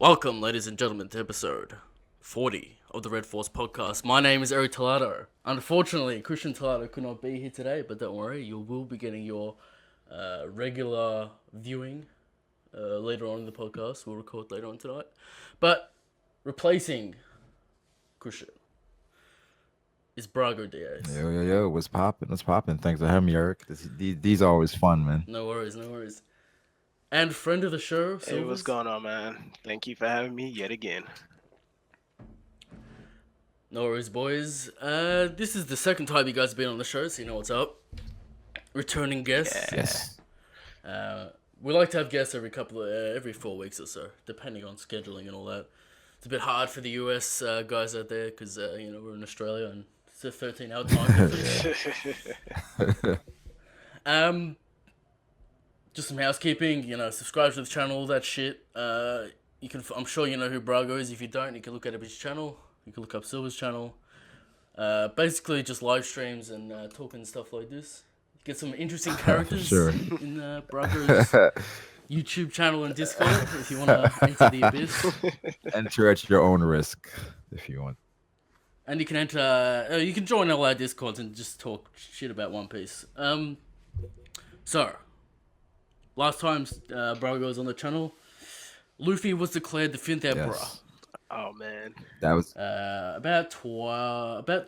Welcome, ladies and gentlemen, to episode 40 of the Red Force Podcast. My name is Eric Tolado. Unfortunately, Christian Tolado could not be here today, but don't worry, you will be getting your regular viewing later on in the podcast. We'll record later on tonight. But replacing Christian is Brago D.Ace. Yo, what's poppin'? What's poppin'? Thanks for having me, Eric. These are always fun, man. No worries. And friend of the show, Hey, what's Sivlers. going on, man? Thank you for having me yet again. No worries, boys. This is the second time you guys have been on the show, so you know what's up. Returning guests. Yes. We like to have guests every 4 weeks or so, depending on scheduling and all that. It's a bit hard for the US guys out there because we're in Australia and it's a 13-hour time difference. Just some housekeeping. Subscribe to the channel, all that shit. I'm sure you know who Brago is. If you don't, you can look at his channel. You can look up Silver's channel. Basically, just live streams and talking stuff like this. Get some interesting characters Sure. in Brago's YouTube channel and Discord if you want to enter the abyss. Enter at your own risk if you want. And you can you can join all our Discords and just talk shit about One Piece. So, last time Brago was on the channel, Luffy was declared the 5th Emperor. Yes. Oh man, That was About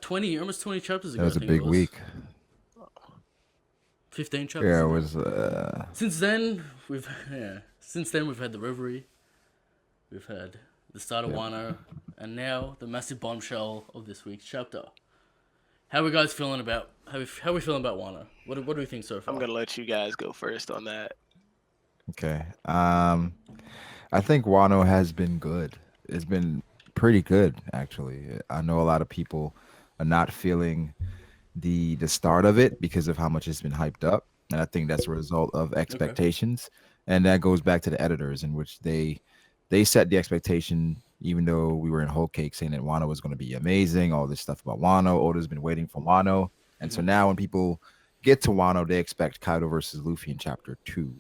20, almost 20 chapters ago. that was I a think it big week. 15 chapters. Yeah, it ago. was. Since then we've had the Reverie, we've had the start of Wano, and now the massive bombshell of this week's chapter. How are we guys feeling about how we feeling about Wano? What do we think so far? I'm gonna let you guys go first on that. Okay. I think Wano has been good. It's been pretty good, actually. I know a lot of people are not feeling the start of it because of how much it's been hyped up, and I think that's a result of expectations, and that goes back to the editors, in which they set the expectation. Even though we were in whole cake saying that Wano was going to be amazing, all this stuff about Wano, Oda's been waiting for Wano, and so now when people get to Wano, they expect Kaido versus Luffy in chapter 2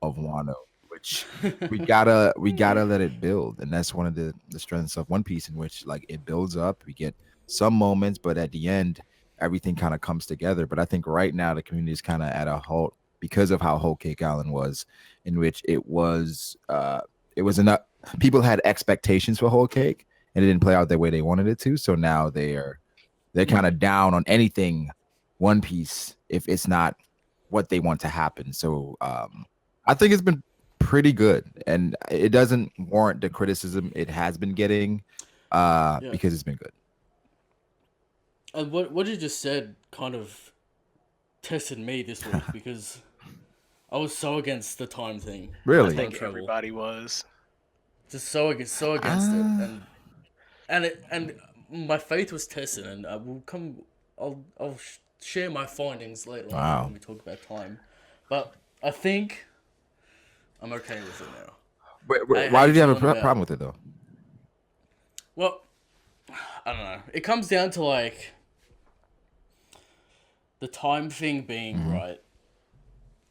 of Wano, which we gotta let it build, and that's one of the strengths of One Piece, in which like it builds up. We get some moments, but at the end, everything kind of comes together. But I think right now the community is kind of at a halt because of how Whole Cake Island was, in which it was enough. People had expectations for Whole Cake, and it didn't play out the way they wanted it to. So now they're kind of down on anything One Piece if it's not what they want to happen. So I think it's been pretty good, and it doesn't warrant the criticism it has been getting because it's been good. And what you just said kind of tested me this week because I was so against the time thing. Really? I think travel. everybody was. Just so against it, and my faith was tested, and I'll share my findings later on when we talk about time. But I think I'm okay with it now. Why did you have a problem with it though? Well, I don't know. It comes down to like the time thing being right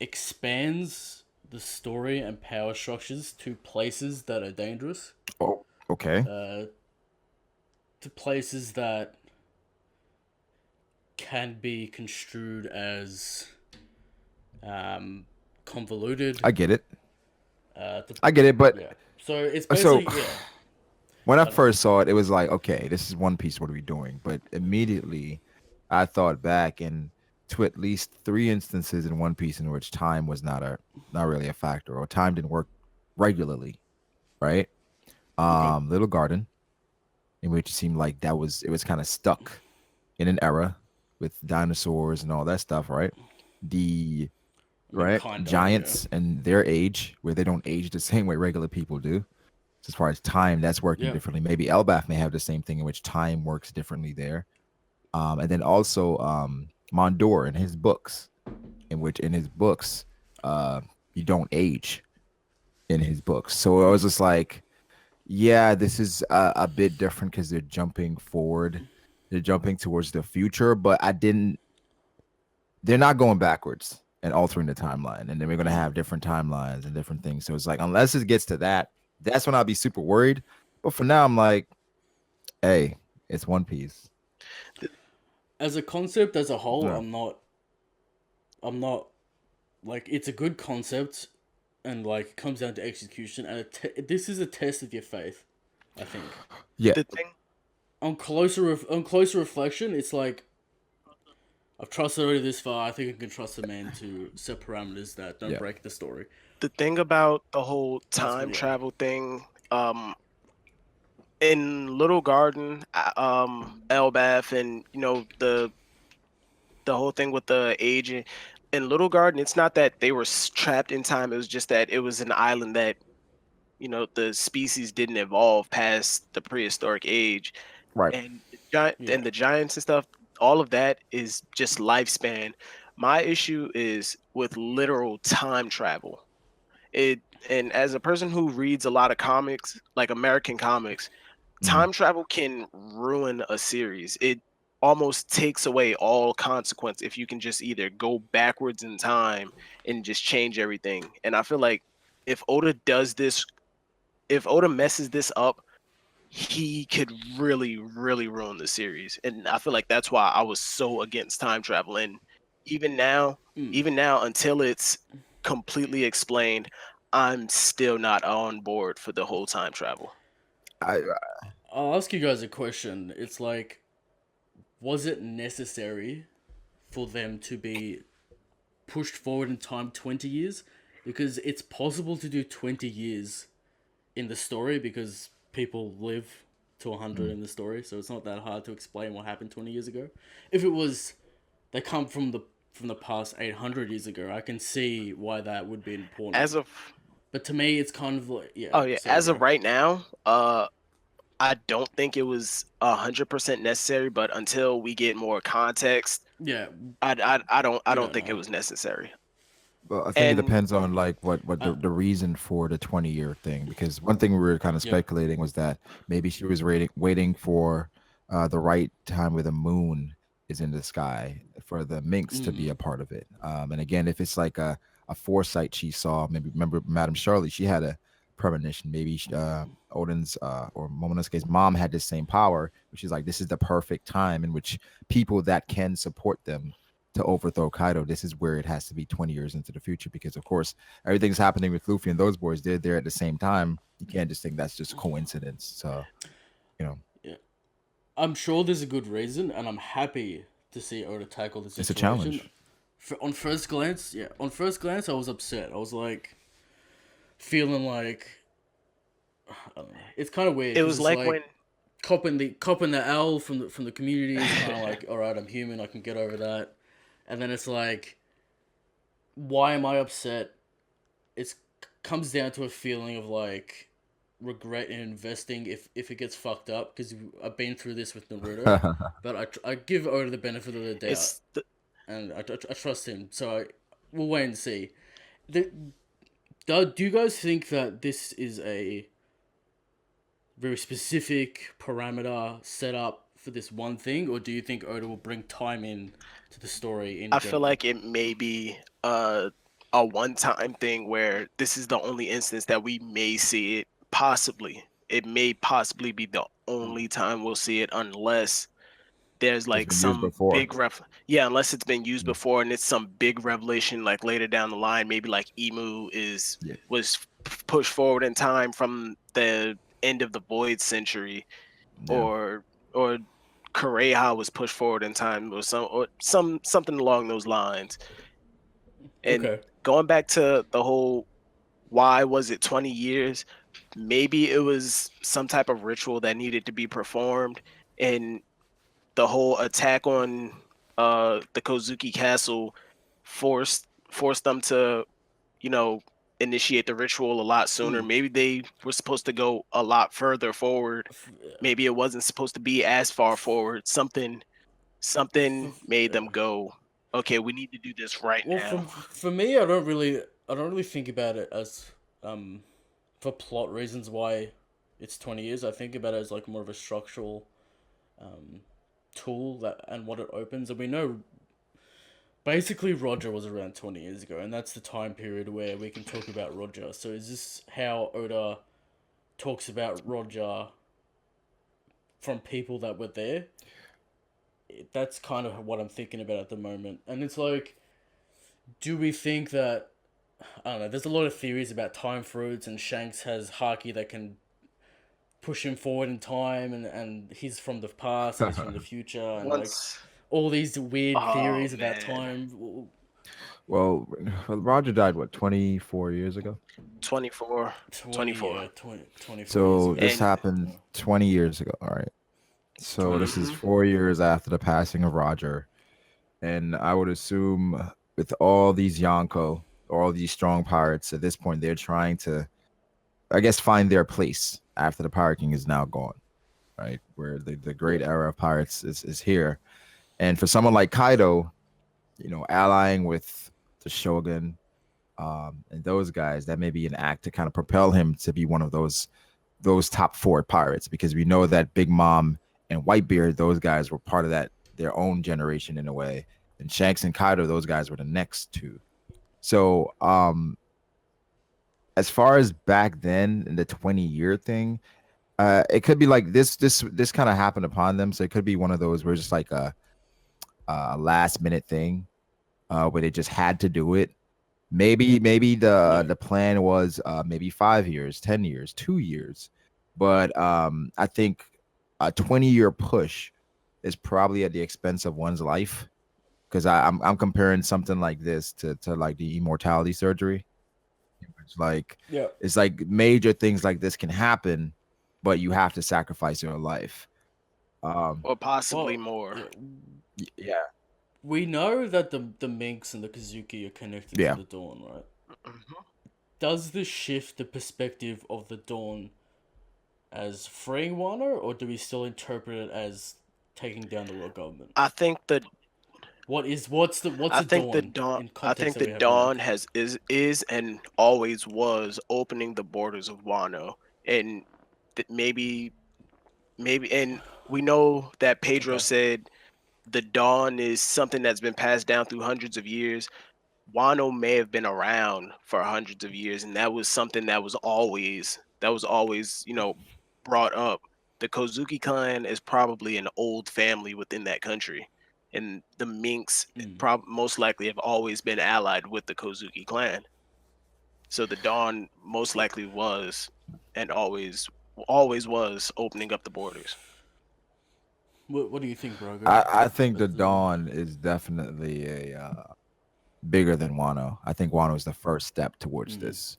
expands the story and power structures to places that are dangerous. Oh, okay. To places that can be construed as convoluted. I get it. But yeah. So it's basically when I first saw it, it was like, okay, this is One Piece. What are we doing? But immediately, I thought back to at least 3 instances in One Piece in which time was not really a factor, or time didn't work regularly, right? Little Garden, in which it seemed like it was kind of stuck in an era with dinosaurs and all that stuff, right? Giants and their age, where they don't age the same way regular people do. So as far as time, that's working differently. Maybe Elbaf may have the same thing, in which time works differently there. And then also Mondor in his books, you don't age in his books. So I was just like, yeah, this is a bit different because they're jumping forward. They're jumping towards the future, but they're not going backwards and altering the timeline. And then we're going to have different timelines and different things. So it's like, unless it gets to that, that's when I'll be super worried. But for now, I'm like, hey, it's One Piece. As a concept, as a whole, Yeah. I'm not like it's a good concept, and like it comes down to execution, and this is a test of your faith, I think. Yeah. The thing, On closer reflection, it's like I've trusted already this far. I think I can trust a man to set parameters that don't Yeah. break the story. the thing about the whole That's time yeah. travel thing, in Little Garden, Elbath, and the whole thing with the agent in Little Garden, it's not that they were trapped in time. It was just that it was an island that the species didn't evolve past the prehistoric age, Right. and the Yeah. giants and stuff. All of that is just lifespan. My issue is with literal time travel. It and as a person who reads a lot of comics, like American comics, Mm. time travel can ruin a series. It almost takes away all consequence if you can just either go backwards in time and just change everything. And I feel like if Oda does this, if Oda messes this up, he could really, really ruin the series. And I feel like that's why I was so against time travel. And even now, Mm. even now, until it's completely explained, I'm still not on board for the whole time travel. I I'll ask you guys a question. It's like, was it necessary for them to be pushed forward in time 20 years? Because it's possible to do 20 years in the story because people live to 100 mm. in the story, so it's not that hard to explain what happened 20 years ago. If it was they come from the past 800 years ago, I can see why that would be important. As of But to me, it's kind of like, yeah, Oh yeah, sorry, as of bro. right now, I don't think it was 100% necessary. But until we get more context, Yeah, I we don't don't think it know. was necessary. Well, I think it And depends on like what I, the reason for the 20-year thing. Because one thing we were kind of yeah. speculating was that maybe she was waiting for the right time where the moon is in the sky for the minx to be Mm, a part of it. And again, if it's like a foresight she saw, maybe remember Madame Charlie, she had a premonition. Maybe Odin's or Momonosuke's mom had the same power, which is like this is the perfect time in which people that can support them to overthrow Kaido. This is where it has to be 20 years into the future because, of course, everything's happening with Luffy and those boys. They're there at the same time. You can't just think that's just coincidence. So, you know, yeah. I'm sure there's a good reason, and I'm happy to see Oda tackle the it's a situation. challenge. On first glance, yeah, on first glance, I was upset. I was like, feeling like, I don't know. It's kind of weird it because was it's like when like copping the L from the community is kind of like, all right, I'm human, I can get over that. And then it's like, why am I upset? It's comes down to a feeling of like regret in investing if it gets fucked up because I've been through this with Naruto, but I give Oda the benefit of the doubt it's the, and I trust him. So we'll wait and see. The, do you guys think that this is a very specific parameter set up for this one thing, or do you think Oda will bring time in to the story in I feel general? like it may be a one-time thing where this is the only instance that we may see it. Possibly, it may possibly be the only time we'll see it, unless there's It's like been used some before. big yeah, unless it's been used Mm. before and it's some big revelation like later down the line, maybe like Emu is Yeah. was pushed forward in time from the end of the Void Century, Yeah. or Kureha was pushed forward in time, or something along those lines. And Okay. going back to the whole why was it 20 years? Maybe it was some type of ritual that needed to be performed, and the whole attack on the Kozuki Castle forced them to, you know, initiate the ritual a lot sooner. Mm. Maybe they were supposed to go a lot further forward. Maybe it wasn't supposed to be as far forward. Something made them Yeah. go, okay, we need to do this right Well, now. for me, I don't really think about it as um for plot reasons why it's 20 years. I think about it as like more of a structural um tool that and what it opens. And we know basically Roger was around 20 years ago, and that's the time period where we can talk about Roger. So is this how Oda talks about Roger from people that were there, that's kind of what I'm thinking about at the moment. And it's like, do we think that, I don't know, there's a lot of theories about time fruits, and Shanks has Haki that can push him forward in time, and he's from the past and he's from the future, and like Once, all these weird oh theories about man, time. Well, Roger died what 24 years ago. 24, 20, 24. 24 years So ago. this And happened 20 years ago. All right. So this is mhm, 4 years after the passing of Roger, and I would assume with all these Yonko, all these strong pirates at this point, they're trying to, I guess, find their place after the Pirate King is now gone, right? Where the great Yeah. era of pirates is here, and for someone like Kaido, allying with the Shogun, and those guys, that may be an act to kind of propel him to be one of those top four pirates, because we know that Big Mom and Whitebeard, those guys were part of that their own generation in a way, and Shanks and Kaido, those guys were the next two. So as far as back then in the 20-year thing, it could be like this kind of happened upon them, so it could be one of those where it's just like a last minute thing, where they just had to do it. Maybe Yeah. the plan was maybe 5 years, 10 years, 2 years, but I think a 20-year push is probably at the expense of one's life, because I'm comparing something like this to like the immortality surgery. It's like Yeah. major things like this can happen, but you have to sacrifice your life. Um, or possibly Well, more. yeah. yeah, We know that the Minks and the Kazuki are connected to yeah. the Dawn, right? Mhm. Does this shift the perspective of the Dawn as freeing Wano, or do we still interpret it as taking down the world government? I think the What's I the think the Dawn dawn in I context think that the we have now? dawn is and always was opening the borders of Wano, and maybe and we know that Pedro Okay. said the dawn is something that's been passed down through hundreds of years. Wano may have been around for hundreds of years, and that was something that was always brought up. The Kozuki clan is probably an old family within that country, and the Minks Mm. most likely have always been allied with the Kozuki clan. So the Dawn most likely was and always was opening up the borders. What do you think, Brago? I think the That's the Dawn is definitely a bigger than Wano. I think Wano is the first step towards mm, this.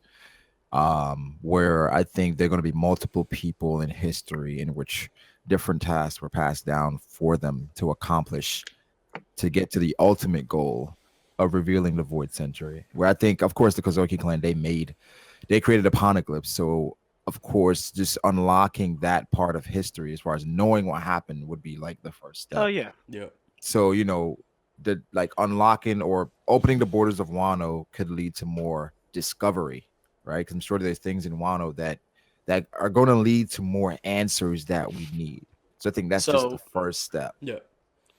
Where I think there are going to be multiple people in history in which different tasks were passed down for them to accomplish to get to the ultimate goal of revealing the Void Century. Where I think, of course, the Kozuki clan they created a poneglyph, so of course, just unlocking that part of history as far as knowing what happened would be like the first Oh step. yeah. yeah. So, the like unlocking or opening the borders of Wano could lead to more discovery, right? Because I'm sure there's things in Wano that are going to lead to more answers that we need. So I think that's just the So first step. Yeah.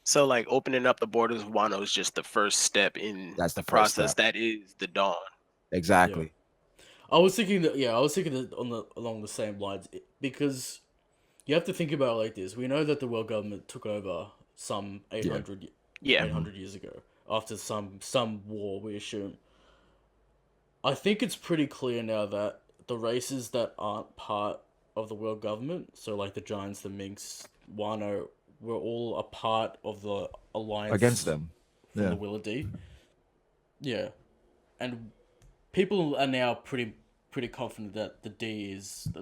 so like opening up the borders of Wano is just the first step in That's the the first process step. that is the Dawn. Yeah. Exactly. I was thinking that. Yeah, I was thinking that along the same lines, because you have to think about it like this. We know that the world government took over some Yeah. Yeah. Mhm. years ago after some war, we assume. I think it's pretty clear now that the races that aren't part of the world government, so like the Giants, the Minks, Wano, were all a part of the Against alliance them. from the Yeah. Willardy. Yeah, and people are now pretty confident that the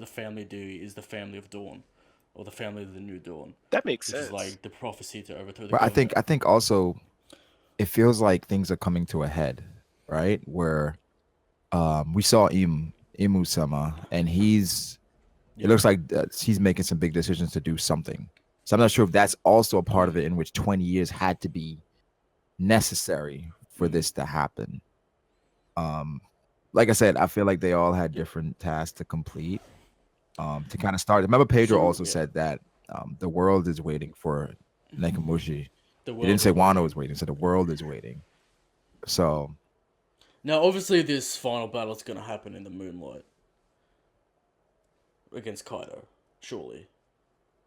family D is the family of Dawn, or the family of the New Dawn, That makes which is sense. like the prophecy to overthrow the But I think government. I think also it feels like things are coming to a head, right? Where we saw Imu Sama, and it Yeah. looks like he's making some big decisions to do something. So I'm not sure if that's also a part of Mm. it, in which 20 years had to be necessary for Mm. this to happen. Um, like I said, I feel like they all had Yeah. different tasks to complete. To kind of start. Remember, Pedro So also yeah, said that the world is waiting for Nekomushi. the He didn't world say is Wano waiting. is waiting, so the world is waiting. So Now, obviously, this final battle is gonna happen in the moonlight. against Kaido, surely,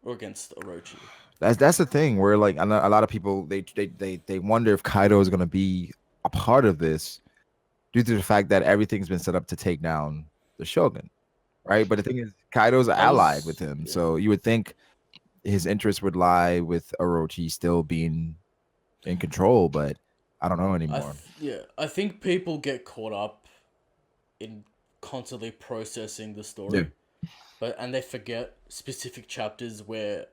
or against Orochi. That's the thing where like a lot of people they wonder if Kaido is gonna be a part of this due to the fact that everything's been set up to take down the Shogun, right? But the thing is, Kaido's I allied with was him, yeah. so you would think his interest would lie with Orochi still being in control, but I don't know anymore. I think people get caught up in constantly processing the Yeah, story, and they forget specific chapters where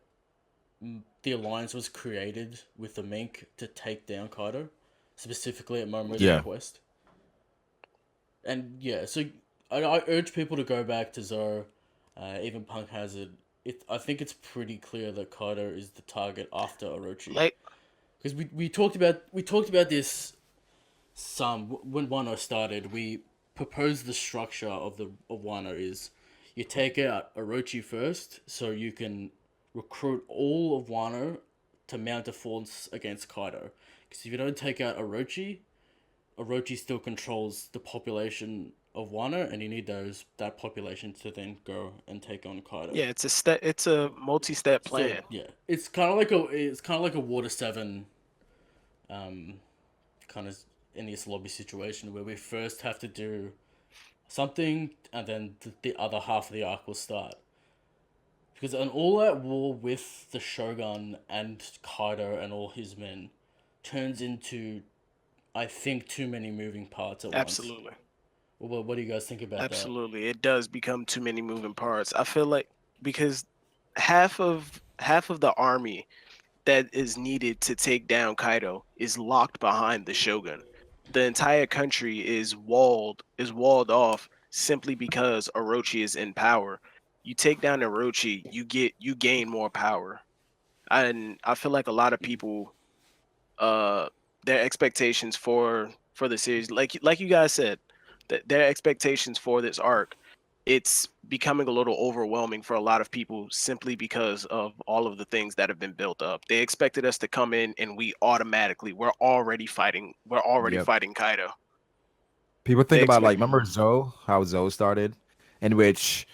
the alliance was created with the Mink to take down Kaido, specifically at Momo's yeah, request. And yeah, so I urge people to go back to Zoro. Even Punk has it. I think it's pretty clear that Kaido is the target after Orochi, Like, because we talked about this some when Wano started. We proposed the structure of Wano is you take out Orochi first, so you can recruit all of Wano to mount a force against Kaido. Because if you don't take out Orochi still controls the population of Wano, and you need that population to then go and take on Kaido. yeah, it's a multi-step So plan. yeah, it's kind of like a Water Seven, um, kind of in this lobby situation where we first have to do something, and then the other half of the arc will start. Because an all-out war with the Shogun and Kaido and all his men turns into, I think, too many moving parts at once. Absolutely. What do you guys think about that? Absolutely. It does become too many moving parts. I feel like because half of the army that is needed to take down Kaido is locked behind the Shogun. The entire country is walled off simply because Orochi is in power. You take down Orochi, you gain more power. And I feel like a lot of people uh their expectations for the series, like you guys said, that their expectations for this arc, it's becoming a little overwhelming for a lot of people simply because of all of the things that have been built up. They expected us to come in and we're already yep. fighting Kaido. People They think about like expect remember Zoe, how Zoe started, in which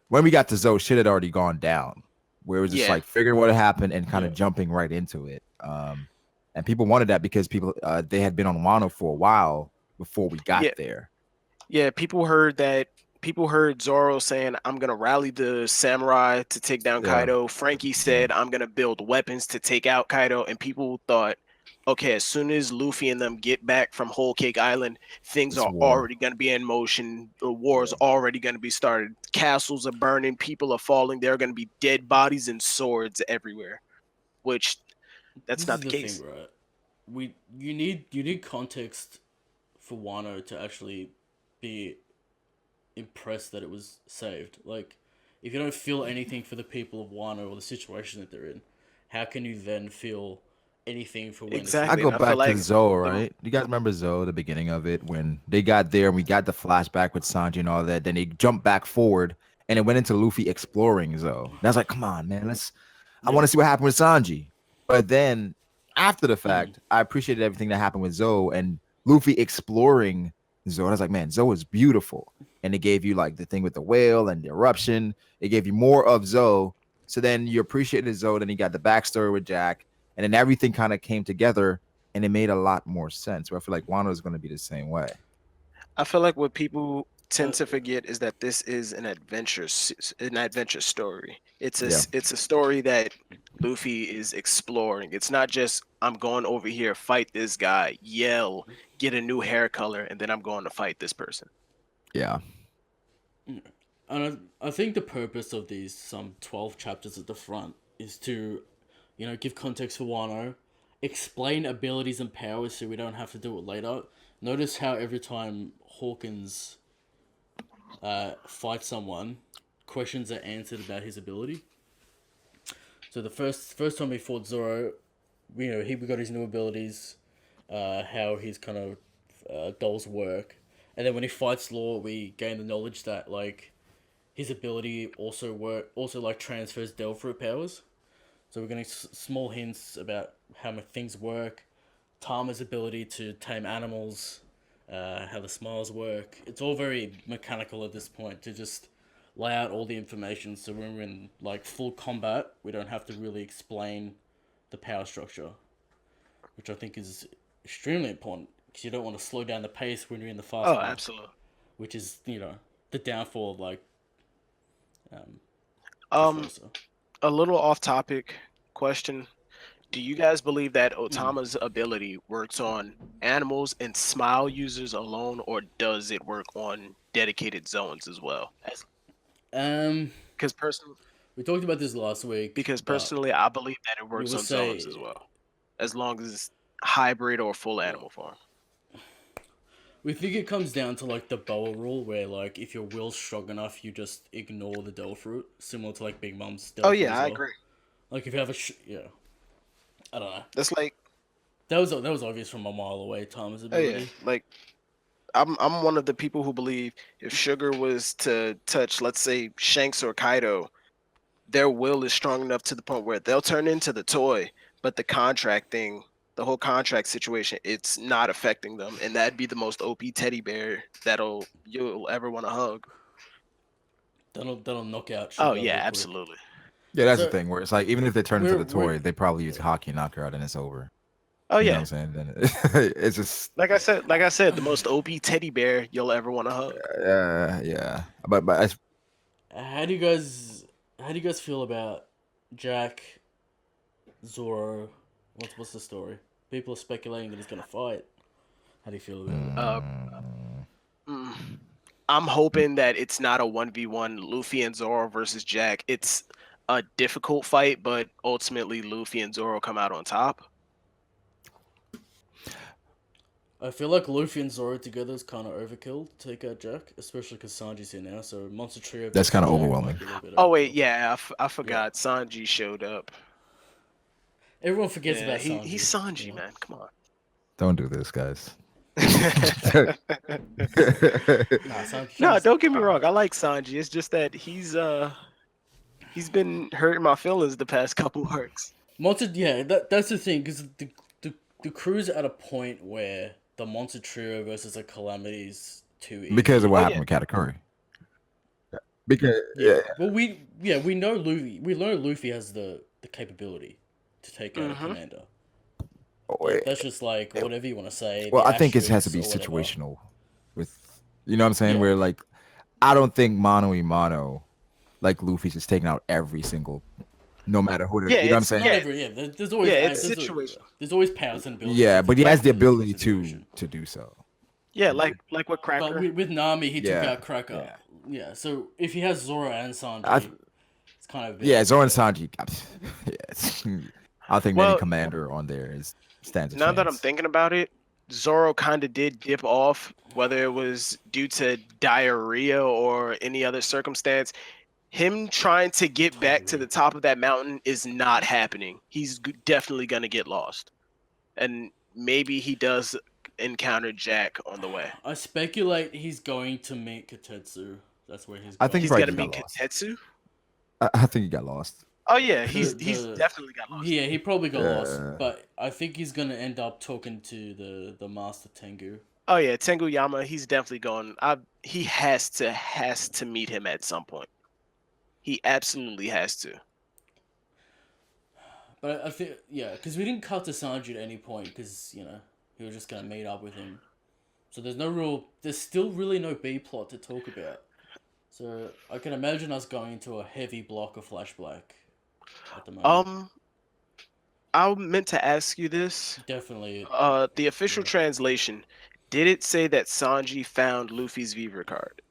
when we got to Zoe, shit had already gone down. Where it was just yeah, like figuring what had happened and kind Yeah, of jumping right into it. And people wanted that because people they had been on Wano for a while before we got yeah, there. yeah, people heard Zoro saying, "I'm gonna rally the samurai to take down Yeah, Kaido." Frankie yeah. said, "I'm gonna build weapons to take out Kaido." And people thought, okay, as soon as Luffy and them get back from Whole Cake Island, things It's are war. already gonna be in motion. The war is Yeah. already gonna be started. Castles are burning, people are falling. There are gonna be dead bodies and swords everywhere. Which that's this not is the the thing, case. right? You need context for Wano to actually be impressed that it was saved. Like, if you don't feel anything for the people of Wano or the situation that they're in, how can you then feel anything for when it's I Exactly, go and I feel back to like Zoe, the right? You guys remember Zoe, the beginning of it, when they got there and we got the flashback with Sanji and all that. Then they jumped back forward and it went into Luffy exploring Zoe. And I was like, come on, man, I yeah. want to see what happened with Sanji. But then after the Mm-hmm. fact, I appreciated everything that happened with Zoe and Luffy exploring Zoe. I was like, man, Zoe is beautiful. And it gave you like the thing with the whale and the eruption. It gave you more of Zoe. So then you appreciated Zoe. Then you got the backstory with Jack. And then everything kind of came together and it made a lot more sense. Where I feel like Wano is going to be the same way. I feel like what people tend to Yeah. forget is that this is an adventure story. Yeah. It's a story that Luffy is exploring. It's not just I'm going over here, fight this guy, yell, get a new hair color, and then I'm going to fight this person. Yeah. And I think the purpose of these some 12 chapters at the front is to, give context for Wano, explain abilities and powers so we don't have to do it later. Notice how every time Hawkins fights someone, questions are answered about his ability. So the first time we fought Zoro, we got his new abilities, how his kind of dolls work, and then when he fights Law, we gain the knowledge that like his ability also like transfers Del fruit powers. So we're getting small hints about how things work, Tama's ability to tame animals, how the smiles work. It's all very mechanical at this point to just lay out all the information, so when we're in like full combat, we don't have to really explain the power structure, which I think is extremely important because you don't want to slow down the pace when you're in the fast Oh, fight, absolutely. which is the downfall of like um, Um, Dressrosa. a little off topic question. Do you guys believe that Otama's ability works on animals and smile users alone, or does it work on dedicated zones as well? Um, Because personally, we talked about this last week, but I believe that it we works will on zones as say well, as long as it's hybrid or full well, animal form. we think it comes down to like the boa rule, where like if your will's strong enough, you just ignore the Del fruit, similar to like Big Mom's Del Oh fruit yeah, as I well. agree. Like if you have yeah, I don't know. That's like, That was obvious from a mile away. Thomas' oh yeah, ability. like I'm one of the people who believe if Sugar was to touch, let's say, Shanks or Kaido, their will is strong enough to the point where they'll turn into the toy, but the contract thing, the whole contract situation, it's not affecting them, and that'd be the most OP teddy bear you'll ever want to hug. That'll knock out Oh Sugar yeah, real quick. absolutely. Yeah, that's the So thing where it's like even if they turn into the we're toy, they probably use hockey knocker out and it's over. Oh You know yeah, what I'm saying? Then it's just like I said, the most OP teddy bear you'll ever want to hug. yeah. But how do you guys feel about Jack, Zoro? What's the story? People are speculating that he's gonna fight. How do you feel about it? Uh, mm, I'm hoping that it's not a 1v1 Luffy and Zoro versus Jack. It's a difficult fight, but ultimately Luffy and Zoro come out on top. I feel like Luffy and Zoro together is kind of overkill to take out Jack, especially because Sanji's here now. So Monster Trio that's versus kind of Jack overwhelming. might be a little bit Oh wait, overkill. yeah, I Yeah, forgot. Sanji showed up. everyone forgets Yeah, about he's Sanji. Sanji, man. Come on. Don't do this, guys. Nah, No, Sanji's don't get me wrong. I like Sanji. It's just that he's been hurting my feelings the past couple arcs. Monster. Yeah, that's the thing because the crew's at a point where the Monster Trio versus the Calamity is too Because of easy. what Oh happened yeah. with Katakuri. Because Yeah, well we know Luffy. We know Luffy has the capability to take out a Mm-hmm. commander. wait, That's just like whatever you want to say, well, the I think it has to asterisks be or whatever. situational. With you know what I'm saying? Yeah, Where like I don't think mano y mano like Luffy's just taking out every single, no matter who. Yeah, You know what I'm it's saying? not yeah, every there's yeah, always it's situational. there's always powers and abilities Yeah, you can but he has take the into ability consideration. to do so. Yeah, like with But Cracker. with Nami, he took Yeah, out Cracker. yeah. Yeah, so if he has Zoro and I, Sanji, it's kind of a bit yeah, Zoro and overkill. Sanji. Yes, I think any Well, commander on there stands a now that I'm chance. thinking about it, Zoro kind of did dip off, whether it was due to diarrhea or any other circumstance. Him trying to get back to Diarrhea. the top of that mountain is not happening. He's definitely going to get lost. And maybe he does encounter Jack on the way. I speculate he's going to meet Katetsu. That's where he's I think he going. He's probably going to just got meet lost. Katetsu. I think he got lost. Oh yeah, he's The definitely got lost. yeah, he probably got lost, Yeah. but I think he's gonna end up talking to the Master Tengu. Oh yeah, Tengu Yama, he's definitely going. He has to meet him at some point. He absolutely has to. But I think yeah, because we didn't cut to Sanji at any point because he was just gonna meet up with him. So there's still really no B plot to talk about. So I can imagine us going into a heavy block of flashback at the moment. Um, I meant to ask you this. Definitely, The official yeah. translation, did it say that Sanji found Luffy's Viver card?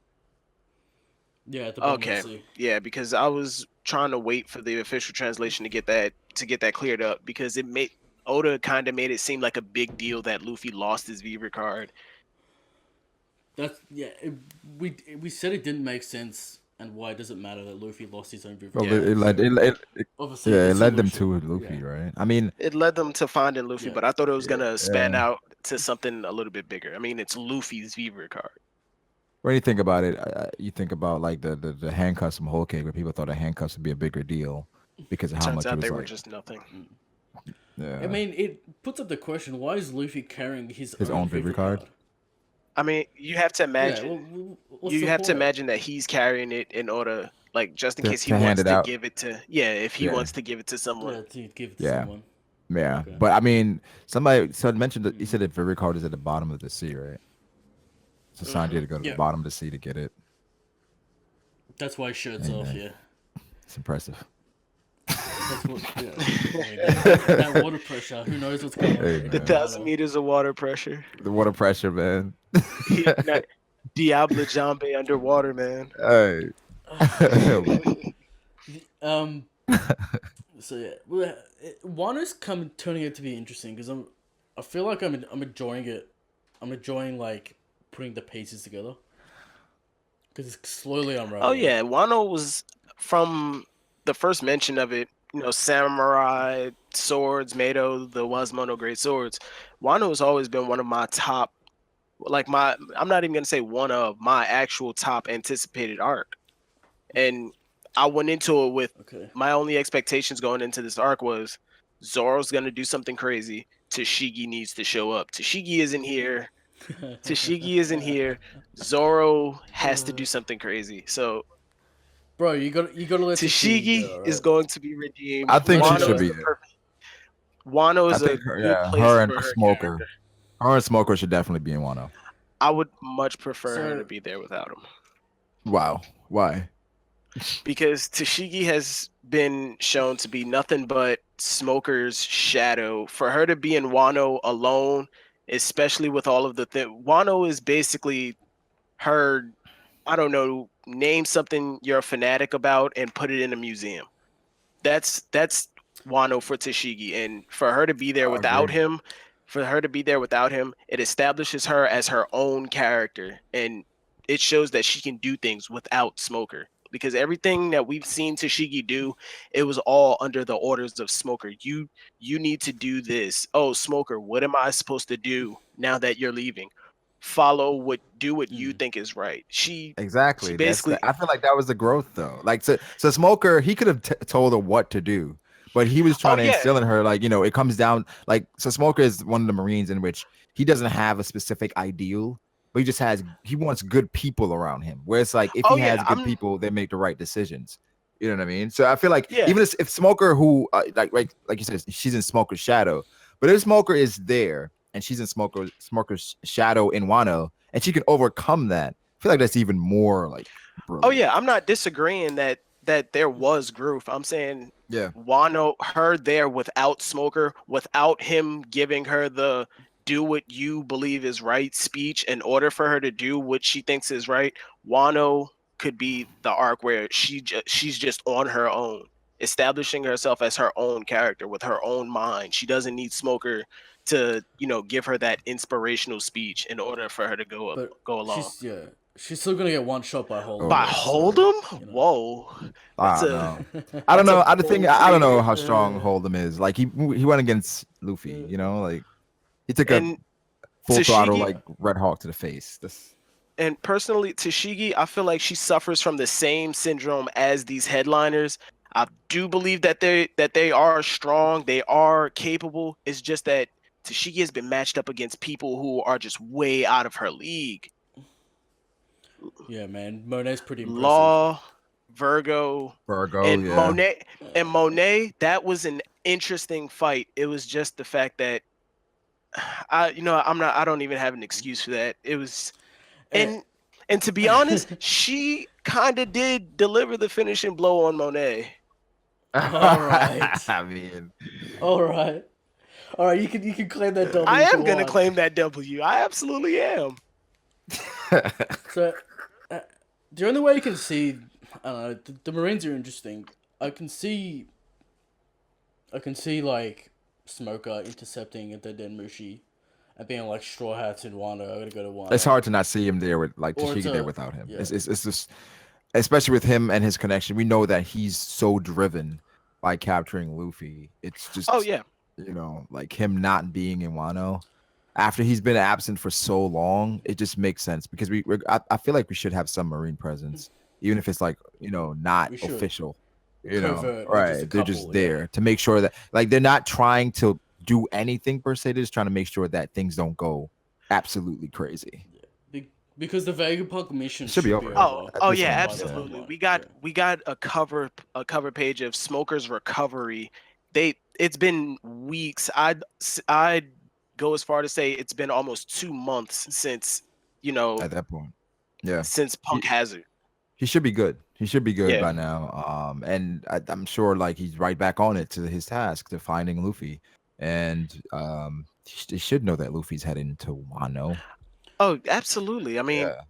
Yeah, at the bottom of the Okay, sea. yeah, because I was trying to wait for the official translation to get that cleared up because it made Oda kind of made it seem like a big deal that Luffy lost his Viver card. That's yeah. We said it didn't make sense, and why does it matter that Luffy lost his own Viver? Well, Yeah. Obviously, yeah, it it's led them solution. to Luffy, Yeah, right? I mean, It led them to finding Luffy, yeah. but I thought it was gonna span yeah. out to something a little bit bigger. I mean, it's Luffy's Viver card. When you think about it, you think about like the handcuffs from Whole Cake, where people thought the handcuffs would be a bigger deal because of how Turns much it out was they were like. just nothing. I Yeah, mean, it puts up the question: why is Luffy carrying his his own own Viver Viver card. card? I mean, you have to Yeah, imagine. what's you the have to point? imagine that he's carrying it in order, like, just in case he to hand wants it to out. give it to, if he Yeah. wants to give it to someone. Yeah, to give it to Yeah. someone. Yeah. Okay. But I mean, somebody mentioned that he said that Vivid card is at the bottom of the sea, right? So Sanjay to go to the Yeah. bottom of the sea to get it. That's why shirts Hey, off. man. Yeah. It's impressive. That's what. Yeah. I mean, that water pressure. Who knows what's going on? Hey, in The man. 1,000 Wano. meters of water pressure. The water pressure, man. Not Diablo Jambe underwater, man. Hey. Um. So yeah, well, Wano's turning out to be interesting because I feel like I'm enjoying it. I'm enjoying like putting the pieces together because it's slowly unraveling. Oh yeah, Wano was from the first mention of it. Samurai swords, Mado, the Wasmono great swords. Wano has always been one of my top, I'm not even gonna say one of my actual top anticipated arc. And I went into it with Okay. my only expectations going into this arc was Zoro's gonna do something crazy. Tashigi needs to show up. Tashigi isn't here. Tashigi isn't here. Zoro has to do something crazy. So Bro, you got to let Tashigi Tashigi go, is right? going to be redeemed. I think she Wano should is be the there. perfect. Wano I is a think her, good yeah, place her and for her Smoker. character. Her and Smoker should definitely be in Wano. I would much prefer her So- to be there without him. Wow. Why? Because Tashigi has been shown to be nothing but Smoker's shadow. For her to be in Wano alone, especially with all of the Wano is basically her, I don't know, name something you're a fanatic about and put it in a museum. That's Wano for Tashigi. And for her to be there I without agree. him, it establishes her as her own character. And it shows that she can do things without Smoker. Because everything that we've seen Tashigi do, it was all under the orders of Smoker. You need to do this. Oh, Smoker, what am I supposed to do now that you're leaving? Do what you think is right. She Exactly. basically I feel like that was the growth, though. Like, so Smoker, he could have told her what to do, but he was trying to instill in her, like, it comes down, like, so Smoker is one of the Marines in which he doesn't have a specific ideal, but he wants good people around him. Where it's like, if he has good people, they make the right decisions. You know what I mean? So I feel like even if Smoker, who like you said, she's in Smoker's shadow, but if Smoker is there and she's in Smoker's shadow in Wano, and she can overcome that, I feel like that's even more like brilliant. Oh yeah, I'm not disagreeing that there was growth. I'm saying Wano, her there without Smoker, without him giving her the do what you believe is right speech in order for her to do what she thinks is right. Wano could be the arc where she's just on her own, establishing herself as her own character with her own mind. She doesn't need Smoker to, give her that inspirational speech in order for her to go along. She's still gonna get one shot by Hold'em. By Hold'em? Whoa. I don't know. I don't know. I don't know how strong Hold'em is. Like he went against Luffy, like he took a full throttle like Red Hawk to the face. And personally, Tashigi, I feel like she suffers from the same syndrome as these headliners. I do believe that they are strong, they are capable. It's just that Tashigi has been matched up against people who are just way out of her league. Yeah, man, Monet's pretty impressive. Law, Virgo, and yeah. Monet. That was an interesting fight. It was just the fact that I don't even have an excuse for that. It was, and to be honest, she kind of did deliver the finishing blow on Monet. All right. I mean, all right. You can claim that W. I am gonna claim that W. I absolutely am. So, the only way you can see, I don't know, the Marines are interesting. I can see like Smoker intercepting at the Denmushi and being like Straw Hats in Wano. I gotta go to Wano. It's hard to not see him there with like Tashigi there without him. Yeah. It's just, especially with him and his connection. We know that he's so driven by capturing Luffy. It's just like him not being in Wano after he's been absent for so long. It just makes sense because I feel like we should have some Marine presence, even if it's like not official. Covert, right? They're just there to make sure that like they're not trying to do anything per se. They're just trying to make sure that things don't go absolutely crazy. Because the Vegapunk mission Should be over. Oh, At oh this yeah, point, by the yeah. absolutely. timeline. We got a cover page of Smoker's recovery. It's been weeks. I'd go as far to say it's been almost 2 months since At that point, yeah. since Punk He, Hazard. he should be good. He should be good Yeah. by now. And I'm sure like he's right back on it to his task to finding Luffy, and he should know that Luffy's heading to Wano. Oh, absolutely. I mean, Yeah.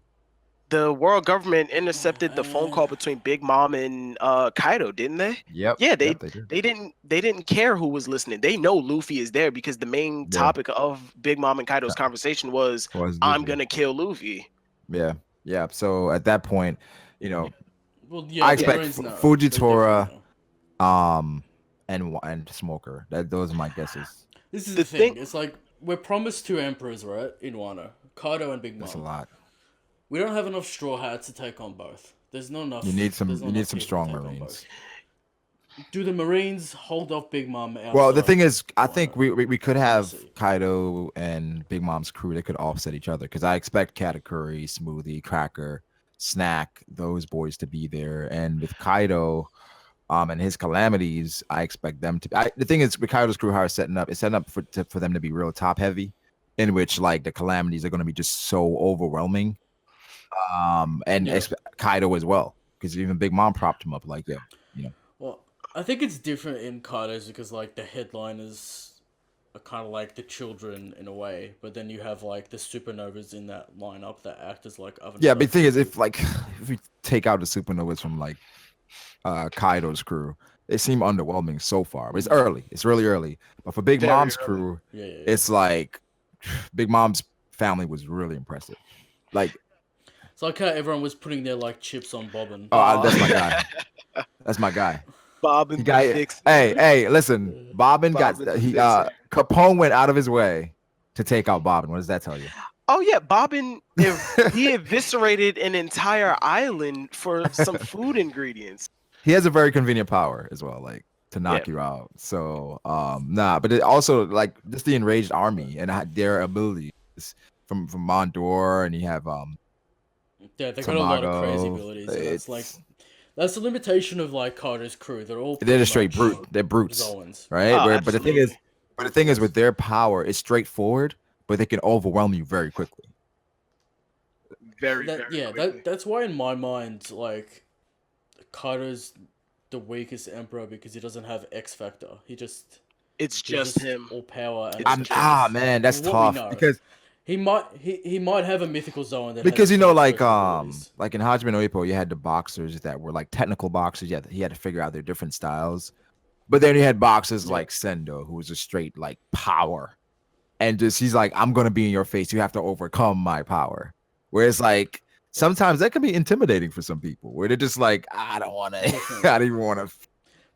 the world government intercepted the phone call between Big Mom and Kaido, didn't they? Yep. Yeah, Yep, they did. they didn't care who was listening. They know Luffy is there because the main Yeah. topic of Big Mom and Kaido's conversation was I'm Luffy. gonna kill Luffy. Yeah. Yeah. So at that point, you know, Well, yeah, I the expect Marines know. They Fujitora, definitely know. and Smoker. Those are my guesses. This is the the thing. thing- It's like we're promised 2 emperors, right? In Wano, Kaido and Big That's a Mom. lot. We don't have enough straw hats to take on both. There's not enough. You need some. there's not You need enough some people to strong take on Marines. both. Do the Marines hold off Big Mom outside? Well, the thing is, I Wano? think we could have see. Kaido and Big Mom's crew. They could offset each other because I expect Katakuri, Smoothie, Cracker, Snack, those boys to be there. And with Kaido, and his calamities, I expect them to. The thing is, with Kaido's crew, how it's setting up, for them to be real top heavy, in which like the calamities are going to be just so overwhelming. And Yeah. Kaido as well, because even Big Mom propped him up like, yo, you know. Well, I think it's different in Kaido's because like the headliners are kind of like the children in a way, but then you have like the supernovas in that lineup that act as like other. Yeah, but the thing is, if we take out the supernovas from like Kaido's crew, they seem underwhelming so far. But it's early. It's really early. But for Big Very Mom's early. crew, Yeah. it's like Big Mom's family was really impressive. Like, It's like how everyone was putting their like chips on Bobbin. that's my guy. That's my guy. Bob He and got the Vixen. hey, listen, Bobbin got Bobbin the he Vixen. Capone went out of his way to take out Bobbin. What does that tell you? Oh yeah, Bobbin. He eviscerated an entire island for some food ingredients. He has a very convenient power as well, like to knock you out. So but it also like just the enraged army and their abilities from Mondor, and you have Yeah, they got a lot of crazy Tamago. abilities. And it's like that's the limitation of like Kaido's crew. They're all They're just pretty straight much brute. They're brutes, Zoans. right? Oh, But the thing is, with their power, it's straightforward, but they can overwhelm you very quickly. Very, That, very yeah, quickly. that's why in my mind, like Kaido's the weakest emperor because he doesn't have X factor. It's He's just him. all power. And It's just- Man, that's From what we tough know. because he might have a mythical zone that because has like special abilities. like in Hajime no Ippo, you had the boxers that were like technical boxers. He had to figure out their different styles. But then you had boxers like Sendo, who was a straight like power. And just he's like, I'm gonna be in your face. You have to overcome my power. Whereas like sometimes that can be intimidating for some people, where they're just like, I don't wanna I don't even wanna.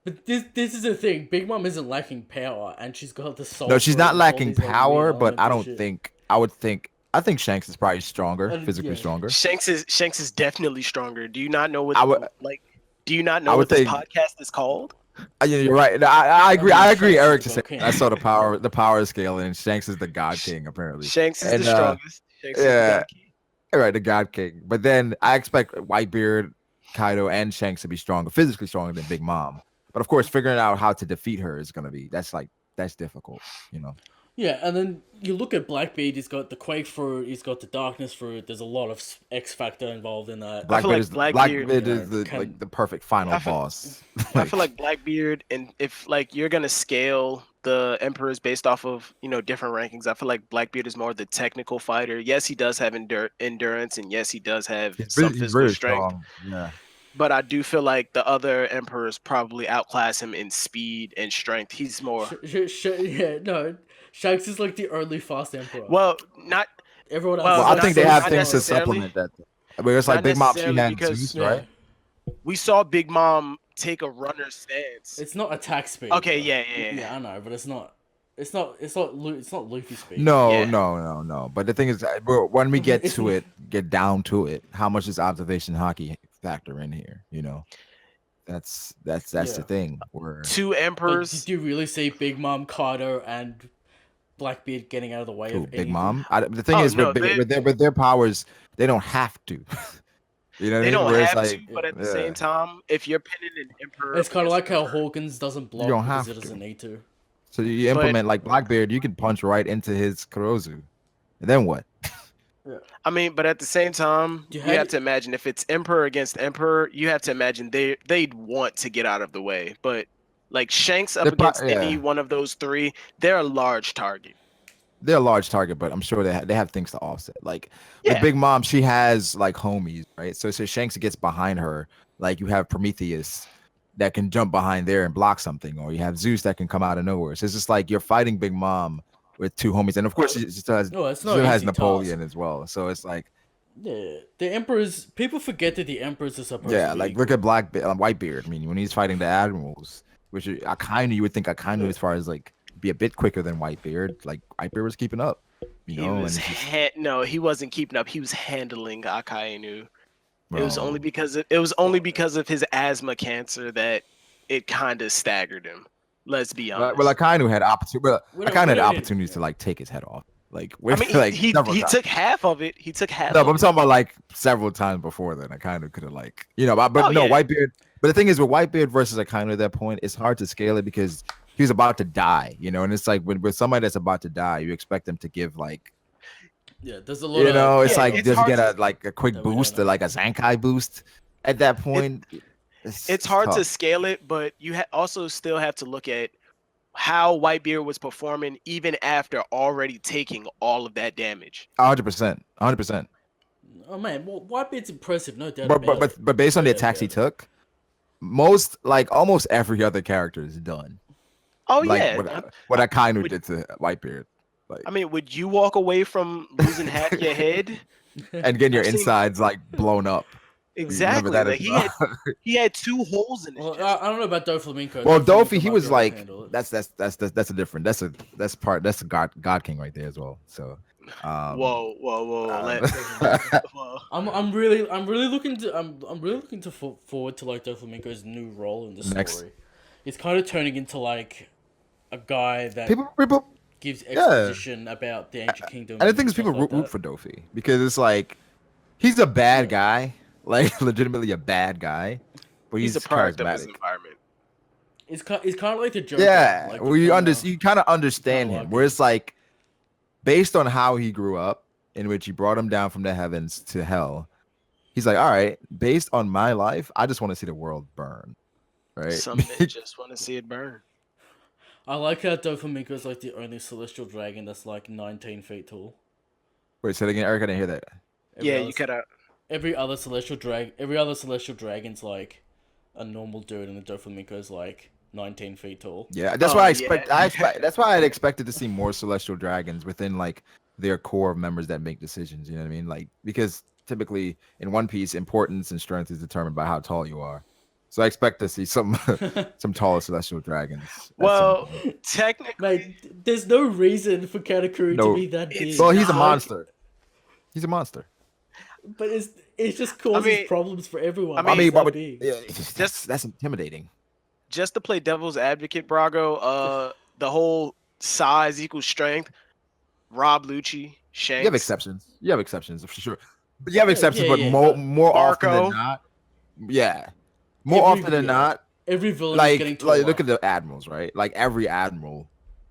But this is the thing. Big Mom isn't lacking power, and she's got the soul. No, she's for it not and all lacking these, like, power, weird but I elemental don't shit. think I think Shanks is probably stronger, physically yeah. stronger. Shanks is definitely stronger. Do you not know what Do you not I know would what this think- podcast is called? Yeah, you're right. No, I agree. mean, I agree, Shanks is Eric, the to say king. I saw the power scale, and Shanks is the God King apparently. Shanks is And, the strongest. Shanks is the yeah. God King. All right, the God King. But then I expect Whitebeard, Kaido, and Shanks to be stronger, physically stronger than Big Mom. But of course, figuring out how to defeat her is gonna be that's difficult, you know. Yeah, and then you look at Blackbeard. He's got the Quake fruit. He's got the Darkness fruit. There's a lot of X factor involved in that. I feel like Blackbeard Blackbeard, is the perfect final I feel- boss. I feel like Blackbeard, and if like you're gonna scale the emperors based off of different rankings, I feel like Blackbeard is more the technical fighter. Yes, he does have endurance, and yes, he does have some physical strength. strong. Yeah. But I do feel like the other emperors probably outclass him in speed and strength. He's more Shanks is like the only fast emperor. well, not Everyone else. well, Well, I not think they so- have not things to necessarily. supplement that. Where it's like Not Big Mom, she necessarily had because- Zeus, Yeah. right? We saw Big Mom take a runner stance. It's not attack speed. Okay, though. yeah. Yeah, I know, but it's not Luffy speed. No, Yeah. no. But the thing is, when we get to it, get down to it, how much does observation hockey factor in here? You know, that's Yeah. the thing. Where Two But emperors. did you really see Big Mom, Kaido, and Blackbeard getting out of the way Who, of Big anything. Mom. The thing Oh, is, no, with their powers, they don't have to. You know what I they mean? don't Where it's have like, to, but at the yeah, same time, if you're pinning an emperor It's up kind of against like an how emperor, Hawkins doesn't you block don't because have he doesn't to. need to. So you but implement like Blackbeard, you can punch right into his Kurozu. And then what? I mean, but at the same time, You you had have to imagine if it's emperor against emperor, you have to imagine they'd want to get out of the way. But like Shanks up against any Yeah, one of those three, they're a large target. they're a large target, but I'm sure they have things to offset. Like with Yeah, Big Mom, she has like homies, right? So Shanks gets behind her. Like you have Prometheus that can jump behind there and block something, or you have Zeus that can come out of nowhere. So it's just like you're fighting Big Mom with two homies, and of course she no, it's still no has easy Napoleon task. as well. So it's like, Yeah, the emperors. People forget that the emperors are supposed to yeah, be like look equal. at Whitebeard. I mean, when he's fighting the admirals, which you would think Akainu as far as like be a bit quicker than Whitebeard. Like Whitebeard was keeping up, you he know, was and it's just no, he wasn't keeping up. He was handling Akainu. It was only bro. because of his asthma cancer that it kind of staggered him. Let's be Well, honest. Akainu had We had don't need. opportunities Yeah. to like take his head off, like I with mean, like several he times. took half of it. He took half No, but of I'm it. talking about like several times before then. I kind of could have like, you know, but Oh no, yeah, Whitebeard. But the thing is, with Whitebeard versus Akainu at that point, it's hard to scale it because he was about to die, you know, and it's like with somebody that's about to die, you expect them to give like, Yeah, there's a lot you of know, it's yeah. like It's does he hard get to a quick that we don't boost, know. like a Zankai boost at that point? it's It's hard to tough. scale it, but you also still have to look at how Whitebeard was performing even after already taking all of that damage. 100%, 100%. Oh man, well, Whitebeard's impressive, no doubt But about it. based on No the doubt attacks he about it. took, almost every other character is done. Oh Like yeah, what Akainu would did to Whitebeard, like I mean, would you walk away from losing half your head? and getting your I've seen insides like blown up. You remember exactly that like as well. he had 2 holes in his Well, chest. I don't know about Doflamingo. Well, Doflamingo Dofi, he might be was able to like handle it. that's a different that's a God King right there as well. So Whoa! uh, Whoa. I'm really looking to forward to like Doflamingo's new role in the next story. He's kind of turning into like a guy that people gives yeah. exposition about the ancient kingdom And the thing is, stuff people like root that. for Dofi because it's like he's a bad Yeah. guy, like legitimately a bad guy, but He's a he's product of his charismatic. environment. It's kind of like the Joker. Yeah, Like well, you kind of understand him. like Where him. it's like based on how he grew up, in which he brought him down from the heavens to hell. He's like, all right, based on my life, I just want to see the world burn, right? Some men just want to see it burn. I like how Doflamingo is like the only celestial dragon that's like 19 feet tall. Wait, say it again, Eric. I didn't hear that. Every Yeah, other you cut out. every other celestial dragon's like a normal dude, and the Doflamingo's like 19 feet tall. Yeah, that's Oh, why I yeah. expect. That's why I'd expected to see more celestial dragons within like their core of members that make decisions. You know what I mean? Like because typically in One Piece, importance and strength is determined by how tall you are. So I expect to see some taller celestial dragons. at some Well, point. technically, Mate, there's no reason for Katakuri to No. be that It's big. Well, he's a not. monster. He's a monster. But it's just causes mean- problems for everyone. I mean, It's that big. yeah, that's intimidating. just to play devil's advocate, Brago, the whole size equals strength. Rob Lucci, Shanks. You have exceptions. You have exceptions for sure. But you have exceptions, yeah, but yeah, more often Barco. than not, yeah. More often than not, Every villain is getting like taller. look at the admirals, right? Like every admiral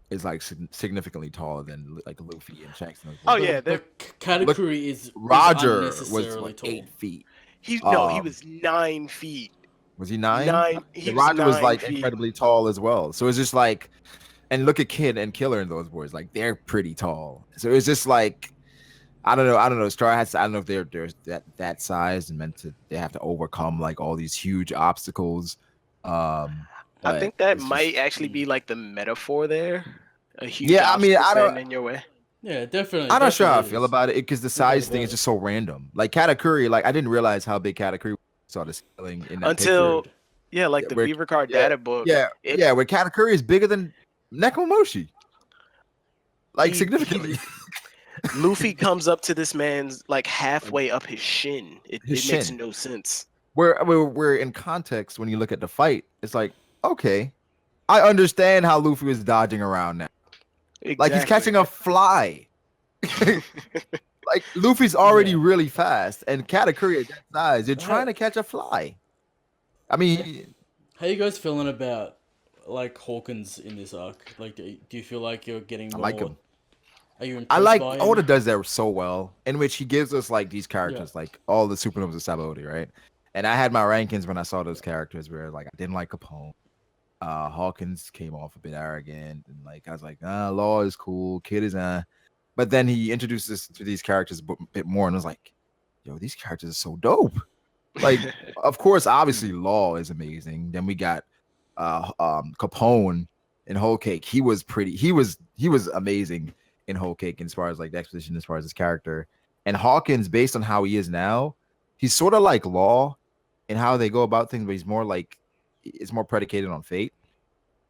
is like significantly taller than like Luffy and Shanks. And those Oh, guys. yeah, but Katakuri is Roger was unnecessarily like tall. 8 feet. he Um, was 9 feet. Was he 9? He And was Roger was 9 like feet. incredibly tall as well. So it's just like, and look at Kid and Killer and those boys, like they're pretty tall. So it's just like, I don't know. Straw Hats, I don't know if they're that size and they have to overcome like all these huge obstacles. I But think that it's might just- actually be like the metaphor there. A huge Yeah, I mean, obstacle I don't- standing in your way. Yeah, definitely. I'm not sure how I definitely feel is. about it because the size thing is just so random. Like Katakuri, like I didn't realize how big Katakuri saw the scaling in that Until picture. yeah, like Yeah, the where- Beaver Card yeah, data book. Yeah, it- yeah, where Katakuri is bigger than Nekomoshi. Like He- significantly. Luffy comes up to this man's like halfway up his shin. It His makes shin. no sense. We're in context when you look at the fight. It's like, okay, I understand how Luffy was dodging around now. Like he's catching a fly. Like Luffy's already really fast, and Katakuri at that size, you're trying to catch a fly. I mean, how you guys feeling about like Hawkins in this arc? Like, do you feel like you're getting I more? like him. Are you I impressed like by Oda him? does that so well, in which he gives us like these characters, Yeah. like all the supernovas of Sabaody, right? And I had my rankings when I saw those characters where like I didn't like Capone. Hawkins came off a bit arrogant, and like I was like, Law is cool, Kid is but then he introduced us to these characters a bit more, and I was like, yo, these characters are so dope. Like, of course, obviously, Law is amazing. Then we got Capone in Whole Cake. He was amazing in Whole Cake as far as like the exposition, as far as his character. And Hawkins, based on how he is now, he's sort of like Law in how they go about things, but he's more like it's more predicated on fate,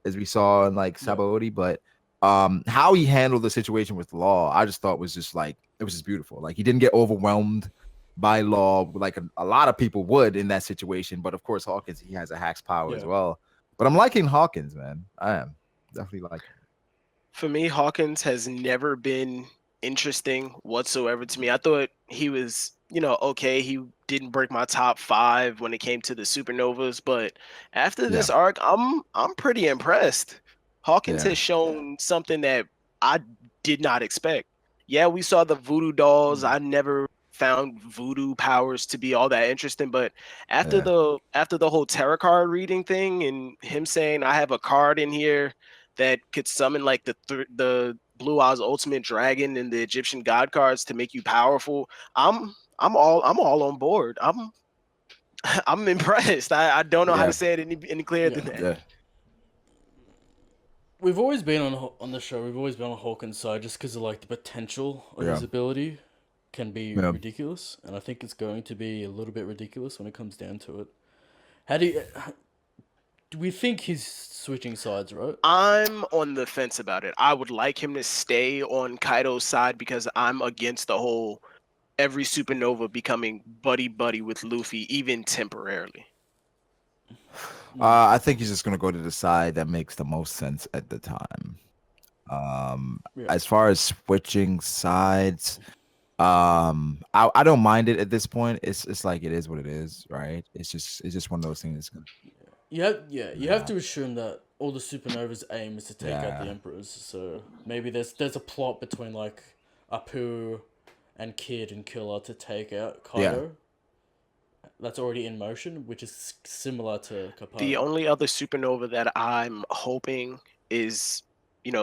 as we saw in like Sabaody. But how he handled the situation with Law, I just thought was just like it was just beautiful. Like he didn't get overwhelmed by Law like a lot of people would in that situation. But of course, Hawkins, he has a hack's power as well. But I'm liking Hawkins, man. I am definitely liking him. For me, Hawkins has never been interesting whatsoever to me. I thought he was, okay. He didn't break my top 5 when it came to the supernovas, but after this arc, I'm pretty impressed. Hawkins has shown something that I did not expect. Yeah, we saw the voodoo dolls. I never found voodoo powers to be all that interesting, but after the whole tarot card reading thing and him saying I have a card in here that could summon like the Blue Eyes Ultimate Dragon and the Egyptian God cards to make you powerful. I'm all on board. I'm impressed. I don't know how to say it any clearer than that. Yeah. We've always been on the show. We've always been on Hawkins' side just because of like the potential of his ability can be ridiculous, and I think it's going to be a little bit ridiculous when it comes down to it. How do we think he's switching sides, right? I'm on the fence about it. I would like him to stay on Kaido's side because I'm against the whole every supernova becoming buddy with Luffy, even temporarily. I think he's just gonna go to the side that makes the most sense at the time. As far as switching sides, I don't mind it at this point. It's like it is what it is, right? It's just one of those things. You have to assume that all the supernovas' aim is to take out the emperors. So maybe there's a plot between like Apu and Kid and Killer to take out Kaido. That's already in motion, which is similar to Capone. The only other supernova that I'm hoping is,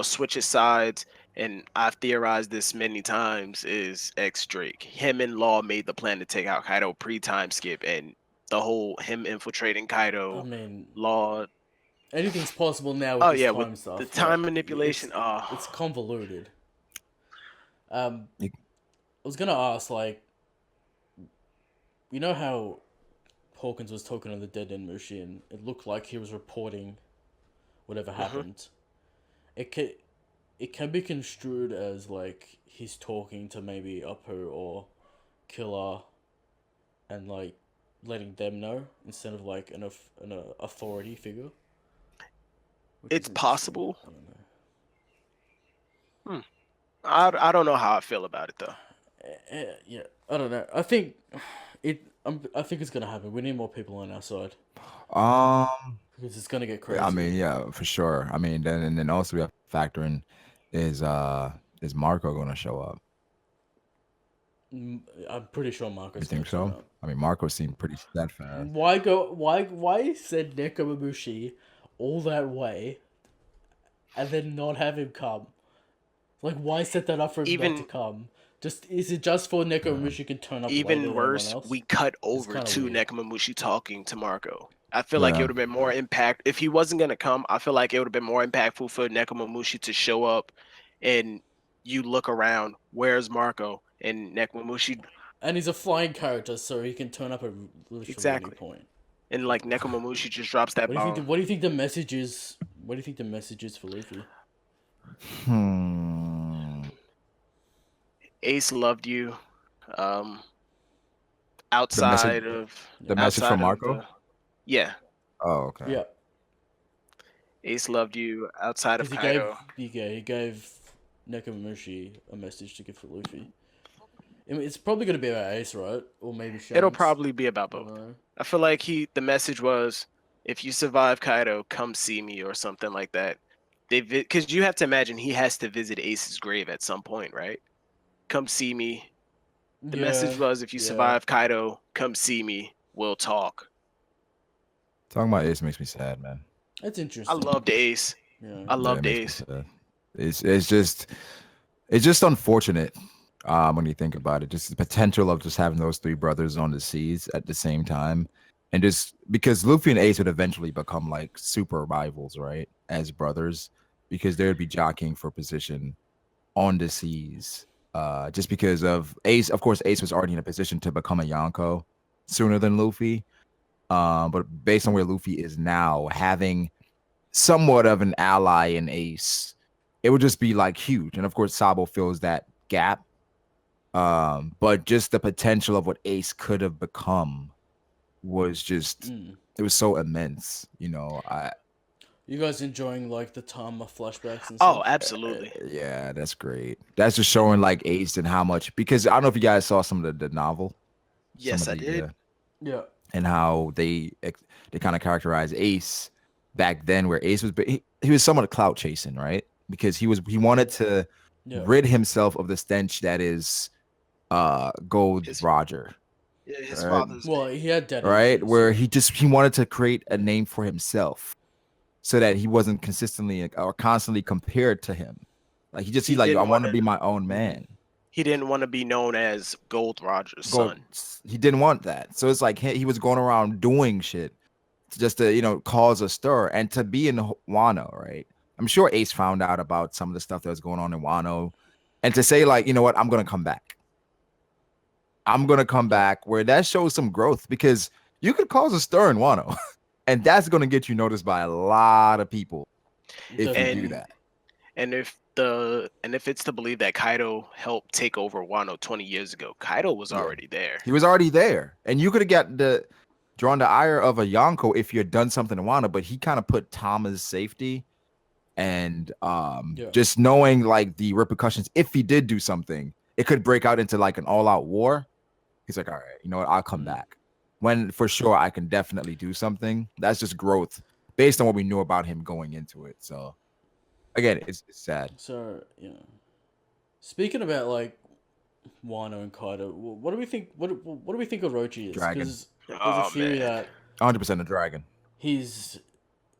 switches sides, and I've theorized this many times, is X Drake. Him and Law made the plan to take out Kaido pre-time skip, and the whole him infiltrating Kaido. I mean, Law. Anything's possible now with this time stuff. The time manipulation. It's convoluted. I was gonna ask, like, you know how Hawkins was talking on the Dead End machine? It looked like he was reporting whatever happened. It can be construed as like he's talking to maybe Apu or Killer, and like letting them know instead of like an authority figure. It's possible. I don't know how I feel about it though. Yeah, I don't know. I think it's gonna happen. We need more people on our side. Because it's gonna get crazy. I mean, yeah, for sure. I mean, then also we have to factor in is Marco gonna show up? I'm pretty sure Marco's. You think so? I mean, Marco seemed pretty steadfast. Why send Nekomamushi all that way, and then not have him come? Like, why set that up for him not to come? Is it just for Nekomamushi can turn up? Even worse, we cut over to Nekomamushi talking to Marco. I feel like it would have been more impact if he wasn't gonna come. I feel like it would have been more impactful for Nekomamushi to show up, and you look around. Where's Marco? And Nekomamushi. And he's a flying character, so he can turn up at literally any point. And like Nekomamushi just drops that bomb. What do you think the message is? What do you think the message is for Luffy? Ace loved you. Outside the message from Marco. Yeah. Oh, okay. Yeah. Ace loved you outside of Kaido. He gave Nekomamushi a message to give to Luffy. I mean, it's probably going to be about Ace, right? Or maybe Shanks. It'll probably be about I both. don't know. I feel like the message was, if you survive Kaido, come see me or something like that. Because you have to imagine he has to visit Ace's grave at some point, right? Come see me. The message was, if you survive Kaido, come see me. We'll talk. Talking about Ace makes me sad, man. That's I interesting. loved Ace. Yeah. I Yeah, loved it makes me Ace. sad. It's just unfortunate when you think about it. Just the potential of just having those three brothers on the seas at the same time, and just because Luffy and Ace would eventually become like super rivals, right? As brothers, because they would be jockeying for position on the seas. Just because of Ace, of course, Ace was already in a position to become a Yonko sooner than Luffy. But based on where Luffy is now, having somewhat of an ally in Ace, it would just be like huge. And of course, Sabo fills that gap. But just the potential of what Ace could have become was just it was so immense. You guys enjoying like the Tama flashbacks and Oh, stuff? absolutely. Yeah, that's great. That's just showing like Ace and how much, because I don't know if you guys saw some of the novel, some Yes, of I the did. Yeah. and how they kind of characterize Ace back then, where Ace was he was somewhat clout chasing, right? Because he wanted to rid himself of the stench that is Gold His, Roger, his right? father's Well, name. he had dead Right, energies, where so. he wanted to create a name for himself so that he wasn't consistently or constantly compared to him. Like He he's like, yo, I didn't want want to to. be my own man. He didn't want to be known as Gold Roger's Go. son. He didn't want that. So it's like he was going around doing shit just to cause a stir and to be in Wano, right? I'm sure Ace found out about some of the stuff that was going on in Wano, and to say like, you know what, I'm gonna come back. I'm gonna come back, where that shows some growth, because you could cause a stir in Wano, and that's gonna get you noticed by a lot of people if you do And that. and if it's to believe that Kaido helped take over Wano 20 years ago, Kaido was Yeah, already there. he was already there, and you could have got drawn the ire of a Yonko if you had done something in Wano, but he kind of put Tama's safety and just knowing like the repercussions if he did do something, it could break out into like an all-out war. He's like, all right, you know what, I'll come back when for sure I can definitely do something. That's just growth based on what we knew about him going into it. So again, it's sad. So, speaking about like Wano and Kaido, what do we think? What do we think Orochi is? Dragon. Because there's a Oh theory man. that 100% a dragon. he's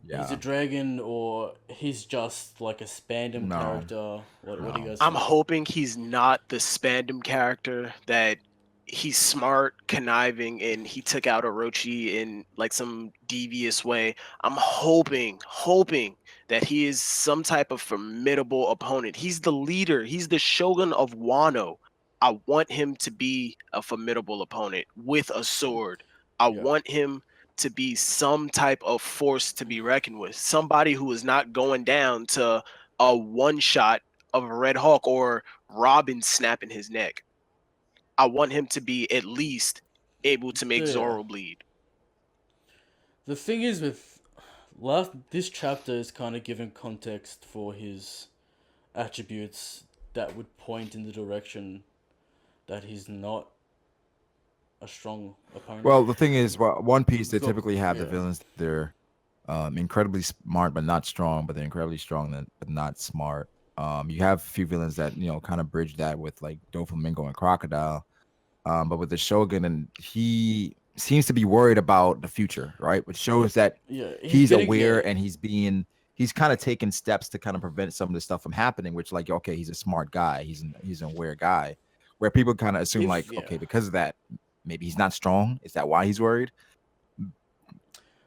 Yeah. a dragon, or he's just like a spandom No. character. What do you guys I'm think? hoping he's not the Spandam character, that he's smart, conniving, and he took out Orochi in like some devious way. I'm hoping that he is some type of formidable opponent. He's the leader, he's the shogun of Wano. I want him to be a formidable opponent with a sword. I want him to be some type of force to be reckoned with. Somebody who is not going down to a one shot of a Red Hawk or Robin snapping his neck. I want him to be at least able to make Zoro bleed. The thing is with this chapter is kind of giving context for his attributes that would point in the direction that he's not a strong opponent. Well, the thing is, One Piece, they We've got- typically have the yeah. villains. They're incredibly smart, but not strong. But they're incredibly strong, but not smart. You have a few villains that kind of bridge that with like Doflamingo and Crocodile. But with the Shogun, and he seems to be worried about the future, right? Which shows that he's aware and he's kind of taking steps to kind of prevent some of this stuff from happening. Which, like, okay, he's a smart guy. He's an aware guy. Where people kind of assume okay, because of that, maybe he's not strong. Is that why he's worried?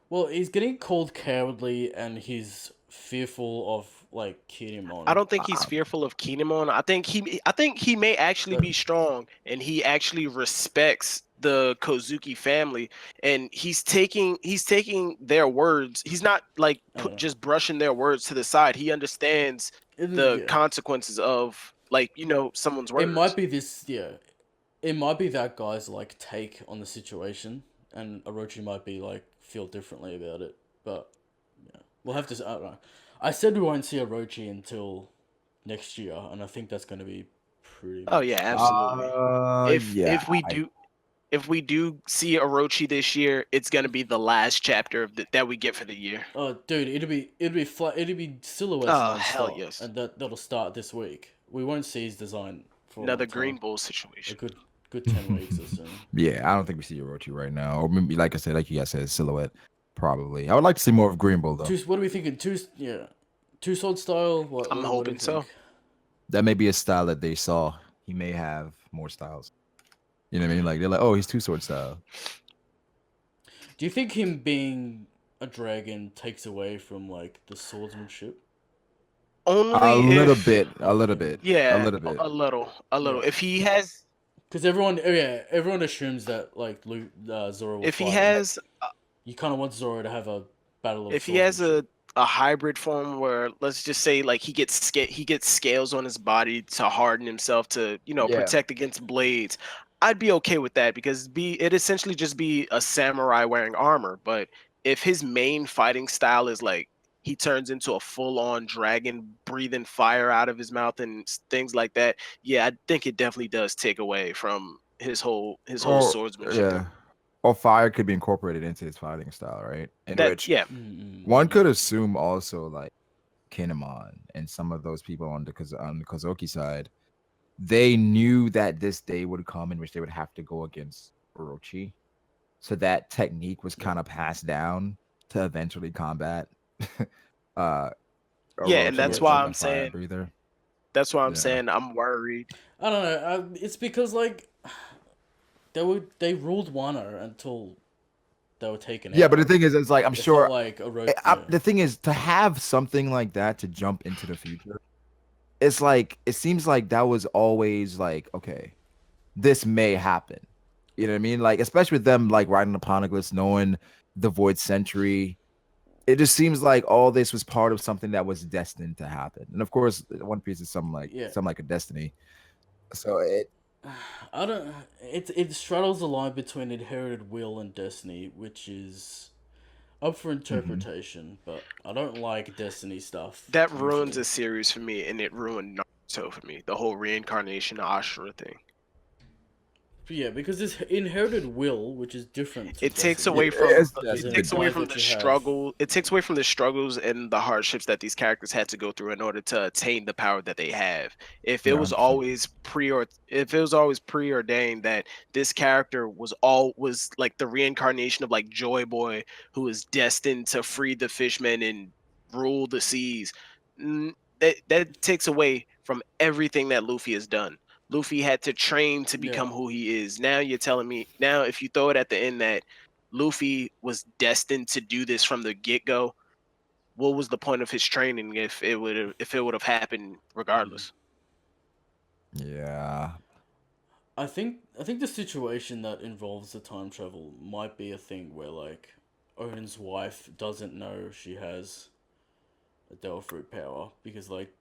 Well, he's getting called cowardly, and he's fearful of like Kinemon. I don't think he's fearful of Kinemon. I think he may actually be strong, and he actually respects the Kozuki family, and he's taking their words. He's not like just brushing their words to the side. He understands the consequences of someone's words. It might be it might be that guy's like take on the situation, and Orochi might be like feel differently about it. But we'll have to. I don't know. I said we won't see Orochi until next year, and I think that's going to be pretty Oh much yeah, it. absolutely. If Yeah. if we do see Orochi this year, it's gonna be the last chapter of that we get for the year. Oh, dude, it'll be silhouettes Oh hell non-stop, yes. and that'll start this week. We won't see his design for a Another long Green time. Bull A situation. good 10 weeks or so. Yeah, I don't think we see Orochi right now. Or maybe, like I said, like you guys said, silhouette. Probably. I would like to see more of Green Bull though. What are we thinking? Two sword style. I'm What do you hoping think? so. That may be a style that they saw. He may have more styles. You know what I mean? Like they're like, oh, he's two sword style. Do you think him being a dragon takes away from like the swordsmanship? A Only little if bit, a little bit, a yeah, little bit. a little. Yeah, If he has because everyone assumes that like Zoro will if he fight him. has You kind of want Zoro to have a battle of if he has swordsmanship. a hybrid form where let's just say like he gets scales on his body to harden himself to Yeah. protect against blades, I'd be okay with that because it essentially just be a samurai wearing armor. But if his main fighting style is like he turns into a full-on dragon breathing fire out of his mouth and things like that, yeah, I think it definitely does take away from his whole Or swordsmanship thing. yeah. Or fire could be incorporated into his fighting style, right? In That which yeah. one could assume also like Kinemon and some of those people on the Kozuki side, they knew that this day would come in which they would have to go against Orochi. So that technique was kind of passed down to eventually combat uh Yeah, and Orochi that's as why like a I'm fire saying breather. Yeah. I'm worried. I don't know. It's because like they ruled Wano until they were taken Yeah, out. but the thing is, it's like I'm It felt sure like a road. Yeah. the thing is to have something like that to jump into the future. It's like it seems like that was always like okay, this may happen. You know what I mean? Like especially with them like riding the Poneglyphs, knowing the Void Century, it just seems like all this was part of something that was destined to happen. And of course, One Piece is Yeah. some like a destiny. So it I don't. It straddles the line between inherited will and destiny, which is up for interpretation. But I don't like destiny stuff That ruins usually. a series for me, and it ruined Naruto for me. The whole reincarnation of Ashura thing. But yeah, because this inherited will, which is different to It takes destiny, away from it's is it a takes away guide from that the you have. struggle. It takes away from the struggles and the hardships that these characters had to go through in order to attain the power that they have. If it yeah, was 100%. always preordained that this character was like the reincarnation of like Joy Boy, who was destined to free the fishmen and rule the seas, that takes away from everything that Luffy has done. Luffy had to train to Yeah. become who he is. Now you're telling me now if you throw it at the end that Luffy was destined to do this from the get-go, what was the point of his training if it would have happened regardless? Yeah. I think the situation that involves the time travel might be a thing where like Odin's wife doesn't know she has a devil fruit power because like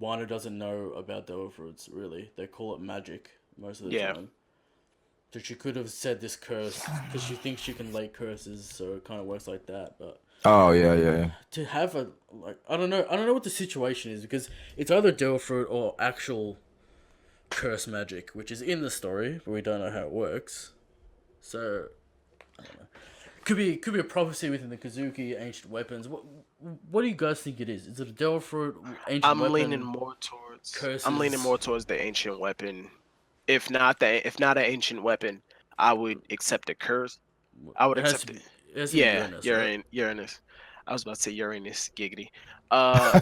Wano doesn't know about devil fruits really. They call it magic most of the Yeah. time. So she could have said this curse because she thinks she can lay curses, so it kind of works like that. But Oh yeah. to have a like I don't know what the situation is because it's either devil fruit or actual curse magic, which is in the story, but we don't know how it works. So I don't know. Could be a prophecy within the Kazuki ancient weapons. What do you guys think it is? Is it a devil fruit ancient I'm weapon? leaning more towards Curses. I'm leaning more towards the ancient weapon. If not an ancient weapon, I would accept a curse. I would It has to accept be. it. It has to be Yeah, Uranus, right? Uranus. I was about to say Uranus, giggity. Uh,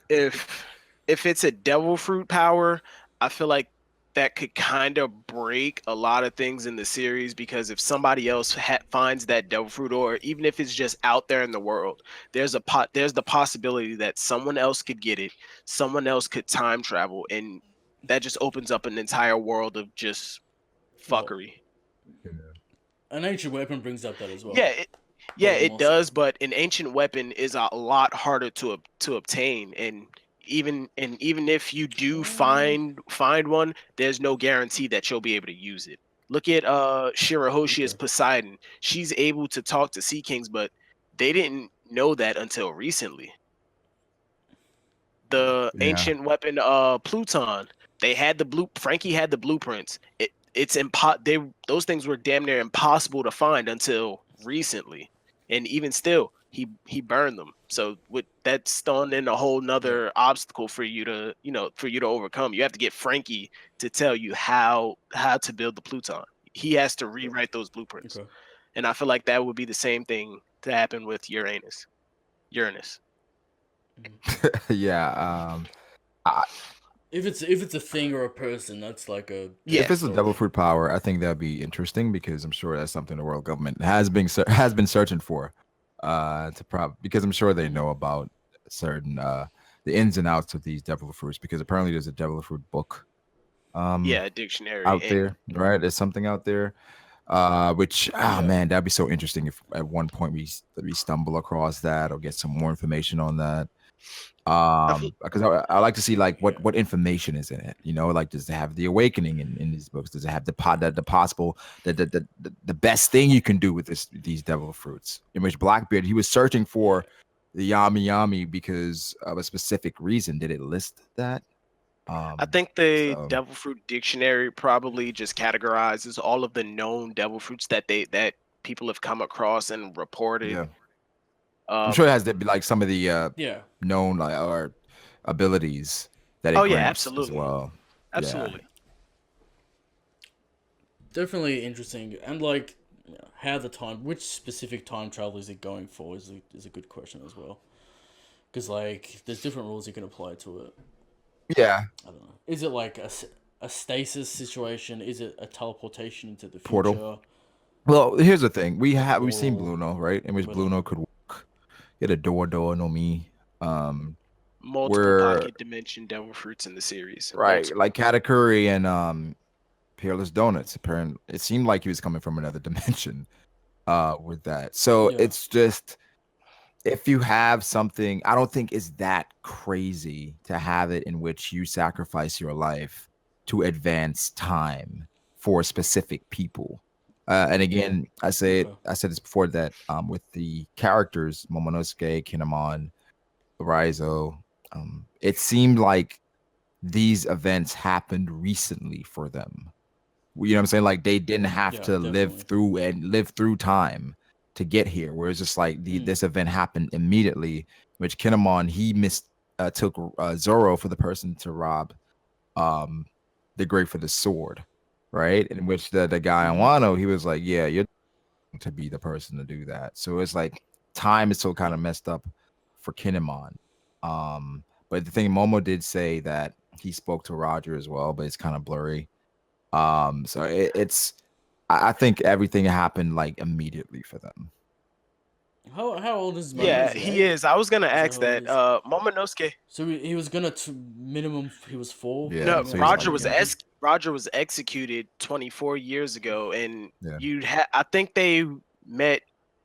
if it's a devil fruit power, I feel like that could kind of break a lot of things in the series because if somebody else finds that devil fruit, or even if it's just out there in the world, there's the possibility that someone else could get it, someone else could time travel, and that just opens up an entire world of just Well, fuckery. an ancient weapon brings up that as Yeah, well. yeah, Probably it more so. does, but an ancient weapon is a lot harder to obtain, and even if you do find one, there's no guarantee that you'll be able to use it. Look at Shirahoshi as Okay. Poseidon. She's able to talk to Sea Kings, but they didn't know that until recently. the Yeah. ancient weapon Pluton. They had Frankie had the blueprints. Those things were damn near impossible to find until recently. And even still, he burned them. So with that's thrown in a whole nother obstacle for you to, for you to overcome. You have to get Frankie to tell you how to build the Pluton. He has to rewrite those blueprints. Okay. And I feel like that would be the same thing to happen with Uranus. Yeah. If it's a thing or a person, that's like a Yeah. If it's a story. devil fruit power, I think that'd be interesting because I'm sure that's something the world government has been searching for, because I'm sure they know about certain the ins and outs of these devil fruits because apparently there's a devil fruit book Yeah, a dictionary. out And there, right? There's something out there, which man, that'd be so interesting if at one point we stumble across that or get some more information on that. Because I like to see like what information is in it, like does it have the awakening in these books, does it have the possible the best thing you can do with these devil fruits, in which Blackbeard, he was searching for the yami yami because of a specific reason. Did it list that? I think the So, devil fruit dictionary probably just categorizes all of the known devil fruits that people have come across and reported. yeah, I'm sure it has like some of the Yeah. known or abilities that it Oh yeah, grants as absolutely. well. Absolutely. Definitely interesting, and like how which specific time travel is it going for is a good question as well, because like there's different rules you can apply to it. Yeah, I don't know. Is it like a stasis situation? Is it a teleportation into the portal. future? Well, here's the thing. We've seen Portal, Bluno, right? In which Bluno could walk. He had a door no me. Multiple Where pocket dimension devil fruits in the series. right, Multiple. like Katakuri and Peerless Donuts. Apparently, it seemed like he was coming from another dimension. With that, so Yeah. it's just if you have something, I don't think it's that crazy to have it in which you sacrifice your life to advance time for specific people. And again, I said this before that with the characters Momonosuke, Kinemon, Raizo, it seemed like these events happened recently for them. You know what I'm saying? Like they didn't have to live through time to get here. Whereas just like this event happened immediately, which Kinemon, he took Zoro for the person to rob the Great for the sword, right? In which the guy on Wano, he was like, yeah, you're to be the person to do that. So it's like time is so kind of messed up for Kinemon. But the thing, Momo did say that he spoke to Roger as well, but it's kind of blurry. So it's I think everything happened like immediately for them. How old is Momo? Yeah, Is he he 8? is. I was gonna Is that ask how old that. he is? Momonosuke. So he was gonna minimum. He was 4. Yeah, No, so he's Roger like, was yeah. Roger was executed 24 years ago, and Yeah. I think they met.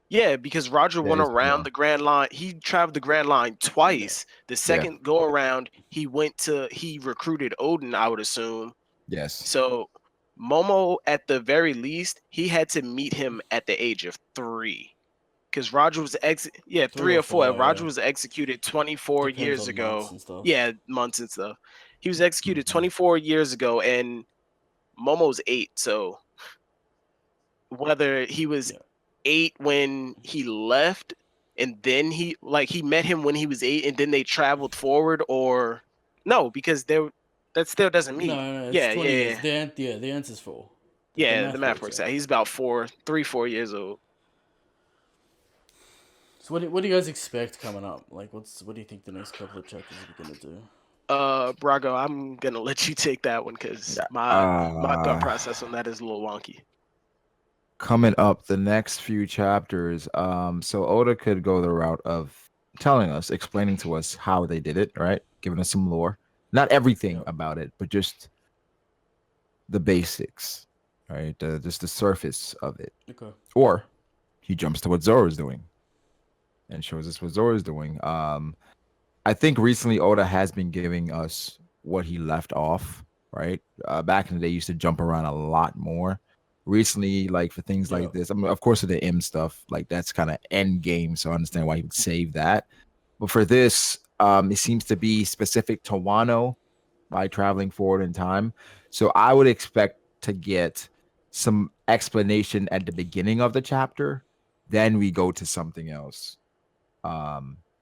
Yeah, because Roger went Days around before. the Grand Line. He traveled the Grand Line twice. The Yeah. second go around, he recruited Odin, I would assume. Yes. So Momo, at the very least, he had to meet him at the age of 3. Because Roger was 3 3 or or 4. 4. Roger Yeah. was executed 24 Depends years on months ago. and stuff. Yeah, months and stuff. He was executed 24 years ago, and Momo's 8. So whether he was 8 when he left, and then he met him when he was 8, and then they traveled forward, or no, because that still doesn't mean. No, it's Yeah, 20 yeah, years. The answer's 4. The yeah. The math math works works out. out. He's about 4 years old. So what do you guys expect coming up? Like what do you think the next couple of chapters are gonna do? Brago, I'm gonna let you take that one because my thought process on that is a little wonky. Coming up, the next few chapters. So Oda could go the route of explaining to us how they did it, right? Giving us some lore. Not everything about it, but just the basics, right? Just the surface of it. Okay. Or he jumps to what Zoro's doing and shows us what Zoro's doing. I think recently Oda has been giving us what he left off, right? Back in the day, he used to jump around a lot more. Recently, like for things like this, I mean, of course, for the M stuff, like that's kind of end game, so I understand why he would save that. But for this, It seems to be specific to Wano by traveling forward in time. So I would expect to get some explanation at the beginning of the chapter. Then we go to something else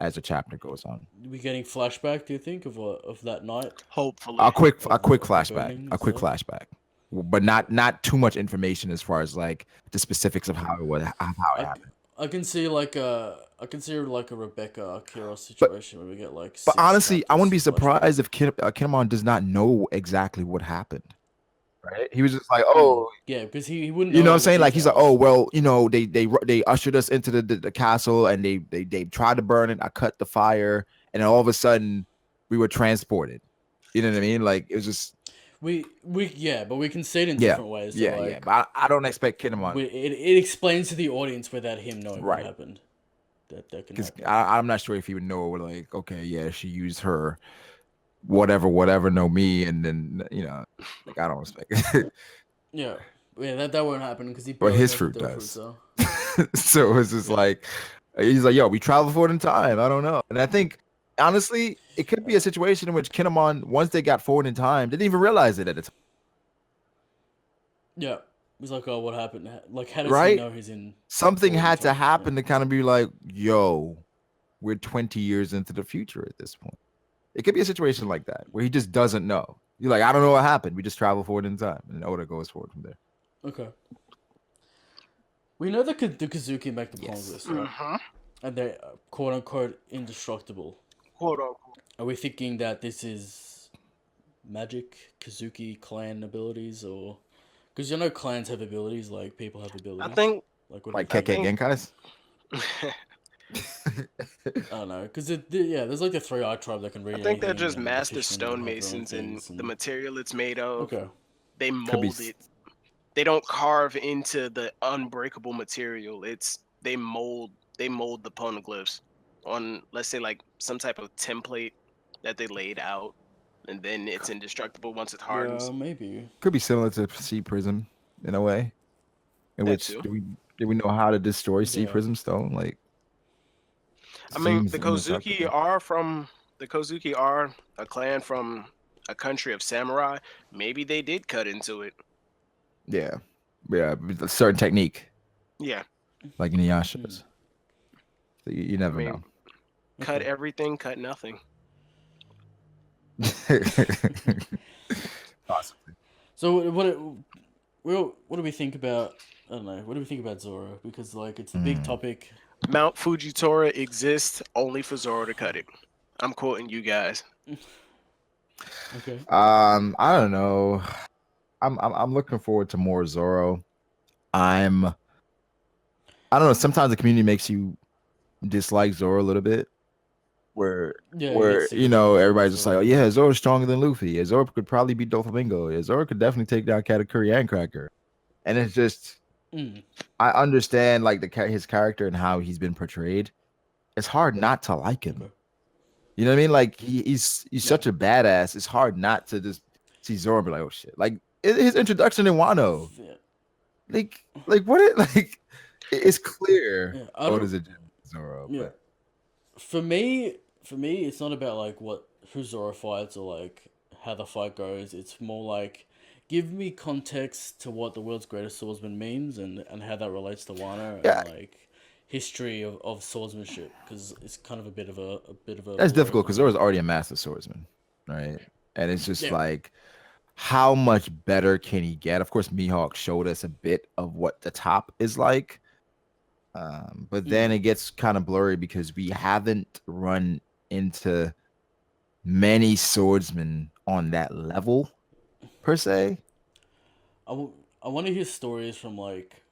as the chapter goes on. We getting flashback? Do you think of that night? Hopefully. A quick Of flashback, burning a and quick stuff? flashback, but not too much information as far as like the specifics of how it happened. I can see like a Rebecca Kira But situation where we get like but 6 honestly, I wouldn't chapters be flashback. surprised if Kinemon does not know exactly what happened. Right? He was just like, Mm. oh, Yeah, because he wouldn't you know know what I'm all the saying? Like he's like, oh details. well, they ushered us into the castle and they tried to burn it. I cut the fire, and then all of a sudden we were transported. You know what I mean? Like it was just But we can see it in yeah, different ways. So yeah. like, But I don't expect Kinemon it explains to the audience without him knowing what right happened. That can because happen. I'm not sure if he would know. Like okay, yeah, she used her whatever know me, and then like I don't expect it. Yeah, yeah, that won't happen because he But barely his knows what fruit their fruits does. are. So it's just Yeah. like he's like, yo, we travel forward in time. I don't know. And I think honestly, it could be a situation in which Kinemon, once they got forward in time, didn't even realize it at the time. Yeah. He's like, oh, what happened? Like, how does he Right? know he's in Something forward in had to time? Yeah. happen to kind of be like, yo, we're 20 years into the future at this point. It could be a situation like that where he just doesn't know. You're like, I don't know what happened. We just travel forward in time. And Oda goes forward from there. Okay. We know that the Kazuki make the Yes. poneglyphs, right? Mm-hmm. And they're quote unquote indestructible. Quote unquote. Are we thinking that this is magic Kazuki clan abilities, or because you know clans have abilities, like people have I abilities? think. Like, what do we Like I think? Kekkei think. Genkai's? I don't know, because there's like the 3 eye tribe that can I read think they're anything, just and the master fishmen that have their own stonemasons, and things. the And material it's made of, okay, they Could be mold it. They don't carve into the unbreakable material. They mold the poneglyphs on, let's say, like some type of template that they laid out, and then it's indestructible once it yeah, hardens. maybe. could be similar to Sea Prism in a way. In That which too. do we know how to destroy Sea Yeah, Prism Stone? Like I mean, seems indestructible. the Kozuki are a clan from a country of samurai. Maybe they did cut into it. Yeah. Yeah. With a certain technique, Yeah, like Inuyasha's. So you I never mean, know. cut okay. everything, cut nothing. Possibly. So what do we think about? I don't know. What do we think about Zoro? Because like it's the big Mm. topic. Mount Fujitora exists only for Zoro to cut it. I'm quoting you guys. Okay. I don't know. I'm looking forward to more Zoro. I don't know. Sometimes the community makes you dislike Zoro a little bit, where Yeah, you get sick of him everybody's after a just like, oh while. yeah, Zoro's stronger than Luffy. Yeah, Zoro could probably beat Doflamingo. Yeah, Zoro could definitely take down Katakuri and Cracker. And it's just Mm. I understand like his character and how he's been portrayed. It's hard not to like him. Okay. You know what I mean? Like he's Yeah. such a badass. It's hard not to just see Zoro and be like, oh shit. Like his introduction in Wano. Yeah. Like what it like it's clear. Yeah. I Oh, don't. does it Zoro? Yeah. But For me, it's not about like who Zoro fights or like how the fight goes. It's more like give me context to what the world's greatest swordsman means and how that relates to Wano yeah, and like history of swordsmanship because it's kind of a bit of a that's blur difficult for because me. Zoro's already a master swordsman, right? And it's just Yeah. like how much better can he get? Of course, Mihawk showed us a bit of what the top is like. But then Mm. it gets kind of blurry because we haven't run into many swordsmen on that level per se. I want to hear stories from like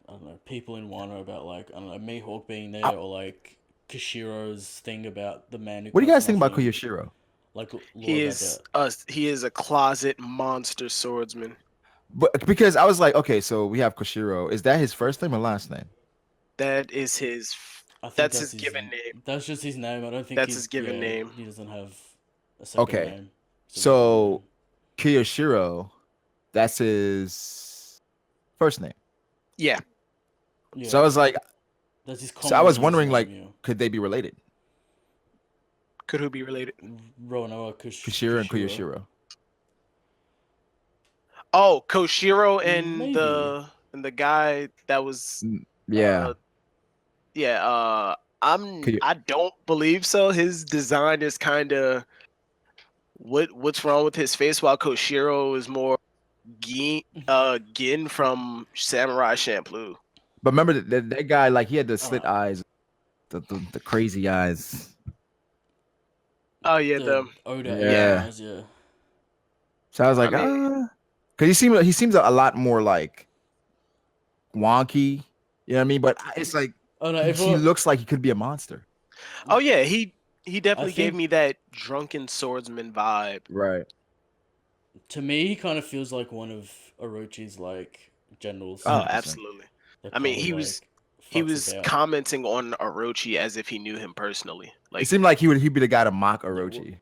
I don't know people in Wano about like I don't know Mihawk being Uh, there or like Kishiro's thing about the man who what do you costs guys think about nothing, Koyoshiro? like He Lord is Adet. a closet monster swordsman. But because I was like, okay, so we have Koshiro. Is that his first name or last name? That is his. I think That's his given name. that's just his name. I don't think That's his given name. he doesn't have a second Okay, name. It's just his middle so name. Kiyoshiro, that's his first name. Yeah, Yeah, So I was like, that's his so I was common wondering, username. like, Yeah. could they be related? Could who be related? Roronoa Kushiro and Kushiro. Koyoshiro. Oh, Koshiro and Maybe. the guy that was Yeah. yeah, Koyo- I don't believe so. His design is kind of what's wrong with his face, while Koshiro is more Gin from Samurai Champloo. But remember that guy, like he had the slit Alright. eyes, the crazy eyes. Oh yeah, The the Oda Yeah. Asian eyes, yeah. So I was like, I mean, because he seems a lot more like wonky. You know what I mean? But it's like Oh no, he looks like he could be a monster. oh yeah, he definitely gave think- me that drunken swordsman vibe. Right. to me, he kind of feels like one of Orochi's like generals. Oh, 100%. absolutely. that I mean, kinda, he fucks was about. commenting on Orochi as if he knew him personally. It Like, seemed like he'd be the guy to mock Yeah, Orochi.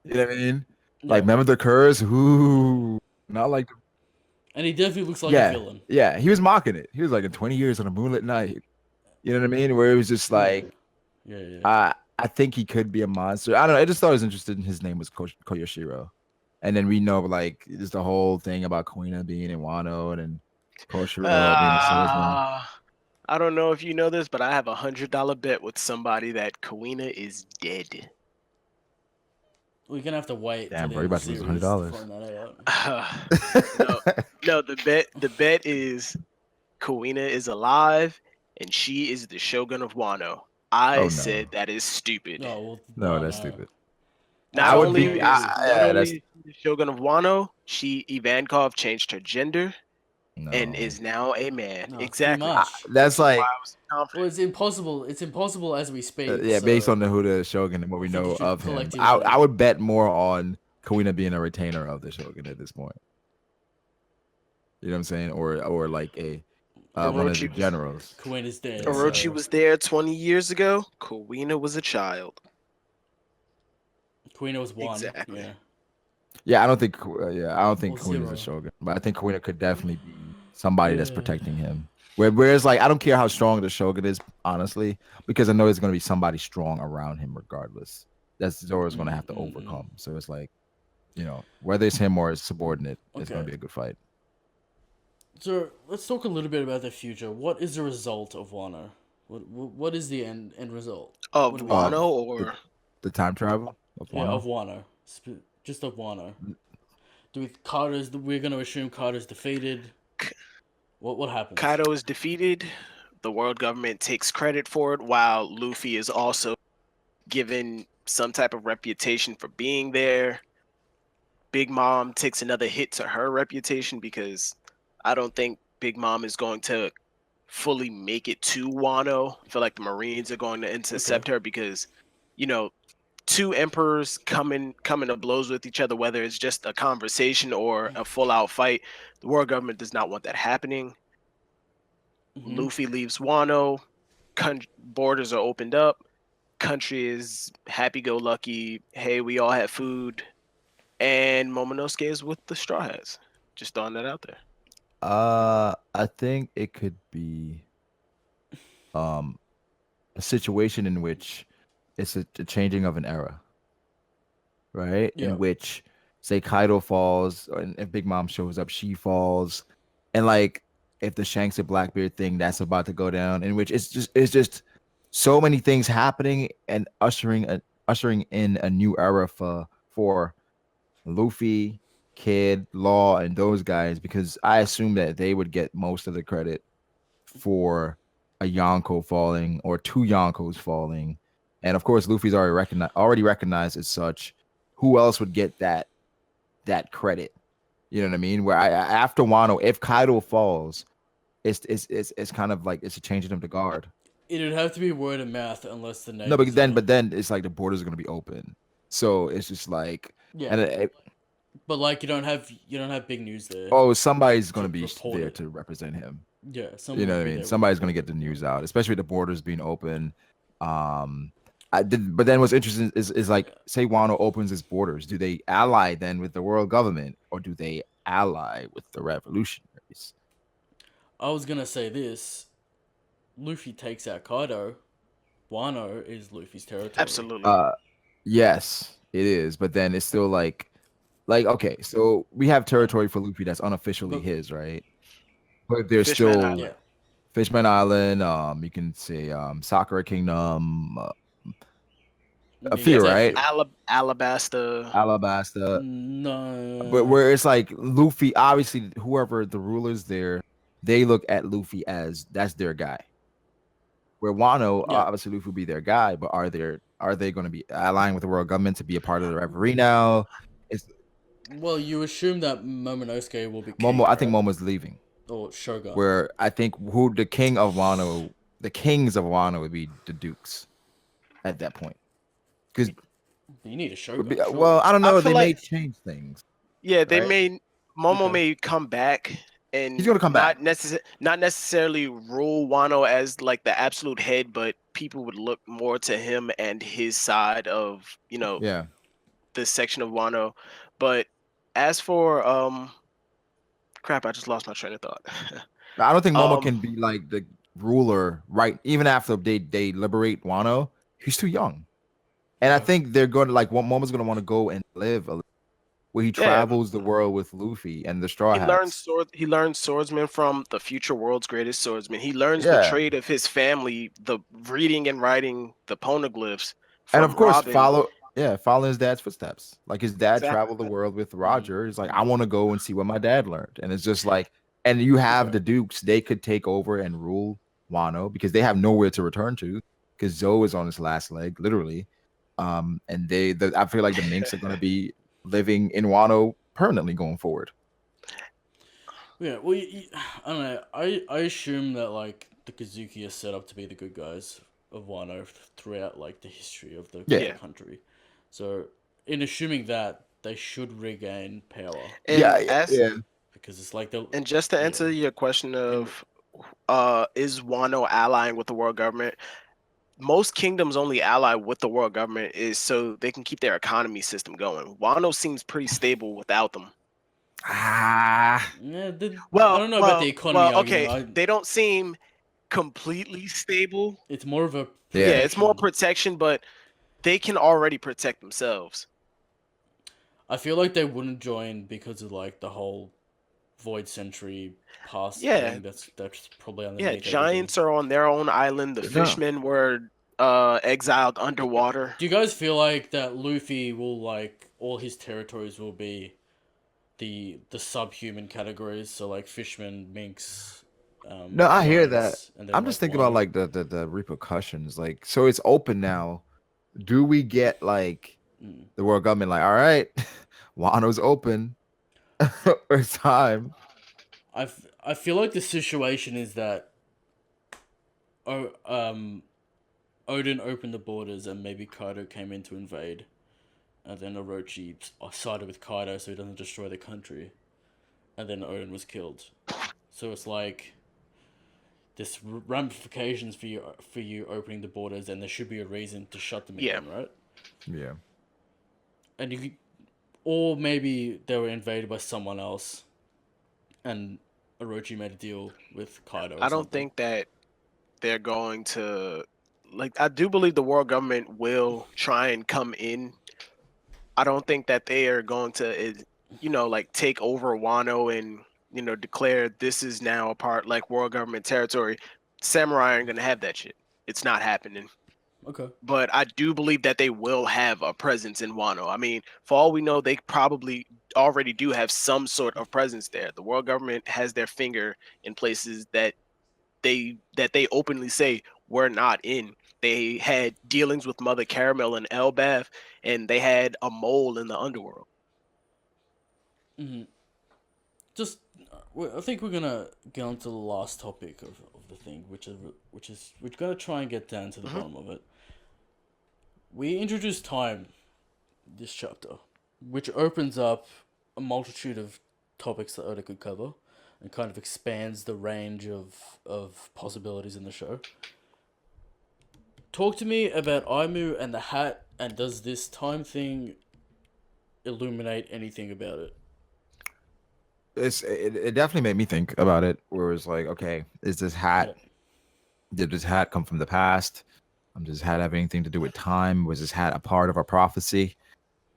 You know what I mean? Yeah. Like, remember the curse? Ooh, not like. And he definitely looks like Yeah, a villain. yeah. He was mocking it. He was like, in 20 years on a moonlit night. You know what I mean? Where it was just like, Yeah. I think he could be a monster. I don't know. I just thought it was interesting. His name was Koyoshiro. And then we know, like, there's the whole thing about Kuina being in Wano and then Koshiro being a swordsman. I don't know if you know this, but I have $100 bet with somebody that Kuina is dead. We're gonna have to wait Damn, till bro, the you end of about the to lose series to $100. find that out. No, the bet is Kuina is alive and she is the Shogun of Wano. I Oh, no. said that is stupid. No, No, that's stupid. Not I would only be. is not Yeah, that's only the Shogun of Wano, Ivankov changed her gender no. and is now a man. No, too Exactly. much. That's like, Why I was confident. Well, it's impossible. It's impossible as we speak. yeah, so based on the Huda Shogun and what we I think you know should of him, collectively- I would bet more on Kuina being a retainer of the Shogun at this point. You know what I'm saying? Or like a one of the Orochi was- generals. Queen is dead. Orochi so was there 20 years ago. Kuina was a child. Queen was one. Exactly. Yeah. Yeah, I don't think. I don't think Or Kuina's zero. a Shogun, but I think Kuina could definitely be somebody that's Yeah. protecting him. Whereas, like, I don't care how strong the Shogun is, honestly, because I know there's going to be somebody strong around him regardless. That's Zoro's going to have to overcome. So it's like, you know, whether it's him or his subordinate, it's going to Okay. be a good fight. So let's talk a little bit about the future. What is the result of Wano? What is the end result? Of What do we Wano have? or The time travel of Yeah, Wano? of Wano. Just of Wano. We're gonna assume Carter's defeated. What happens? Kaido is defeated. The world government takes credit for it, while Luffy is also given some type of reputation for being there. Big Mom takes another hit to her reputation because I don't think Big Mom is going to fully make it to Wano. I feel like the Marines are going to intercept her because, you know, two emperors coming to blows with each other, whether it's just a conversation or a full out fight. The world government does not want that happening. Mhm. Luffy leaves Wano. Borders are opened up. Country is happy go lucky. Hey, we all have food. And Momonosuke is with the Straw Hats. Just throwing that out there. I think it could be a situation in which it's a changing of an era, right? Yeah. In which, say, Kaido falls, and if Big Mom shows up, she falls, and like if the Shanks and Blackbeard thing that's about to go down, in which it's just so many things happening and ushering in a new era for Luffy, Kid, Law, and those guys, because I assume that they would get most of the credit for a Yonko falling or two Yonkos falling. And of course, Luffy's already recognized as such. Who else would get that credit? You know what I mean? Where after Wano, if Kaido falls, it's kind of like it's a changing of the guard. It'd have to be word of mouth unless the name. No, but then it's like the borders are gonna be open. So it's just like Yeah. and But like you don't have big news there. somebody's gonna be report there it. to represent him. Yeah. You know what I mean? Somebody's gonna get the news out, especially with the borders being open. But then what's interesting is like, say Wano opens its borders, do they ally then with the world government, or do they ally with the revolutionaries? I was gonna say this. Luffy takes out Kaido. Wano is Luffy's territory. Absolutely. Yes, it is, but then it's still like okay, so we have territory for Luffy that's unofficially But his, right? But there's Fishman still yeah, Island. Fishman Island, you can say Sakura Kingdom, a yeah, few, right? technically, Alabasta. Alabasta, but no, where it's like Luffy, obviously whoever the rulers there, they look at Luffy as that's their guy. Where Wano, yeah. obviously Luffy will be their guy, but are they going to be aligning with the world government to be a part of the referee now? It's Well, you assume that Momonosuke will be Momo. king, I think right? Momo's leaving. Or Shogun. Where I think who the king of Wano, the kings of Wano would be the dukes at that point. Because You need a Shogun, well, surely. I don't I know. feel They may like change things, yeah, they right? may Momo Okay. may come back He's and gonna come back. not necessarily rule Wano as like the absolute head, but people would look more to him and his side of Yeah, this section of Wano. But as for crap, I just lost my train of thought. I don't think Momo um can be like the ruler, right? Even after they liberate Wano, he's too young, and I Okay. think they're going to like Momo's going to want to go and live where he yeah, travels the world with Luffy and the Straw Hats. he learns swordsman from the future world's greatest swordsman. He learns the Yeah, trade of his family, the reading and writing the poneglyphs and of from course Robin. follow his dad's footsteps. Like his dad Exactly. traveled the world with Mm, Roger. He's like, I want to go and see what my dad learned, and it's just like, and you have okay. the Dukes. They could take over and rule Wano because they have nowhere to return to because Zoe is on his last leg, literally. And I feel like the Minks are going to be living in Wano permanently going forward. Yeah, well, I don't know. I assume that, like, the Kazuki are set up to be the good guys of Wano throughout, like, the history of the Yeah, Yeah. country. So, in assuming that, they should regain power. And yeah, yeah. Because it's like the. and just to Yeah. answer your question And of is Wano allying with the world government? Most kingdoms only ally with the world government is so they can keep their economy system going. Wano seems pretty stable without them. Ah, yeah, I don't know about the economy argument. Okay, they don't seem completely stable. It's more of a Yeah, yeah. it's more protection. protection, but they can already protect themselves. I feel like they wouldn't join because of, like, the whole Void Century past Yeah, thing that's probably yeah, underneath everything. giants are on their own island. The No, fishmen were exiled underwater. Do you guys feel like that Luffy will, like, all his territories will be the subhuman categories, so like fishmen, minks, no, I hear that. giants, and then I'm just like thinking about Wano? like the repercussions. Like, so it's open now. Do we get like Mm. the world government like, all right, Wano's open. It's time. I feel like the situation is that oh Odin opened the borders and maybe Kaido came in to invade, and then Orochi sided with Kaido so he doesn't destroy the country, and then Odin was killed. So it's like there's ramifications for you opening the borders, and there should be a reason to shut them Yeah, again, right? Yeah. And or maybe they were invaded by someone else, and Orochi made a deal with Kaido or I don't something. think that they're going to like. I do believe the world government will try and come in. I don't think that they are going to, like take over Wano and declare this is now a part like world government territory. Samurai aren't going to have that shit. It's not happening. Okay. But I do believe that they will have a presence in Wano. I mean, for all we know, they probably already do have some sort of presence there. The world government has their finger in places that they openly say we're not in. They had dealings with Mother Caramel and Elbath, and they had a mole in the underworld. Mm-hmm. Just, I think we're gonna get on to the last topic of the thing, which is we're gonna try and get down to the Hmm. bottom of it. We introduced time this chapter, which opens up a multitude of topics that Oda could cover, and kind of expands the range of possibilities in the show. Talk to me about Aimu and the hat, and does this time thing illuminate anything about it? It definitely made me think about it. Where it's like, okay, is this Yeah. hat? Did this hat come from the past? Does this hat have anything to do with time? Was this hat a part of a prophecy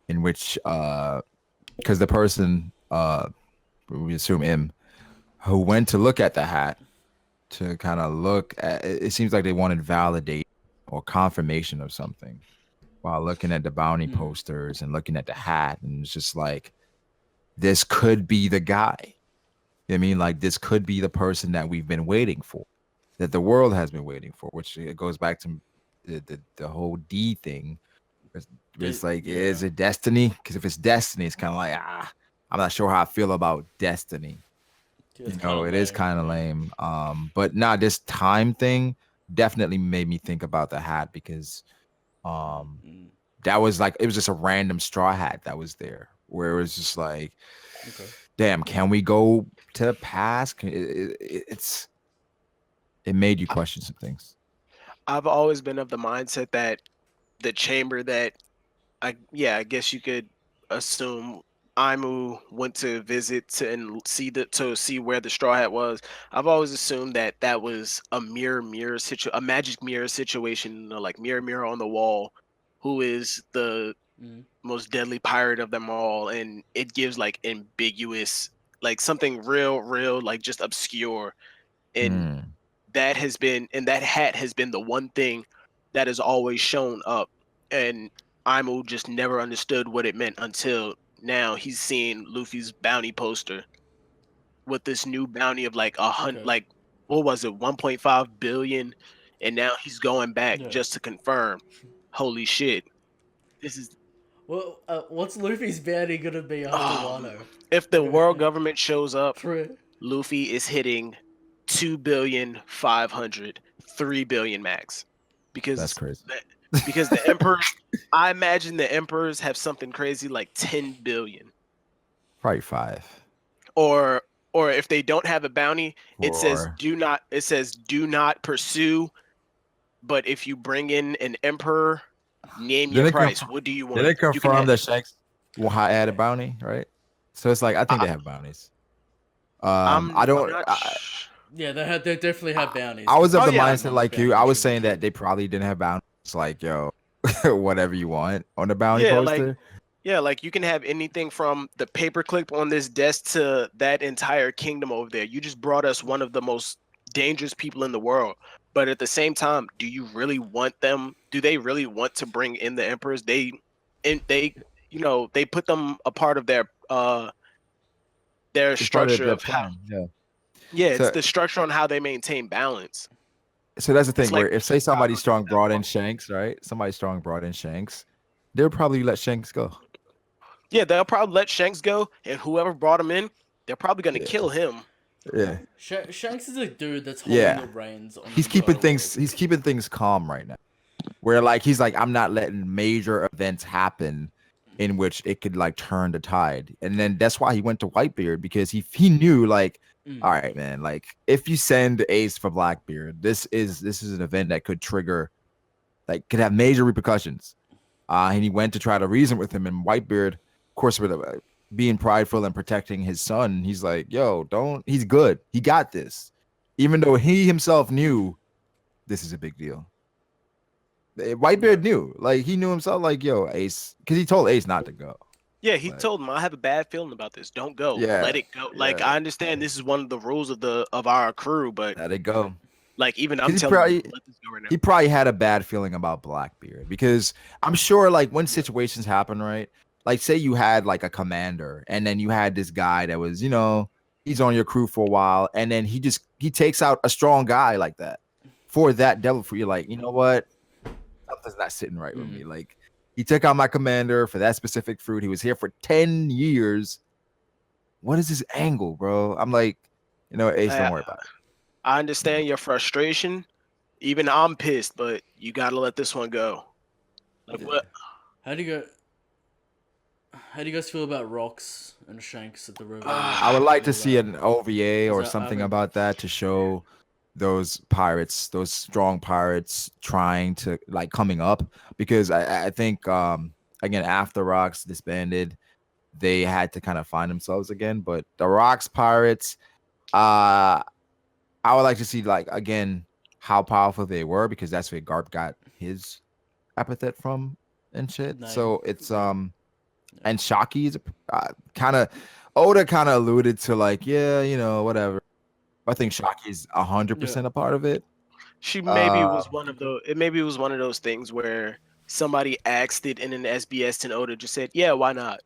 in which, because the person, we assume him, who went to look at the hat to kind of look at it, seems like they wanted validate or confirmation of something while looking at the bounty posters and looking at the hat, and it's just like, this could be the guy. I mean, like, this could be the person that we've been waiting for, that the world has been waiting for, which it goes back to the whole D thing. It's like, is it destiny? Because if it's destiny, it's kind of like, I'm not sure how I feel about destiny. It is kind of lame. But this time thing definitely made me think about the hat, because that was like, it was just a random straw hat that was there, where it was just like, damn, can we go to the past? It made you question some things. I've always been of the mindset that the chamber that I guess you could assume Imu went to visit to see where the straw hat was. I've always assumed that was a a magic mirror situation, like mirror on the wall, who is the most deadly pirate of them all, and it gives like ambiguous, like something real, like just obscure, and that hat has been the one thing that has always shown up, and Imo just never understood what it meant until now. He's seeing Luffy's bounty poster with this new bounty of like like, what was it, 1.5 billion, and now he's going back just to confirm. Holy shit! This is what's Luffy's bounty gonna be after Wano? If the world government shows up, Luffy is hitting 2,500,000,000, 3 billion max, because that's crazy. Because the emperors, I imagine the emperors have something crazy like 10 billion, probably 5. Or if they don't have a bounty, it says do not pursue. But if you bring in an emperor, name your price. What do you want? Did they confirm that Shanks will add a bounty, right? So it's like, I think they have bounties. I don't. Yeah, they definitely have bounties. I was of the mindset like you. I was saying that they probably didn't have bounties. Like, yo, whatever you want on the bounty poster. Like you can have anything from the paperclip on this desk to that entire kingdom over there. You just brought us one of the most dangerous people in the world. But at the same time, do you really want them? Do they really want to bring in the emperors? They put them a part of their structure of how. It's the structure on how they maintain balance. So that's the thing, where if say somebody strong brought in Shanks, right? Somebody strong brought in Shanks, they'll probably let Shanks go. Yeah, they'll probably let Shanks go, and whoever brought him in, they're probably gonna kill him. Yeah. Shanks is a dude that's holding the reins on he's keeping things calm right now. Where like he's like, I'm not letting major events happen in which it could like turn the tide. And then that's why he went to Whitebeard, because he knew like, all right, man, like if you send Ace for Blackbeard, this is an event that could trigger, like, could have major repercussions. And he went to try to reason with him, and Whitebeard, of course, with being prideful and protecting his son, he's like, yo, he's good. He got this. Even though he himself knew this is a big deal. Whitebeard knew, like, he knew himself, like, yo, Ace, because he told Ace not to go. Yeah, he told him, I have a bad feeling about this. Don't go. Let it go. Like, I understand this is one of the rules of our crew, but let it go. Like, even I'm telling you, let this go right now. He probably had a bad feeling about Blackbeard, because I'm sure, like, when situations happen, right? Like, say you had like a commander, and then you had this guy that was, he's on your crew for a while, and then he takes out a strong guy like that for that devil fruit. You're like, you know what? Something's not sitting right with me. Like, he took out my commander for that specific fruit. He was here for 10 years. What is his angle, bro? I'm like, Ace, don't worry about it. I understand your frustration. Even I'm pissed, but you gotta let this one go. Like, what? How do you guys feel about Rocks and Shanks at the river? I would like to see an OVA or something about that to show those pirates, those strong pirates trying to, like, coming up, because I think again, after Rocks disbanded, they had to kind of find themselves again. But the Rocks pirates, I would like to see, like, again, how powerful they were because that's where Garp got his epithet from and shit. Name. So it's and Shockey is kind of Oda kind of alluded to like, yeah, you know, whatever. I think Shockey is 100% a part of it. She maybe was one of those. It maybe was one of those things where somebody asked it in an SBS and Oda just said, "Yeah, why not?"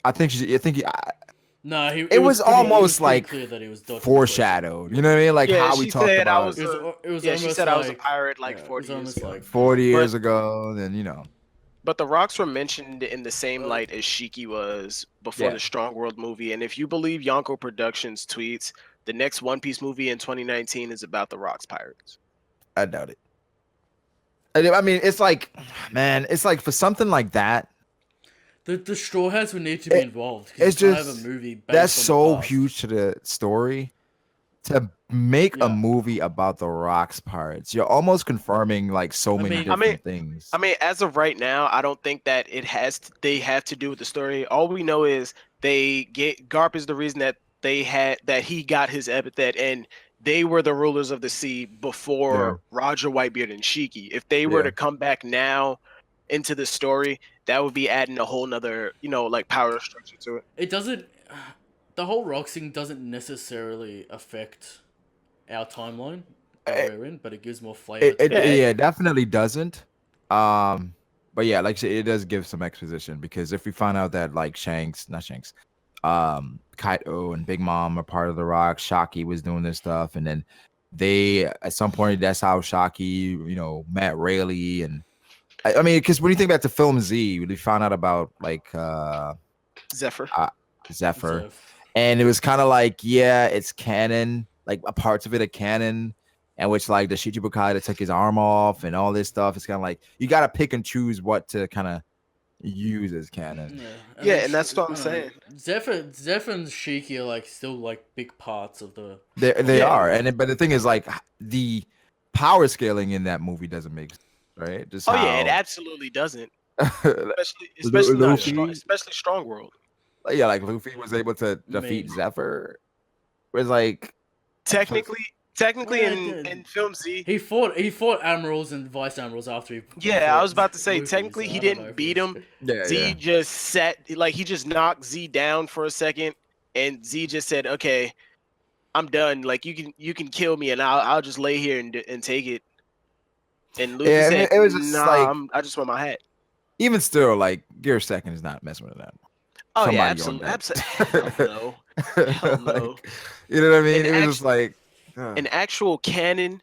I think No, it was almost pretty like clear that he was dodging the foreshadowed. You know what I mean? Like Yeah, how we she talked said I about was. It was Yeah, she almost said I was a like pirate like yeah, it 40 was years almost ago. like 40 years But ago. Then you know, but the rocks were mentioned in the same light as Shiki was before Yeah. the Strong World movie, and if you believe Yonko Productions tweets, the next One Piece movie in 2019 is about the Rocks pirates. I doubt it. I mean, it's like, man, it's like for something like that, the Straw Hats would need to be It- involved because it's you can't have a just movie based that's on so the past. huge to the story. To make a Yeah. movie about the Rocks pirates, you're almost confirming like so many mean- different things. I mean, as of right now, I don't think that they have to do with the story. All we know is Garp is the reason that he got his epithet, and they were the rulers of the sea before Roger Whitebeard and Shiki. If they were Yeah. to come back now into the story, that would be adding a whole nother, like power structure to it. It doesn't. The whole rock thing doesn't necessarily affect our timeline that It- we're in, but it gives more flavor. it definitely doesn't. But yeah, like I said, it does give some exposition because if we find out that like not Shanks, Kaito and Big Mom are part of the Rock, Shockey was doing this stuff, and then they at some point that's how Shockey, met Rayleigh, and I mean, because when you think back to Film Z, we found out about like Zephyr. Zephyr, So, and it was kind of like, yeah, it's canon, like parts of it are canon, and which like the Shichibukai that took his arm off and all this stuff. It's kind of like you got to pick and choose what to kind of use as canon. Yeah, and that's what I'm saying. Zephyr and Shiki are like still like big parts of the. They Yeah. are, but the thing is, like the power scaling in that movie doesn't make sense, right? Just Yeah, it how absolutely doesn't. Especially not strong, especially Strong World. yeah, like Luffy was able to defeat Zephyr. Was like Technically Yeah, in Film Z, he fought admirals and vice admirals after he. yeah, I was about to say Luffy, technically so he I don't know didn't if beat it's- him. yeah, Z just he just knocked Z down for a second, and Z just said, "Okay, I'm done. Like you can kill me, and I'll just lay here and take it." And Luffy Yeah, said, it was just "Nah, like I just want my hat." even still, like Gear Second is not messing with that. Oh yeah, Somebody absolutely, owned that. hell no, hell no. Like, you know what I mean? And It was just like in actual canon,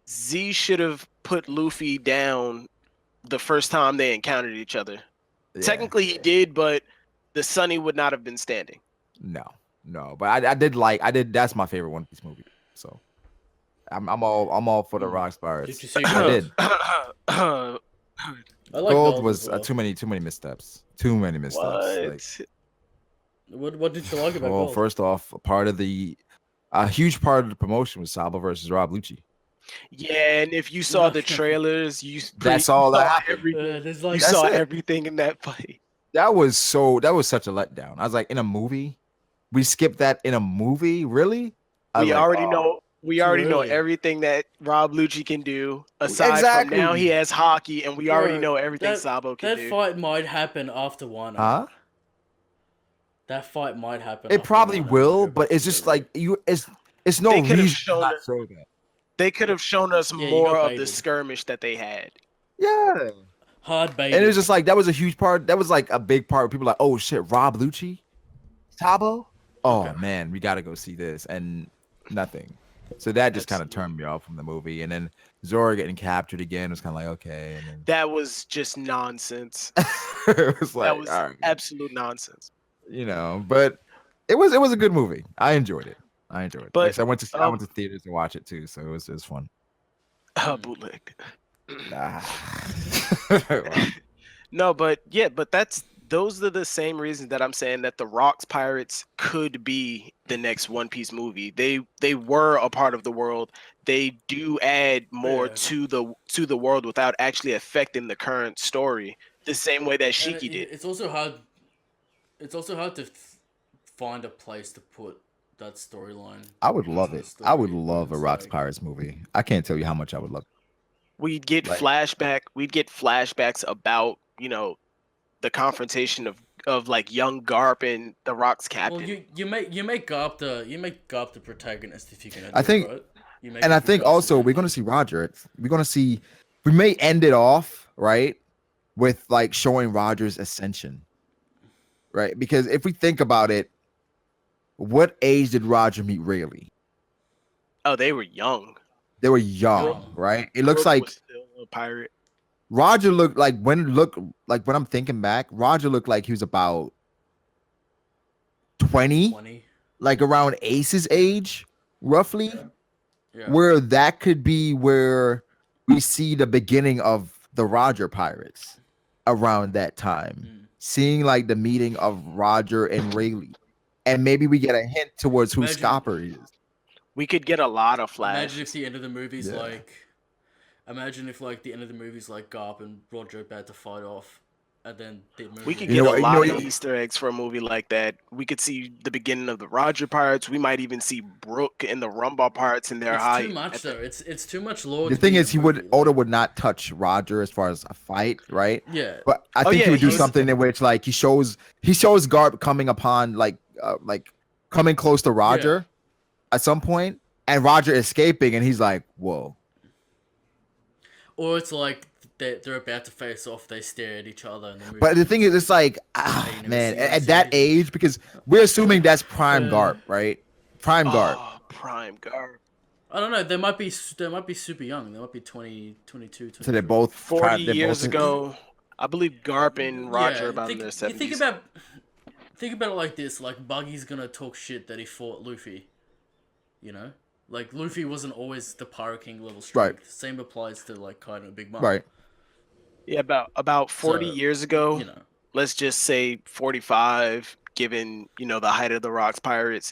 Z should have put Luffy down the first time they encountered each other. yeah. Technically, he did, but the Sunny would not have been standing. No, but I did. That's my favorite One Piece movie. So I'm all for the Rocks pirates. Did you see I did. I like Gold Gold was as well. too many missteps. Too many missteps. What? What did you like about Well, Gold? first off, a huge part of the promotion was Sabo versus Rob Lucci. Yeah, and if you saw the trailers, That's all that happened. There's like You That's saw it. everything in that fight. That was such a letdown. I was like, in a movie, we skipped that in a movie, really? We already know early. everything that Rob Lucci can do. Aside from now, he has hockey, and we already know everything Sabo can do. That fight might happen after Wano. Huh? That fight might happen. It after probably Wano. will, Go but back it's to just the like it's no They could've reason to shown not it. show that. They could have shown us Yeah, you more got of the baited. skirmish that they had. Yeah. hard bait. And it was just like that was a huge part. That was like a big part. People were like, oh shit, Rob Lucci, Tabo. Oh Okay. man, we gotta go see this, and nothing. So that just kind of Absolutely. turned me off from the movie. And then Zora getting captured again was kind of like okay. And then That was just nonsense. it was like That was all right, absolute nonsense. But it was a good movie. I enjoyed it. But, Like I said, I went to theaters to watch it too, so it was fun. Bootleg. Wow. No, but those are the same reasons that I'm saying that the Rocks Pirates could be the next One Piece movie. They were a part of the world. They do add more Yeah. to the world without actually affecting the current story the same way that And Shiki did. It's also hard. It's also hard to find a place to put that storyline. I would love in the it. I would story, love a it's Rocks like, Pirates movie. I can't tell you how much I would love We'd get it. Like, flashbacks about, the confrontation of like young Garp and the Rock's well, captain. you make Garp the protagonist if you're gonna I do it think, right. You make and him I think progressive also and we're gonna like, see Roger. We're gonna see. We may end it off right with like showing Roger's ascension, right? Because if we think about it, what age did Roger meet Rayleigh? Oh, they were young. They were young, young. right? It looks Brooke was like still a pirate. Roger looked like when I'm thinking back, Roger looked like he was about 20, 20. like around Ace's age, roughly. Yeah. Where that could be where we see the beginning of the Roger Pirates around that time. Seeing like the meeting of Roger and Rayleigh. And maybe we get a hint towards who Imagine, Scopper is. We could get a lot of imagine if flashes. the end of the movie's Yeah. like, imagine if like the end of the movie's like Garp and Roger about to fight off, and then the movie. We could You get know a what- you lot know of what- Easter eggs for a movie like that. We could see the beginning of the Roger Pirates. We might even see Brooke and the Rumbar Pirates in their It's height. too much though. It's too much lore. The to thing be in is, a he would movie, Oda like- would not touch Roger as far as a fight, right? Yeah. But I Oh, think yeah, he would do he's- something in which like he shows Garp coming upon like coming close to Roger at some point, and Roger escaping, and he's like, "Whoa." Or it's like they're about to face off. They stare at each other. And the movie But the thing is, it's like, you never man, see at those that images. age, because we're assuming that's prime Yeah. Garp, right? Prime Garp. Oh, Prime Guard. I don't know. They might be super young. They might be 20, 22, 23. So they're both 40 they're years both in- ago, I believe Garp and Roger Yeah, about in their you 70s. think about it like this. Like Buggy's gonna talk shit that he fought Luffy. You know, like Luffy wasn't always the Pirate King level strength. Right. Same applies to like Kaido and Big Mom. Right. Yeah, about 40 So, years ago, You know. let's just say 45, given, the height of the Rocks Pirates.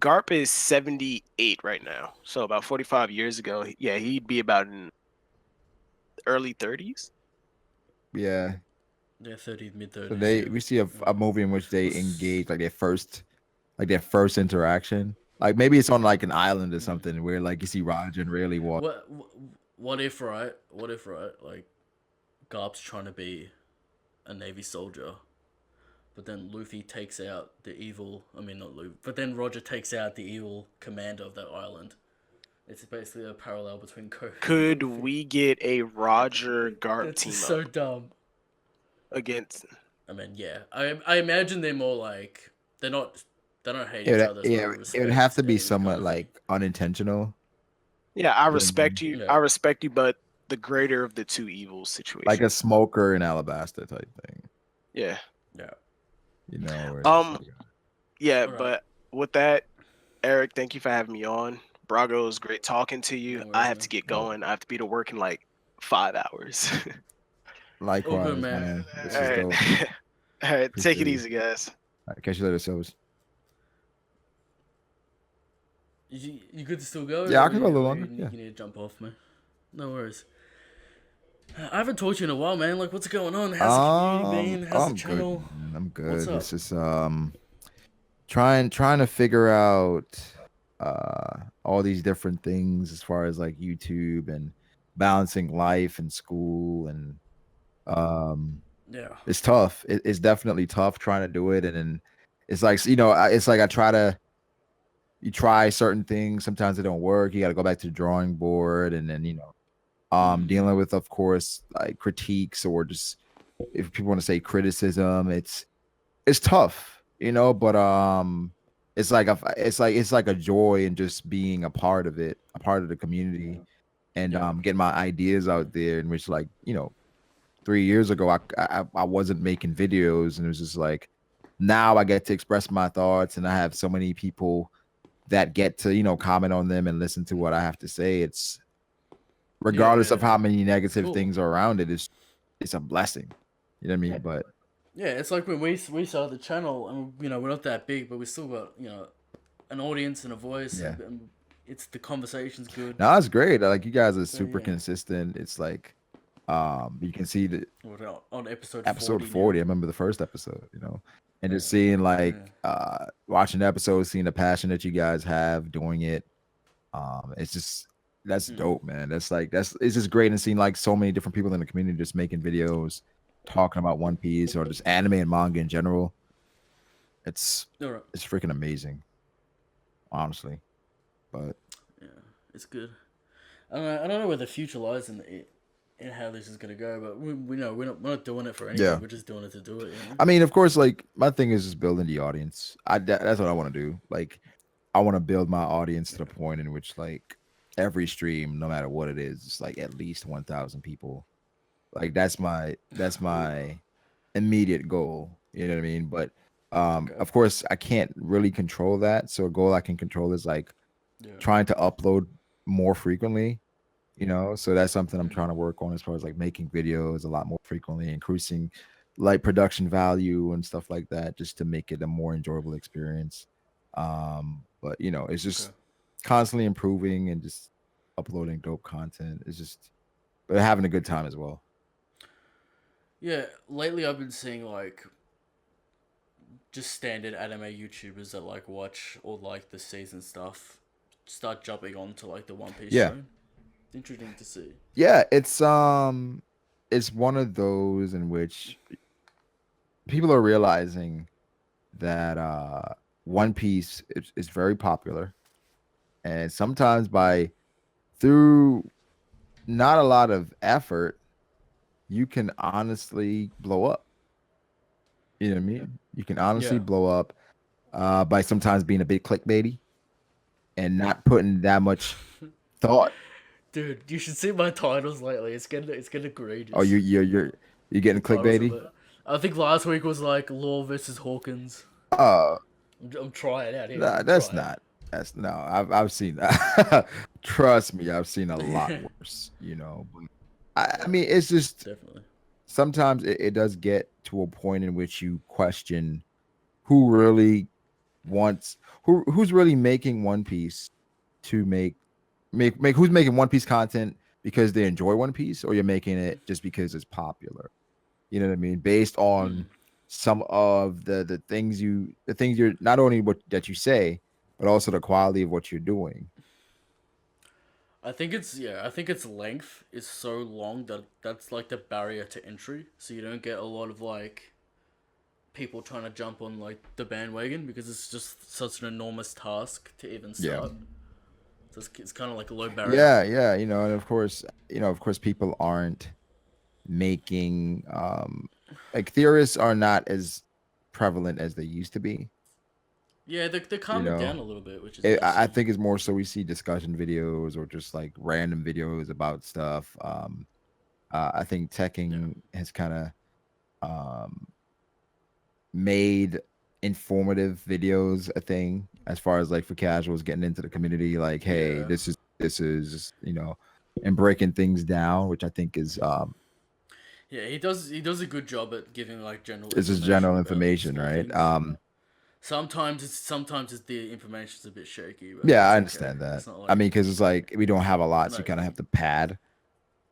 Garp is 78 right now. So about 45 years ago, yeah, he'd be about in early 30s. Yeah. They're 30s, mid 30s. So we see a movie in which they engage like their first interaction. Like maybe it's on like an island or something where like you see Roger and Rayleigh walk. What if right? Like Garp's trying to be a Navy soldier, but then Luffy takes out the evil. I mean, not Luffy, but then Roger takes out the evil commander of that island. It's basically a parallel between Kobe. Could we get a Roger Garp That's team so up dumb. against? I mean, yeah. I imagine they're more like they don't hate each It, other. yeah, it would have to be somewhat like unintentional. Yeah, I respect you. Yeah. I respect you, but the greater of the two evils situation. Like a smoker in Alabasta type thing. Yeah. Yeah. You know. Where it's just like, Yeah, Alright. but with that, Eric, thank you for having me on. Brago, it was great talking to you. No worries, I have man. to get going. I have to be to work in like 5 hours. likewise, good, man. man. This All is right. dope. All right, take it Appreciate it. easy, guys. All right, catch you later, Silvers. You good to still go? Yeah, I Or can go a little you- longer, You, yeah. you need to jump off, man. No worries. I haven't talked to you in a while, man. Like, what's going on? How's the community been? How's the channel? Good, man. I'm good. What's up? This is trying to figure out all these different things as far as like YouTube and balancing life and school and Yeah. it's tough. It's definitely tough trying to do it, and then it's like it's like you try certain things, sometimes they don't work. You got to go back to the drawing board, and then dealing with, of course, like critiques or just if people want to say criticism. It's tough, but it's like a joy in just being a part of it, a part of the community, and getting my ideas out there. In which 3 years ago I wasn't making videos, and it was just like now I get to express my thoughts, and I have so many people that get to comment on them and listen to what I have to say. It's regardless of how many negative Cool. things are around it, it's a blessing. You know what I mean? But Yeah, it's like when we started the channel, and we're not that big, but we still got an audience and a voice. Yeah. And it's the conversation's good. no, it's great. Like you guys are super yeah. consistent. It's like You can see the On episode episode 40 40. I now. remember the first episode, and just seeing like watching the episode, seeing the passion that you guys have doing it. It's just that's dope, man. It's just great, and seeing like so many different people in the community just making videos, talking about One Piece or just anime and manga in general. It's freaking amazing, honestly. But yeah, it's good. I don't know where the future lies in how this is gonna go, but we know we're not doing it for anything. yeah, We're just doing it to do it. I mean, of course, like my thing is just building the audience. That's what I want to do. Like, I want to build my audience to the point in which like every stream, no matter what it is like at least 1,000 people. Like that's my immediate goal. You know what I mean? But of course, I can't really control that. So a goal I can control is like trying to upload more frequently. So that's something I'm trying to work on as far as like making videos a lot more frequently, increasing like production value and stuff like that, just to make it a more enjoyable experience. But it's just constantly improving and just uploading dope content. It's just, but having a good time as well. Yeah, lately I've been seeing like just standard anime YouTubers that like watch or like the season stuff start jumping on to like the One Piece train. Interesting to see. Yeah, it's one of those in which people are realizing that One Piece is very popular, and sometimes through not a lot of effort, you can honestly blow up. You know what I mean? You can honestly blow up by sometimes being a bit clickbaity and not putting that much thought. Dude, you should see my titles lately. It's getting egregious. Oh, you're getting clickbaity. I think last week was like Law versus Hawkins. I'm trying out here. Nah, that's not. That's no. I've seen that. Trust me, I've seen a lot worse. But I mean, it's just definitely. Sometimes it does get to a point in which you question who really who's really making One Piece to make who's making One Piece content because they enjoy One Piece, or you're making it just because it's popular. You know what I mean? Based on some of the things you're not only that you say, but also the quality of what you're doing. I think its length is so long that's like the barrier to entry, so you don't get a lot of like people trying to jump on like the bandwagon because it's just such an enormous task to even start. So it's kind of like a low barrier. Yeah, and of course, people aren't making like theorists are not as prevalent as they used to be. Yeah, they're calming down a little bit, which is I think it's more so we see discussion videos or just like random videos about stuff. I think teching has kind of made informative videos a thing as far as like for casuals getting into the community. Like, hey, this is and breaking things down, which I think is yeah, he does a good job at giving like general. It's just general information, right? Things. Sometimes it's the information's a bit shaky. But yeah, I understand that. Like, I mean, because it's like we don't have a lot, so you kind of have to pad.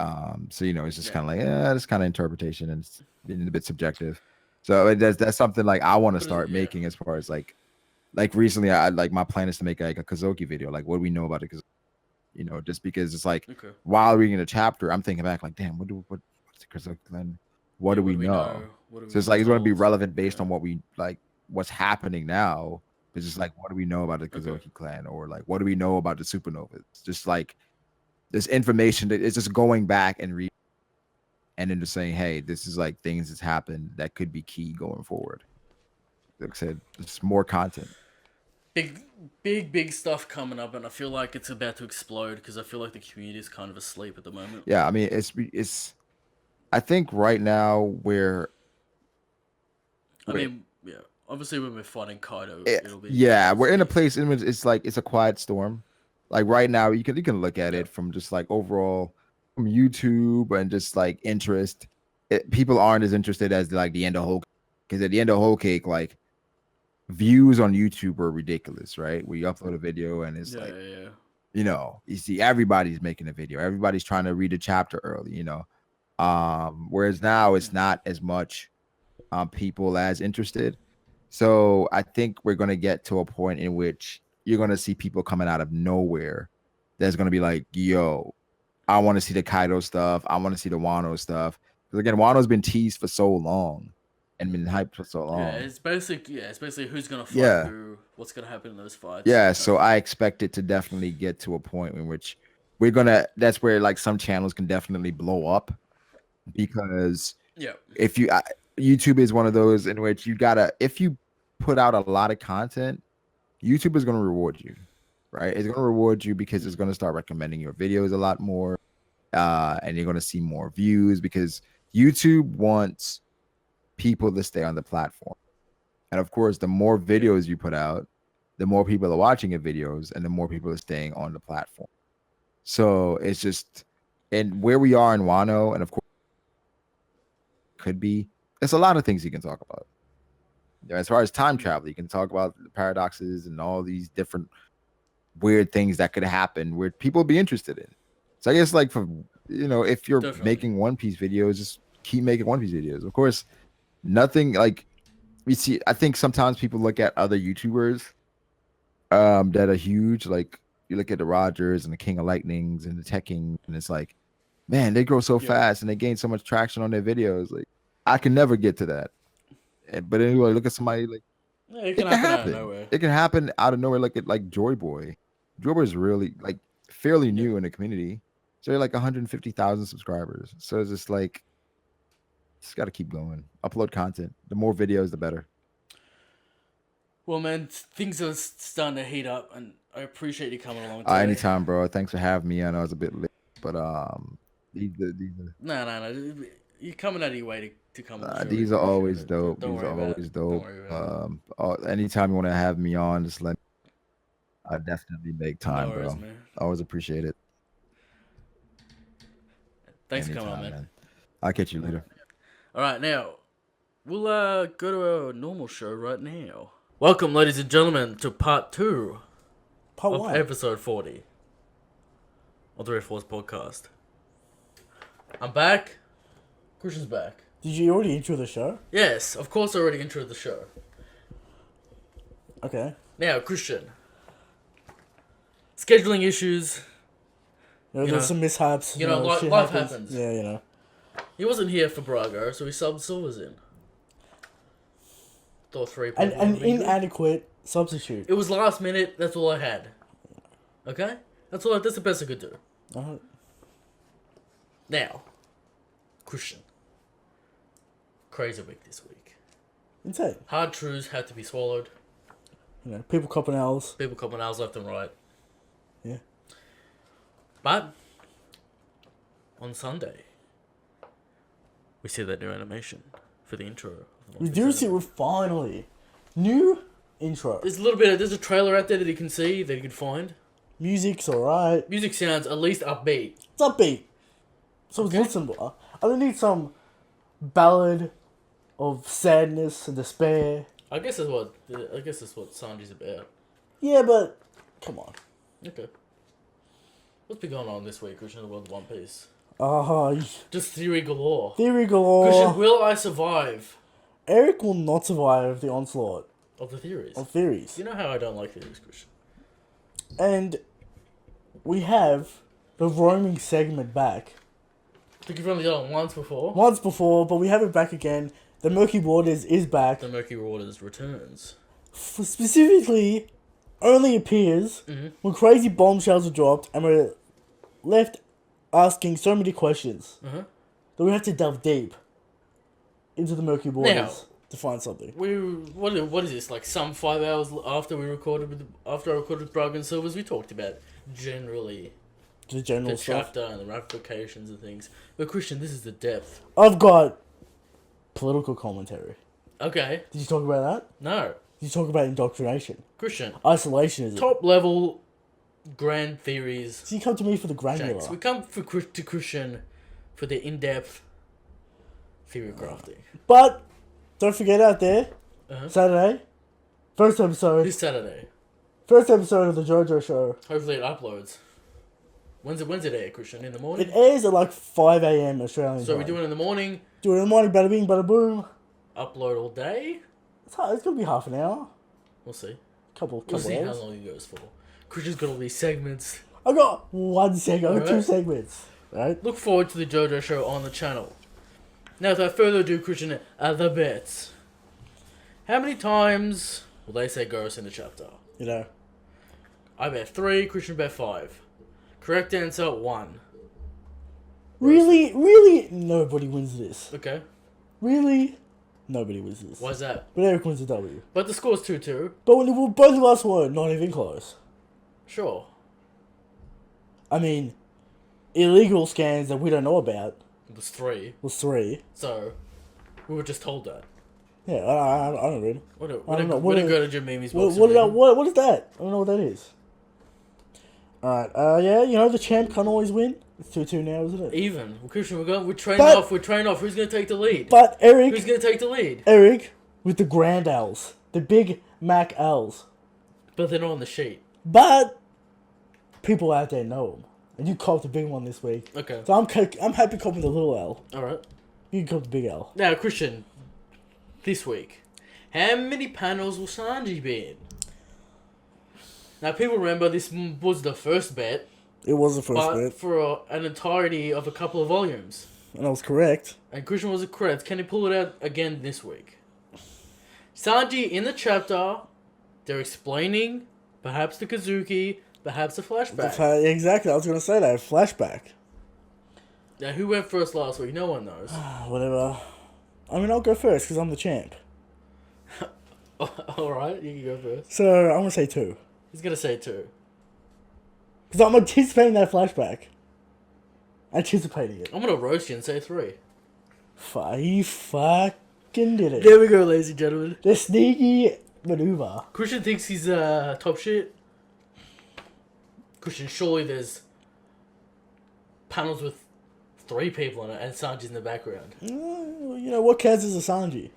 So it's just kind of like it's kind of interpretation and it's a bit subjective. So that's something like I want to start making as far as like recently I like my plan is to make like a Kazoki video. Like, what do we know about it? Because just because it's like while reading the chapter, I'm thinking back like, damn, what's the Kazoki clan? What do we know? So it's like it's going to be relevant based on what we like, what's happening now. It's just like, what do we know about the Kazoki clan, or like what do we know about the supernovas? Just like this information that is just going back and reading, and then just saying, hey, this is like things that's happened that could be key going forward. Like I said, there's more content. Big stuff coming up, and I feel like it's about to explode because I feel like the community is kind of asleep at the moment. Yeah, I mean, it's. I think right now obviously when we're fighting Kaido, it'll be we're in a place in which it's like it's a quiet storm. Like right now, you can look at it from just like overall from YouTube and just like interest. People aren't as interested as like the end of Whole, because at the end of Whole Cake, like views on YouTube are ridiculous, right? We upload a video and it's you see everybody's making a video, everybody's trying to read a chapter early, Whereas now it's not as much people as interested. So I think we're gonna get to a point in which you're gonna see people coming out of nowhere. That's gonna be like, yo, I want to see the Kaido stuff. I want to see the Wano stuff. Because again, Wano's been teased for so long and been hyped for so Yeah, long. it's basically who's gonna fight Yeah. who, what's gonna happen in those fights. Yeah, so I expect it to definitely get to a point in which we're gonna. That's where like some channels can definitely blow up because yeah, if you YouTube is one of those in which you gotta if you put out a lot of content, YouTube is gonna reward you, right? It's gonna reward you because it's gonna start recommending your videos a lot more, and you're gonna see more views because YouTube wants people to stay on the platform, and of course, the more videos you put out, the more people are watching your videos, and the more people are staying on the platform. So it's just, and where we are in Wano, and of course, could be. There's a lot of things you can talk about. As far as time travel, you can talk about the paradoxes and all these different weird things that could happen where people would be interested in. So I guess like for if you're Definitely. making One Piece videos, just keep making One Piece videos. Of course, nothing like we see. I think sometimes people look at other YouTubers that are huge, like you look at the Rogers and the King of Lightnings and the Tekking, and it's like, man, they grow so fast and they gain so much traction on their videos. Like I can never get to that. But anyway, look at somebody like yeah, it can happen out of nowhere. It can happen out of nowhere. Look at like Joy Boy. Joy Boy is really like fairly new in the community. So they're like 150,000 subscribers. So it's just like just got to keep going. Upload content. The more videos, the better. Well, man, things are starting to heat up, and I appreciate you coming along today. Anytime, bro. Thanks for having me. I know I was a bit late, but these No. You're coming out of your way to come on the show. these are always dope. Don't These worry are about always it. dope. Don't worry about it. Anytime you want to have me on, just let me. I definitely make time, No worries, bro. man. Always appreciate it. Thanks for coming on, man. I'll catch you later. All right, now we'll go to our normal show right now. Welcome, ladies and gentlemen, to part 2 of episode 40 of the Red Force Podcast. I'm back. Christian's back. Did you already intro the show? Yes, of course I already introed the show. Okay. Now, Christian. Scheduling issues. There's some mishaps. Life happens. Yeah. He wasn't here for Brago, so he subbed Silvers in. Thought 3 An inadequate substitute. It was last minute, that's all I had. Okay? That's the best I could do. Uh-huh. Now, Christian. Crazy week this week. Insane. Hard truths had to be swallowed. People copping owls. People copping owls left and right. Yeah. But, on Sunday, we see that new animation for the intro. We do see it finally. New intro. There's a trailer out there that you can see, that you can find. Music's alright. Music sounds at least upbeat. It's upbeat. So it's listenable. I don't need some ballad of sadness and despair. I guess that's what Sanji's about. Yeah, but come on. Okay. What's been going on this week, Christian, in the world of One Piece? Just theory galore. Theory galore. Christian, will I survive? Eric will not survive the onslaught Of the theories. of theories. You know how I don't like theories, Christian. And we have the roaming segment back. I think you've only done it once before. Once before, but we have it back again. The Murky Waters is back. The Murky Waters returns. Specifically, only appears when crazy bombshells are dropped and we're left asking so many questions that we have to delve deep into the Murky Waters to find something. What is this, like some 5 hours after I recorded with Brago and Sivlers, we talked about generally The general the stuff. chapter and the ramifications and things. But Christian, this is the depth. I've got political commentary. Okay. Did you talk about that? No. Did you talk about indoctrination? Christian. Isolationism. Top level grand theories. So you come to me for the granular. Shanks. We come to Christian for the in-depth theory crafting. But don't forget out there, Saturday, first episode This Saturday. of the JoJo show. Hopefully it uploads. When's it air, Christian? In the morning? It airs at like 5 a.m. Australian So time. we do it in the morning, Do it in the morning, bada bing, bada boom. upload all day? It's hard. It's gonna be half an hour. We'll see. Couple We'll see how hours. long it goes for. Christian's got all these segments. I got one segment, Alright. 2 segments. Right? Look forward to the JoJo show on the channel. Now, without further ado, Christian, the bets. How many times will they say Ghost in the chapter? You know. I bet 3, Christian bet 5. Correct answer, 1. Really, nobody wins this. Okay. Really, nobody wins this. Why's that? But Eric wins a W. But the score's 2-2. But when both of us were not even close. Sure. I mean, illegal scans that we don't know about It was 3. was 3. So, we were just told that. Yeah, I don't read. What a, I what don't a, know. what What a a- go to Jim Mimi's What box. what is that? I don't know what that is. Alright, yeah, you know the champ can't always win. It's 2-2 now, isn't it? Even. Well, Christian, we're training But- off. We're training off. Who's going to take the lead? But Who's going to take the lead? Eric, with the grand L's. The Big Mac L's. But they're not on the sheet. But people out there know them. And you copped the big one this week. Okay. So I'm happy copping the little L. Alright. You can cop the big L. Now, Christian, this week, how many panels will Sanji be in? Now, people remember this was the first bet, It was the first but bet. for an entirety of a couple of volumes. And I was correct. And Christian was correct. Can he pull it out again this week? Sanji, in the chapter, they're explaining perhaps the Kazuki, perhaps a flashback. Exactly, I was going to say that. Flashback. Now, who went first last week? No one knows. Whatever. I mean, I'll go first because I'm the champ. Alright, you can go first. So I'm going to say 2. He's going to say 2. Because I'm anticipating that flashback. Anticipating it. I'm going to roast you and say 3. He fucking did it. There we go, ladies and gentlemen. The sneaky maneuver. Christian thinks he's top shit. Christian, surely there's panels with 3 people in it and Sanji's in the background. You know, what counts as a Sanji?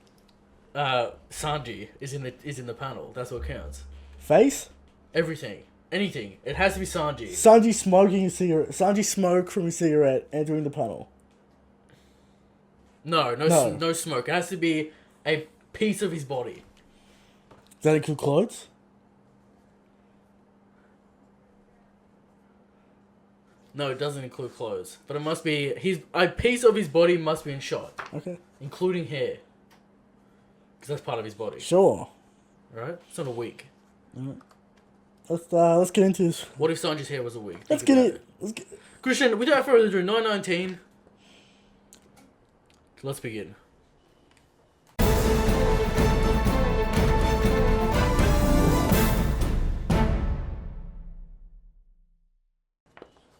Sanji is in the panel. That's what counts. Face? Everything. Anything. It has to be Sanji. Sanji smoking a cigarette. Sanji smoke from a cigarette entering the panel. No No. smoke. It has to be a piece of his body. Does that include clothes? No, it doesn't include clothes. But it must be a piece of his body must be in shot, Okay. including hair. Because that's part of his body. Sure. Right? It's not a wig. Let's get into this. What if Sanji's hair was a wig? Let's Think get about it. Let's get. Christian, without further ado, 919. Let's begin.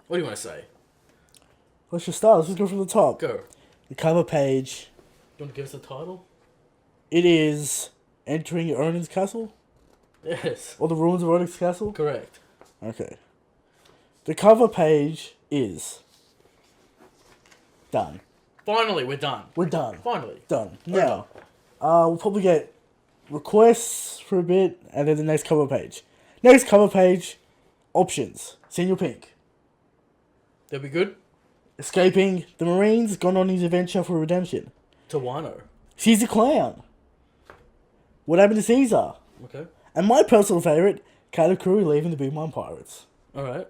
What do you want to say? Let's just start. Let's just go from the top. Go. The cover page. You want to give us the title? It is entering Ernan's castle Yes. or the ruins of Ernan's castle. Correct. Okay. The cover page is done. Finally, we're done. We're done. Finally. Done. Now, we'll probably get requests for a bit, and then the next cover page. Next cover page, options. Senior Pink. That'd be good. Escaping the Marines, gone on his adventure for redemption. To Wano. Caesar Clown. What happened to Caesar? Okay. And my personal favourite, Katakuri leaving the Big Mom Pirates. Alright.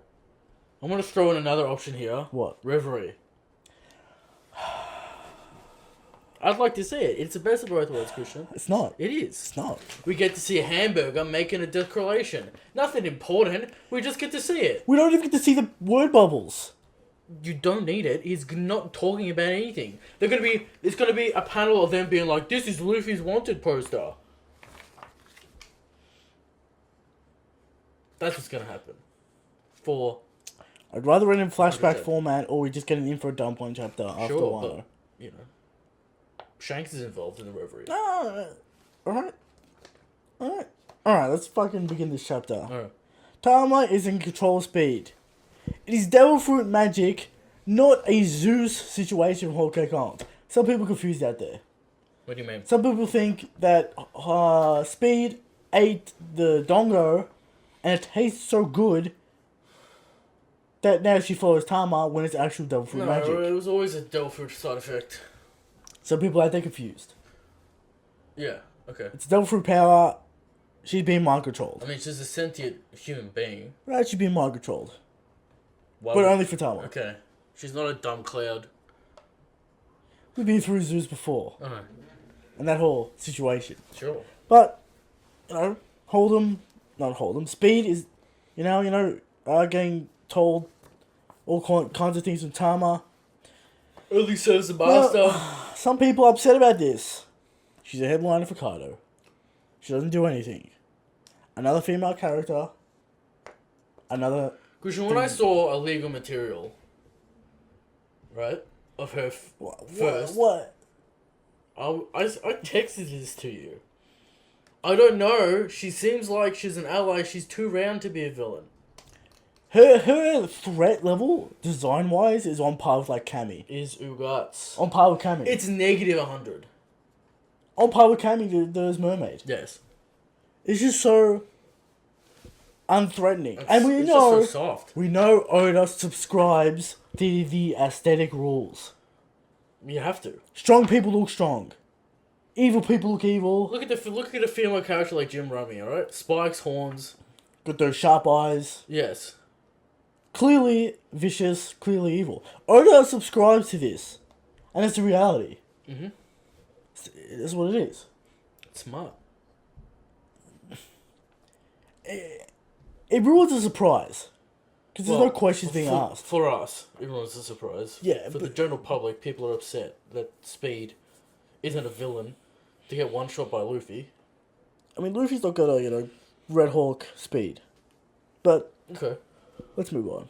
I'm going to throw in another option here. What? Reverie. I'd like to see it. It's the best of both worlds, Christian. It's not. It is. It's not. We get to see a hamburger making a declaration. Nothing important. We just get to see it. We don't even get to see the word bubbles. You don't need it. He's not talking about anything. It's gonna be a panel of them being like, "This is Luffy's wanted poster." That's what's gonna happen. I'd rather run in flashback 100%. format, or we just get an info dump on chapter after Sure, one. but you know, Shanks is involved in the reverie. Alright. Let's fucking begin this chapter. Alright. Tama is in control of speed. It is devil fruit magic, not a Zeus situation from Whole Cake Island. Some people confused out there. What do you mean? Some people think that Speed ate the dongo and it tastes so good that now she follows Tama when it's actual devil fruit No, magic. it was always a devil fruit side effect. So people are confused. Yeah, okay. It's devil fruit power. She's being mind controlled. I mean, she's a sentient human being. Right, she's being mind controlled. Why But would- only for Tama. Okay. She's not a dumb cloud. We've been through zoos before. Alright, And that whole situation. sure. But, not Hold'em. Speed is, getting told all kinds of things from Tama. Early serves the master. Some people are upset about this. She's a headliner for Kaido. She doesn't do anything. Another female character. Another... Christian, when I saw a legal material, right, of her first, What? I texted this to you. I don't know. She seems like she's an ally. She's too round to be a villain. Her threat level, design-wise, is on par with, Cammy. Is Ugats. On par with Cammy. It's negative 100. On par with Cammy, there's Mermaid. Yes. It's just so unthreatening. It's, And we it's know... just so soft. We know Oda subscribes to the aesthetic rules. You have to. Strong people look strong. Evil people look evil. Look at a female character like Jim Rummy, alright? Spikes, horns. Got those sharp eyes. Yes. Clearly vicious, clearly evil. Oda subscribes to this. And it's the reality. Mhm. It's what it is. Smart. It ruins a surprise. Because there's no questions being asked. For us, everyone's a surprise. Yeah, For the but- general public, people are upset that Speed isn't a villain to get one shot by Luffy. I mean, Luffy's not got a, Red Hawk speed. But Okay. let's move on.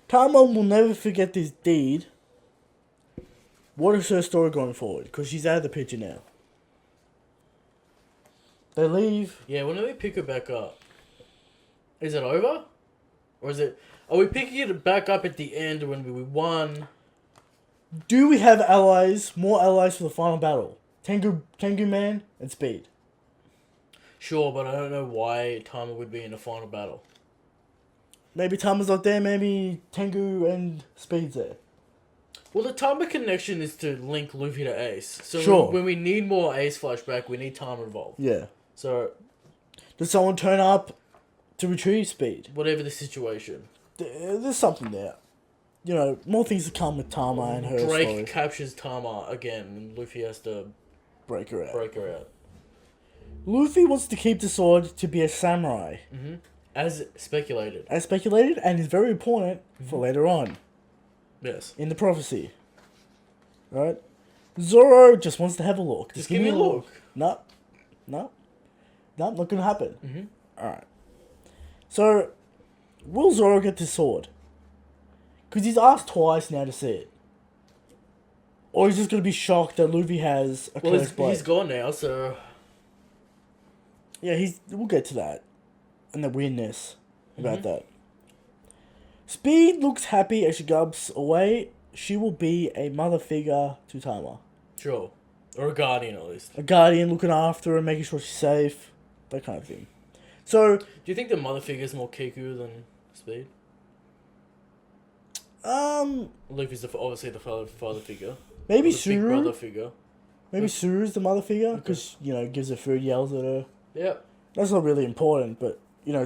Tama will never forget this deed. What is her story going forward? Because she's out of the picture now. They leave. Yeah, when do we pick her back up? Is it over? Or is it... Are we picking it back up at the end when we won? Do we have allies, more allies for the final battle? Tengu Man and Speed. Sure, but I don't know why Tama would be in the final battle. Maybe Tama's not there, maybe Tengu and Speed's there. Well, the Tama connection is to link Luffy to Ace. So Sure. when we need more Ace flashback, we need Tama involved. Yeah. So, Does someone turn up to retrieve Speed? whatever the situation. There's something there. More things to come with Tama and her Drake story. captures Tama again, and Luffy has to Break her out. break her out. Luffy wants to keep the sword to be a samurai. As speculated. As speculated, and is very important for later on Yes. in the prophecy. Right? Zoro just wants to have a look. Just give me a look. No, not gonna happen. Alright. So, will Zoro get this sword? Because he's asked twice now to see it. Or he's just gonna be shocked that Luffy has a Well, cursed blade. he's gone now, so... Yeah, we'll get to that. And the weirdness about that. Speed looks happy as she gubs away. She will be a mother figure to Tama. Sure. Or a guardian, at least. A guardian looking after her, making sure she's safe. That kind of thing. So, Do you think the mother figure is more Kiku than Speed? Luffy's obviously the father figure. maybe The big brother Suru. figure. Maybe Suru's the mother figure. Because, gives her food, yells at her. Yeah. That's not really important, but,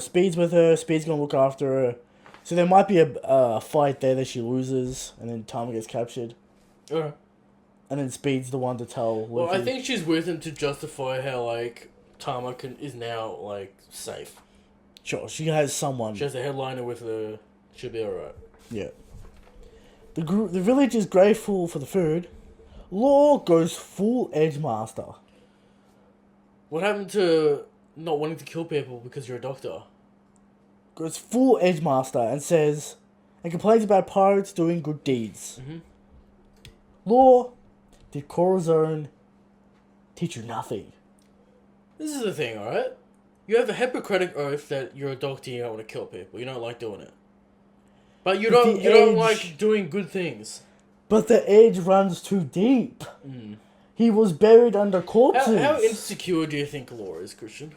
Speed's with her. Speed's gonna look after her. So there might be a fight there that she loses, and then Tama gets captured. Alright. And then Speed's the one to tell Luffy. Well, I think she's with him to justify how, Tama is now, safe. Sure, she has someone. She has a headliner with her. She'll be alright. Yeah. The village is grateful for the food. Law goes full Edge Master. What happened to not wanting to kill people because you're a doctor? Goes full Edge Master and says... And complains about pirates doing good deeds. Law, did Corazon teach you nothing? This is the thing, alright? You have a Hippocratic oath that you're a doctor and you don't want to kill people. You don't like doing it. But you don't Edge- like doing good things. But the Edge runs too deep. He was buried under corpses. How insecure do you think Law is, Christian?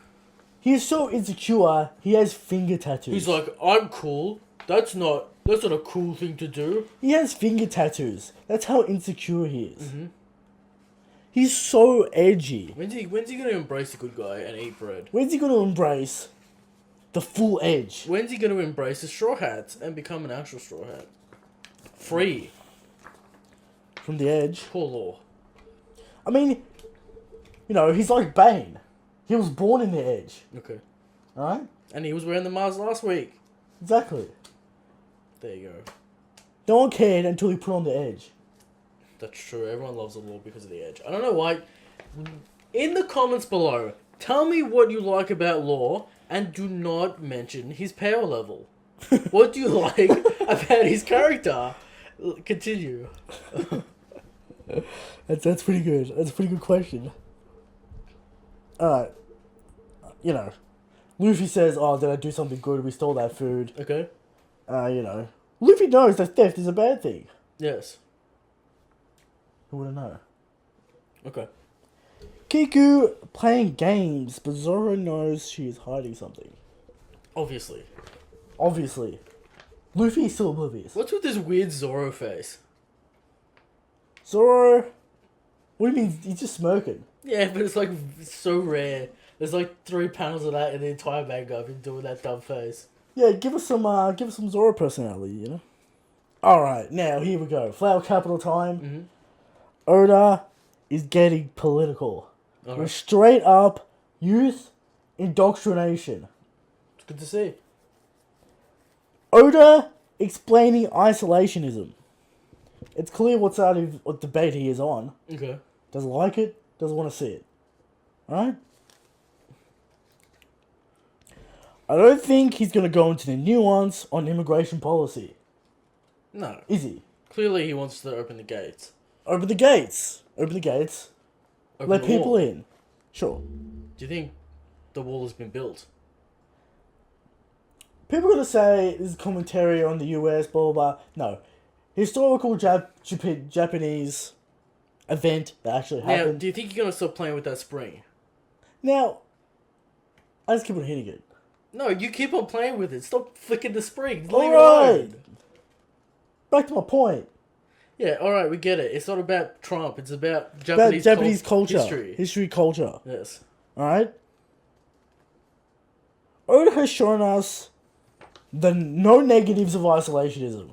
He's so insecure, he has finger tattoos. He's like, I'm cool. That's not a cool thing to do. He has finger tattoos. That's how insecure he is. He's so edgy. When's he gonna embrace the good guy and eat bread? When's he gonna embrace the full edge? When's he gonna embrace the straw hat and become an actual straw hat? Free. From the edge. Poor Law. I mean, you know, he's like Bane. He was born in the edge. Okay. Alright? And he was wearing the mask last week. Exactly. There you go. No one cared until he put on the edge. That's true. Everyone loves the Law because of the edge. I don't know why. In the comments below, tell me what you like about Law and do not mention his power level. What do you like about his character? Continue. That's pretty good. That's a pretty good question. Alright. You know, Luffy says, "Oh, did I do something good? We stole that food." Okay. You know, Luffy knows that theft is a bad thing. Yes. Who wouldn't know? Okay. Kiku playing games, but Zoro knows she is hiding something. Obviously. Obviously. Luffy is still oblivious. What's with this weird Zoro face? Zoro... What do you mean? He's just smirking. Yeah, but it's like so rare. There's like 3 panels of that in the entire manga of him doing that dumb face. Yeah, give us some Zoro personality, you know? Alright, now here we go. Flower capital time. Oda is getting political. Alright. With straight up youth indoctrination. It's good to see. Oda explaining isolationism. It's clear what side of what debate he is on. Okay. Doesn't like it, doesn't want to see it. Alright? I don't think he's going to go into the nuance on immigration policy. No. Is he? Clearly he wants to open the gates. Open the gates. Open the gates. Open Let the people wall. in. Sure. Do you think the wall has been built? People are going to say this is commentary on the US, blah, blah, blah. No. Historical Japanese event that actually Now, happened. do you think you're going to stop playing with that spring? Now, I just keep on hitting it. No, you keep on playing with it. Stop flicking the spring. Leave it Alright. alone. Back to my point. Yeah, alright, we get it. It's not about Trump. It's about About Japanese, Japanese culture. History. History, culture. Yes. Alright? Oda has shown us the no negatives of isolationism.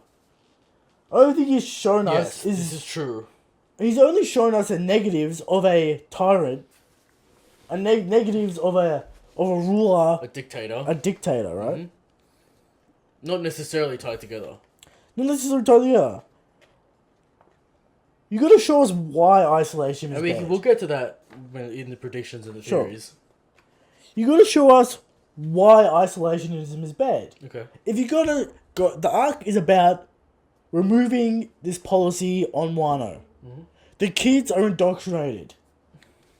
I don't think he's shown Yes, us this is true. he's only shown us the negatives of a tyrant, and negatives of a ruler, A dictator. a dictator, right? Not necessarily tied together. Not necessarily totally. You got to show us why isolation is I mean, bad. we'll get to that in the predictions and the Sure. theories. You got to show us why isolationism is bad. Okay. If you gotta go, the arc is about removing this policy on Wano. The kids are indoctrinated.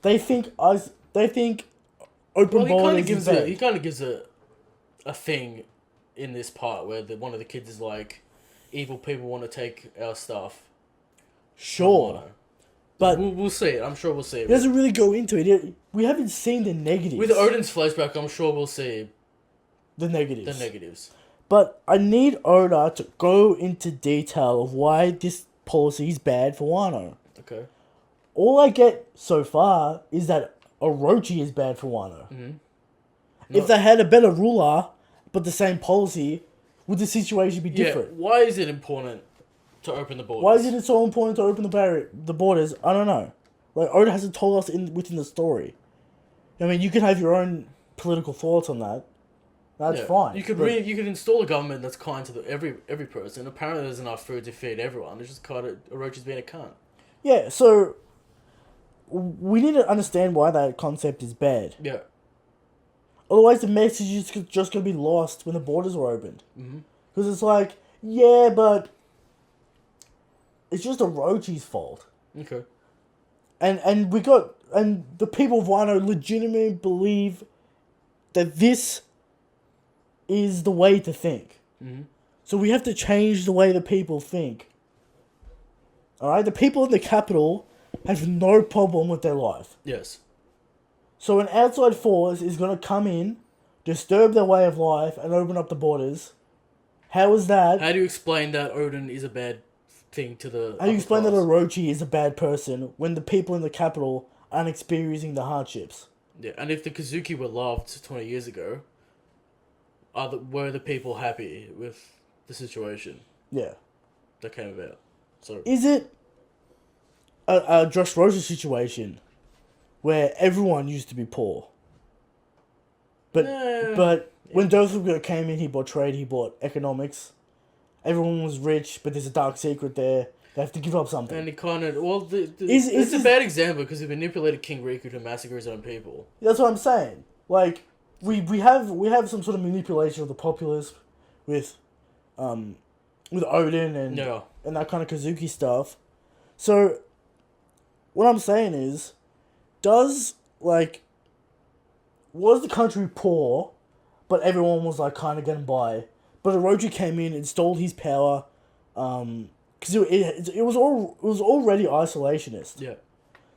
They think open Well, he kind borders of gives is bad. He kind of gives a thing in this part where one of the kids is like, evil people want to take our stuff. Sure, but We'll see it. I'm sure we'll see it it. doesn't really go into it. We haven't seen the negatives. With Odin's flashback, I'm sure we'll see the negatives. the negatives. But I need Oda to go into detail of why this policy is bad for Wano. Okay. All I get so far is that Orochi is bad for Wano. If they had a better ruler, but the same policy, would the situation be different? Yeah. Why is it important to open the borders? Why is it so important to open the borders? I don't know. Like, Oda hasn't told us within the story. I mean, you can have your own political thoughts on that. That's fine. You could but- you could install a government that's kind to every person. Apparently, there's enough food to feed everyone. It's just kind of Orochi's being a cunt. Yeah, so we need to understand why that concept is bad. Yeah. Otherwise, the message is just going to be lost when the borders are opened. Because it's like, yeah, but it's just Orochi's fault. Okay. And the people of Wano legitimately believe that this is the way to think. So we have to change the way the people think. Alright? The people in the capital have no problem with their life. Yes. So an outside force is going to come in, disturb their way of life, and open up the borders. How is that? How do you explain that Odin is a bad thing to the? How do you explain that upper class? Orochi is a bad person when the people in the capital aren't experiencing the hardships? Yeah, and if the Kazuki were loved 20 years ago, were the people happy with the situation Yeah. that came about? So Is it a Dressrosa situation where everyone used to be poor? But when Dothraki came in, he bought trade, he bought economics. Everyone was rich, but there's a dark secret there. They have to give up something. and it kind of Is it's a this- bad example because he manipulated King Riku to massacre his own people. That's what I'm saying. Like we have some sort of manipulation of the populace with Odin and Yeah. and that kind of Kazuki stuff. So what I'm saying is, was the country poor, but everyone was like kind of getting by. But Orochi came in, installed his power, because it was already isolationist. Yeah.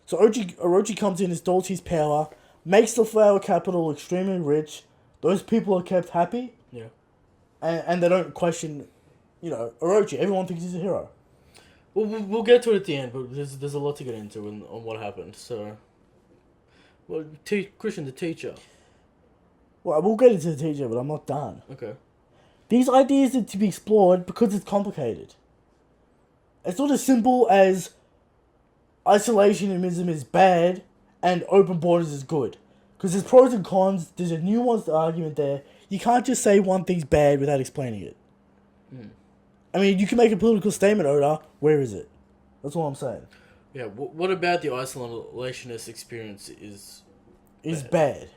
So Orochi comes in, installs his power, makes the flower capital extremely rich. Those people are kept happy, Yeah. and they don't question, Orochi. Everyone thinks he's a hero. Well, we'll get to it at the end, but there's a lot to get into on what happened. So, well, Christian, the teacher. Well, we'll get into the teacher, but I'm not done. Okay. These ideas need to be explored because it's complicated. It's not as simple as isolationism is bad and open borders is good. Because there's pros and cons, there's a nuanced argument there. You can't just say one thing's bad without explaining it. I mean, you can make a political statement, Oda. Where is it? That's all I'm saying. Yeah. What about the isolationist experience is? It's bad.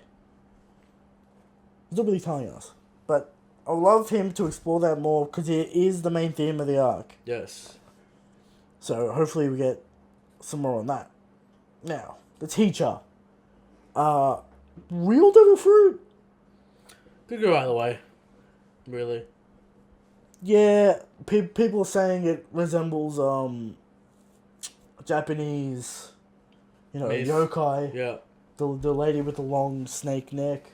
He's not really telling us. But I would love him to explore that more because it is the main theme of the arc. Yes. So hopefully we get some more on that. Now, the teacher. Real devil fruit? Could go either way. Really. Yeah, people are saying it resembles Japanese, Myth. yokai. Yeah. The lady with the long snake neck.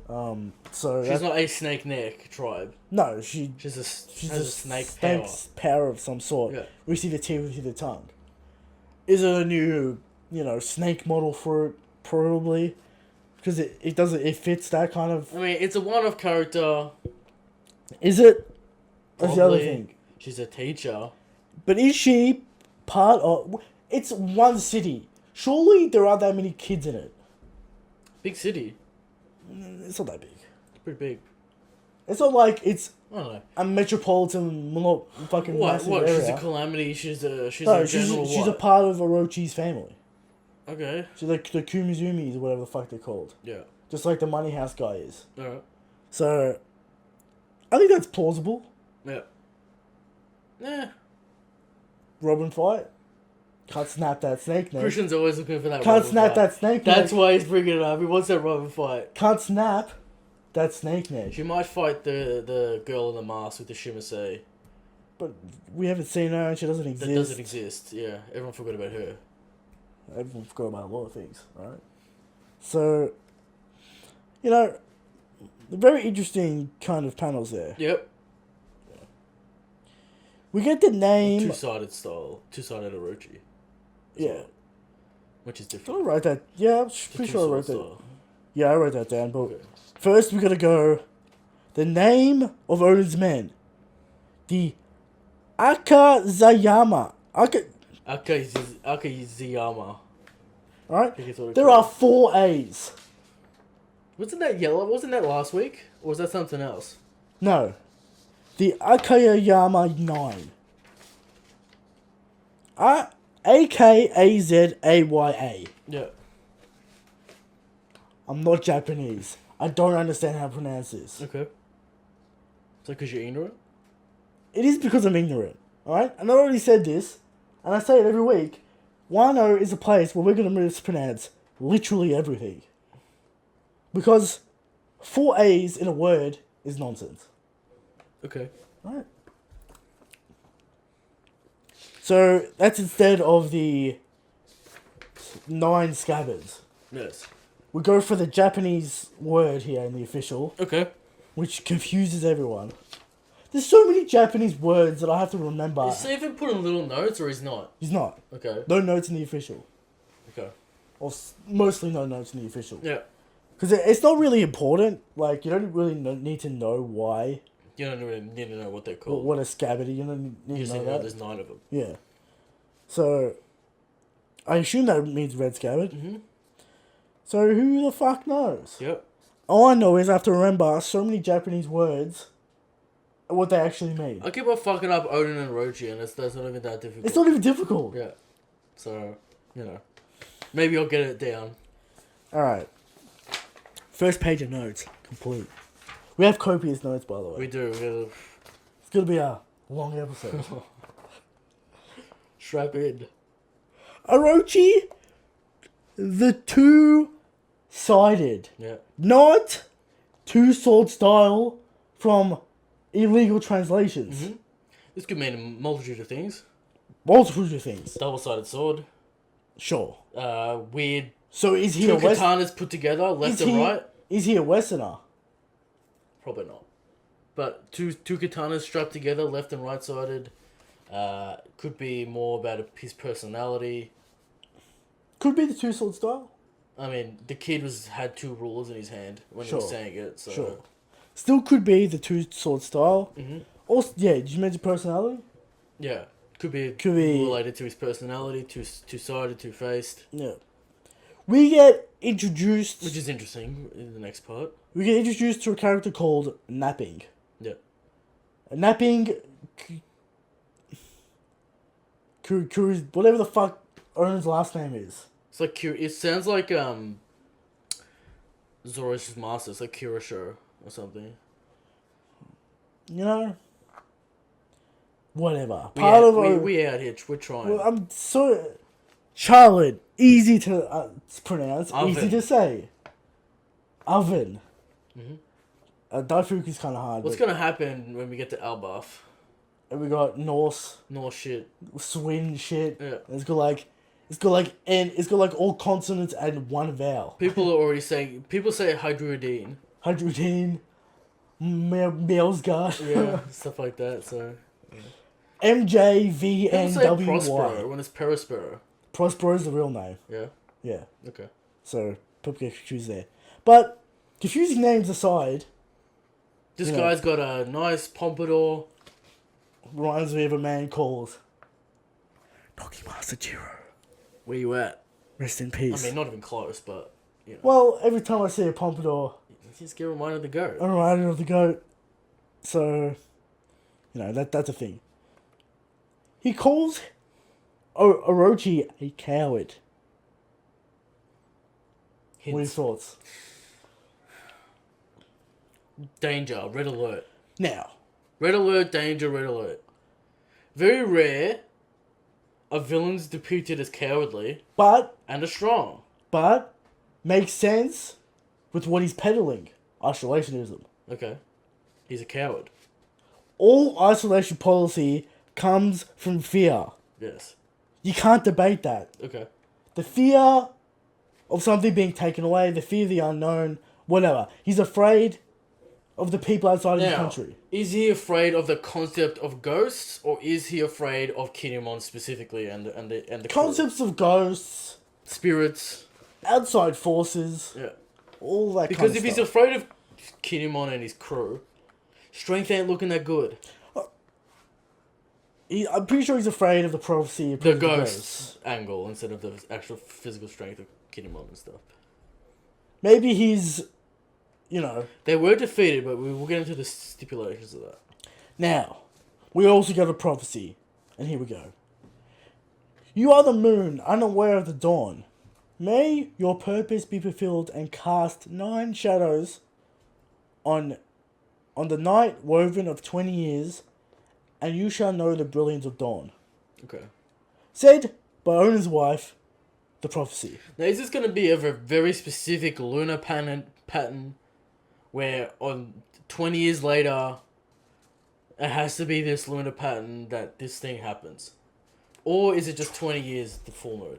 So She's not a snake neck tribe. no, she's She's a a snake power. snake's power of some sort. Yeah. We see the teeth, we see the tongue. Is it a new, snake model fruit? Probably, because it fits that kind of. I mean, it's a one-off character. Is it? That's the other Probably. thing. She's a teacher. But is she part of? It's one city. Surely there aren't that many kids in it. Big city. It's not that big. It's pretty big. It's not like it's I don't know. a metropolitan, fucking massive What? area. She's a calamity. She's no, a she's general. a what? part of Orochi's family. Okay. She's like the Kumizumis or whatever the fuck they're called. Yeah. Just like the Money House guy is. Alright. So, I think that's plausible. Yeah. Nah. Robin fight. Can't snap that snake neck. Christian's always looking for that. Can't Robin snap fight. that snake neck. That's why he's bringing it up. He wants that Robin fight. Can't snap that snake neck. She might fight the girl in the mask with the Shimasei. But we haven't seen her and she doesn't exist. That doesn't exist. Yeah. Everyone forgot about her. Everyone forgot about a lot of things, right? So, very interesting kind of panels there. Yep. We get the name. Two-sided style. Two-sided Orochi. Yeah. Which is Did I different. write that? Yeah, I'm It's a pretty sure I wrote two-sword that. style. Yeah, I wrote that down. But Okay. first, we gotta go. The name of Odin's men. The Akazayama. Akazuyama. Alright? think it's what it's There called. are 4 A's. Wasn't that yellow? Wasn't that last week? Or was that something else? No. The Akayama 9. Akazaya. Yeah. I'm not Japanese. I don't understand how to pronounce this. Okay. So because you're ignorant? It is because I'm ignorant. Alright? And I already said this, and I say it every week. Wano is a place where we're going to mispronounce literally everything. Because 4 A's in a word is nonsense. Okay. Right. So that's instead of the 9 scabbards. Yes. We go for the Japanese word here in the official, Okay. which confuses everyone. There's so many Japanese words that I have to remember. Is he even putting little notes or he's not? He's not. Okay. No notes in the official. Okay. Or mostly no notes in the official. Yeah. Because it's not really important. Like, you don't really need to know why. You don't really need to know what they're called. What a scabbity. You don't You need just to need know to know that. there's 9 of them. Yeah. So, I assume that means red scabbard. Mm-hmm. So, who the fuck knows? Yep. All I know is I have to remember so many Japanese words and what they actually mean. I keep on fucking up Odin and Orochi, and that's not even that difficult. It's not even difficult. Yeah. So, maybe I'll get it down. Alright. First page of notes. Complete. We have copious notes, by the way. We do. It's going to be a long episode. Strap in. Orochi, the two-sided. Yeah. Not two-sword style from illegal translations. Mm-hmm. This could mean a multitude of things. Multitude of things. Double-sided sword. Sure. Weird. So is he Two a West? katanas put together, left and right. Is he a Westerner? Probably not. But two katanas strapped together, left and right-sided. Could be more about his personality. Could be the two-sword style. I mean, the kid had 2 rulers in his hand when he was saying it. So. Sure. Still could be the two-sword style. Mm-hmm. Also, yeah, did you mention personality? Yeah. Could be related to his personality, two-sided, two-faced. Yeah. We get introduced... Which is interesting in the next part. We get introduced to a character called Napping. Yeah. Napping... whatever the fuck Owner's last name is. It's like... It sounds like, Zoro's master. It's like Kirasho or something. You know? Whatever. We out here. We're trying. Well, I'm so... Charlotte. Easy to pronounce. Oven. Easy to say. Oven. Mm-hmm. Daifuku's kind of hard. What's going to happen when we get to Albuff? And we got Norse. Norse shit. Swin shit. Yeah. It's got like all consonants and one vowel. People are already saying... People say Hydruidine. Hydrogen. Melsgard. Yeah, stuff like that, so... MJVNWY. People say Prospero when it's Perispero. Prospero is the real name. Yeah? Yeah. Okay. So, people get confused there. But, confusing names aside... This guy's got a nice pompadour. Reminds me of a man called... Nokimasu Jiro. Where you at? Rest in peace. I mean, not even close, but... Well, every time I see a pompadour... You just get reminded of the goat. I'm reminded of the goat. So... that's a thing. He calls Orochi a coward. Hints. What are your thoughts? Danger. Red alert. Now. Red alert, danger, red alert. Very rare are villains depicted as cowardly and are strong. But makes sense with what he's peddling. Isolationism. Okay. He's a coward. All isolation policy comes from fear. Yes. You can't debate that. Okay. The fear of something being taken away, the fear of the unknown, whatever. He's afraid of the people outside of the country. Is he afraid of the concept of ghosts, or is he afraid of Kinemon specifically and the Concepts of ghosts, spirits, outside forces, all that because kind of if stuff. he's afraid of Kinemon and his crew, strength ain't looking that good. I'm pretty sure he's afraid of the prophecy of The ghost angle instead of the actual physical strength of Kinemon and stuff. Maybe he's, They were defeated, but we will get into the stipulations of that. Now, we also got a prophecy, and here we go. You are the moon, unaware of the dawn. May your purpose be fulfilled and cast 9 shadows on the night woven of 20 years, and you shall know the brilliance of dawn. Okay. Said by Owner's wife, the prophecy. Now, is this going to be a very specific lunar pattern where on 20 years later, it has to be this lunar pattern that this thing happens? Or is it just 20 years the full moon?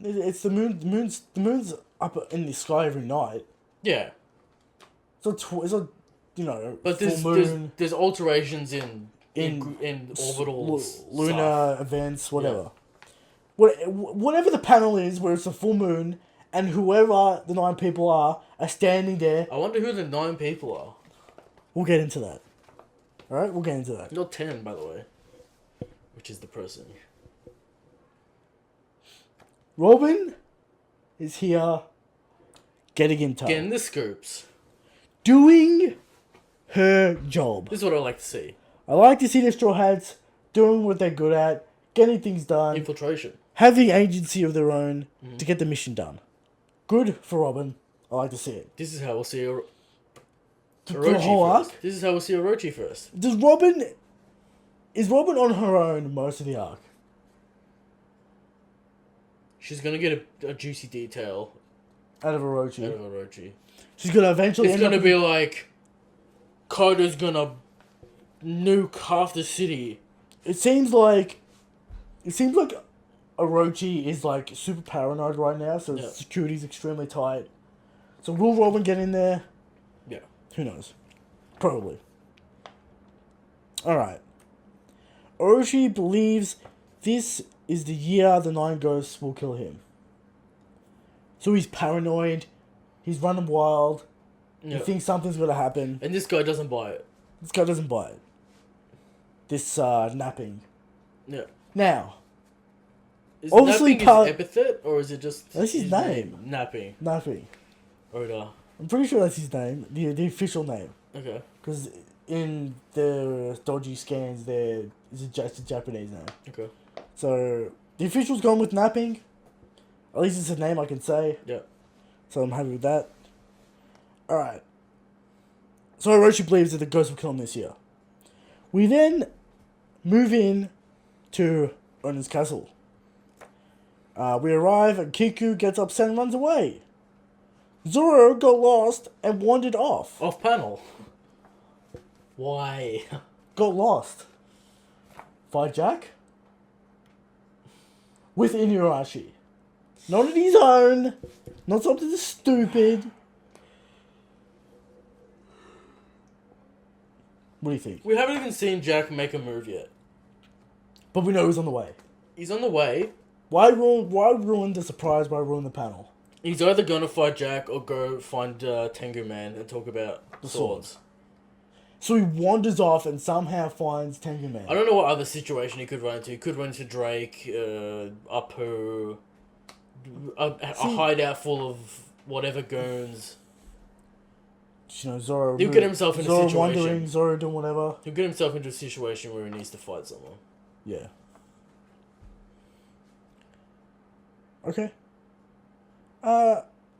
It's the moon. The moon's up in the sky every night. Yeah. It's not But full moon, there's alterations in orbital lunar events, whatever. Whatever the panel is, where it's a full moon, and whoever the 9 people are standing there. I wonder who the 9 people are. We'll get into that. Alright, we'll get into that. Not 10, by the way. Which is the person. Robin is here getting in touch. Getting the scoops. Doing her job. This is what I like to see. I like to see the Straw Hats doing what they're good at, getting things done, Infiltration. having agency of their own to get the mission done. Good for Robin. I like to see it. This is how we'll see Orochi the whole first. arc? This is how we'll see Orochi first. Is Robin on her own most of the arc? She's gonna get a juicy detail Out of Orochi. out of Orochi. She's gonna eventually It's end gonna up be like Kaido's gonna nuke half the city. It seems like Orochi is like super paranoid right now, so Yeah. security's extremely tight. So will Robin get in there? Yeah. Who knows? Probably. Alright. Orochi believes this is the year the 9 ghosts will kill him. So he's paranoid, he's running wild, Yeah. he thinks something's gonna happen. And this guy doesn't buy it. This guy doesn't buy it. This napping. Yeah. Now, Is Obviously napping part- his epithet or is it just That's his name. Napping. napping. Oda. I'm pretty sure that's his name, the official name. Okay. Because in the dodgy scans, there is just a Japanese name. Okay. So the official's gone with napping. At least it's a name I can say. Yeah. So I'm happy with that. Alright. So Orochi believes that the ghost will kill him this year. We then move in to Ona's castle. We arrive and Kiku gets upset and runs away. Zoro got lost and wandered off. Off panel. Why? Got lost. Fight Jack? With Inuyasha. Not on his own. Not something stupid. What do you think? We haven't even seen Jack make a move yet. But we know he's on the way. He's on the way. Why ruin the surprise by ruin the panel? He's either gonna fight Jack or go find Tengu Man and talk about The swords. So he wanders off and somehow finds Tengu Man. I don't know what other situation he could run into. He could run into Drake, Apu, a hideout full of whatever goons. You know, Zoro. He'll get himself in a Zoro situation. wandering, Zoro doing whatever. He'll get himself into a situation where he needs to fight someone. Yeah. Okay.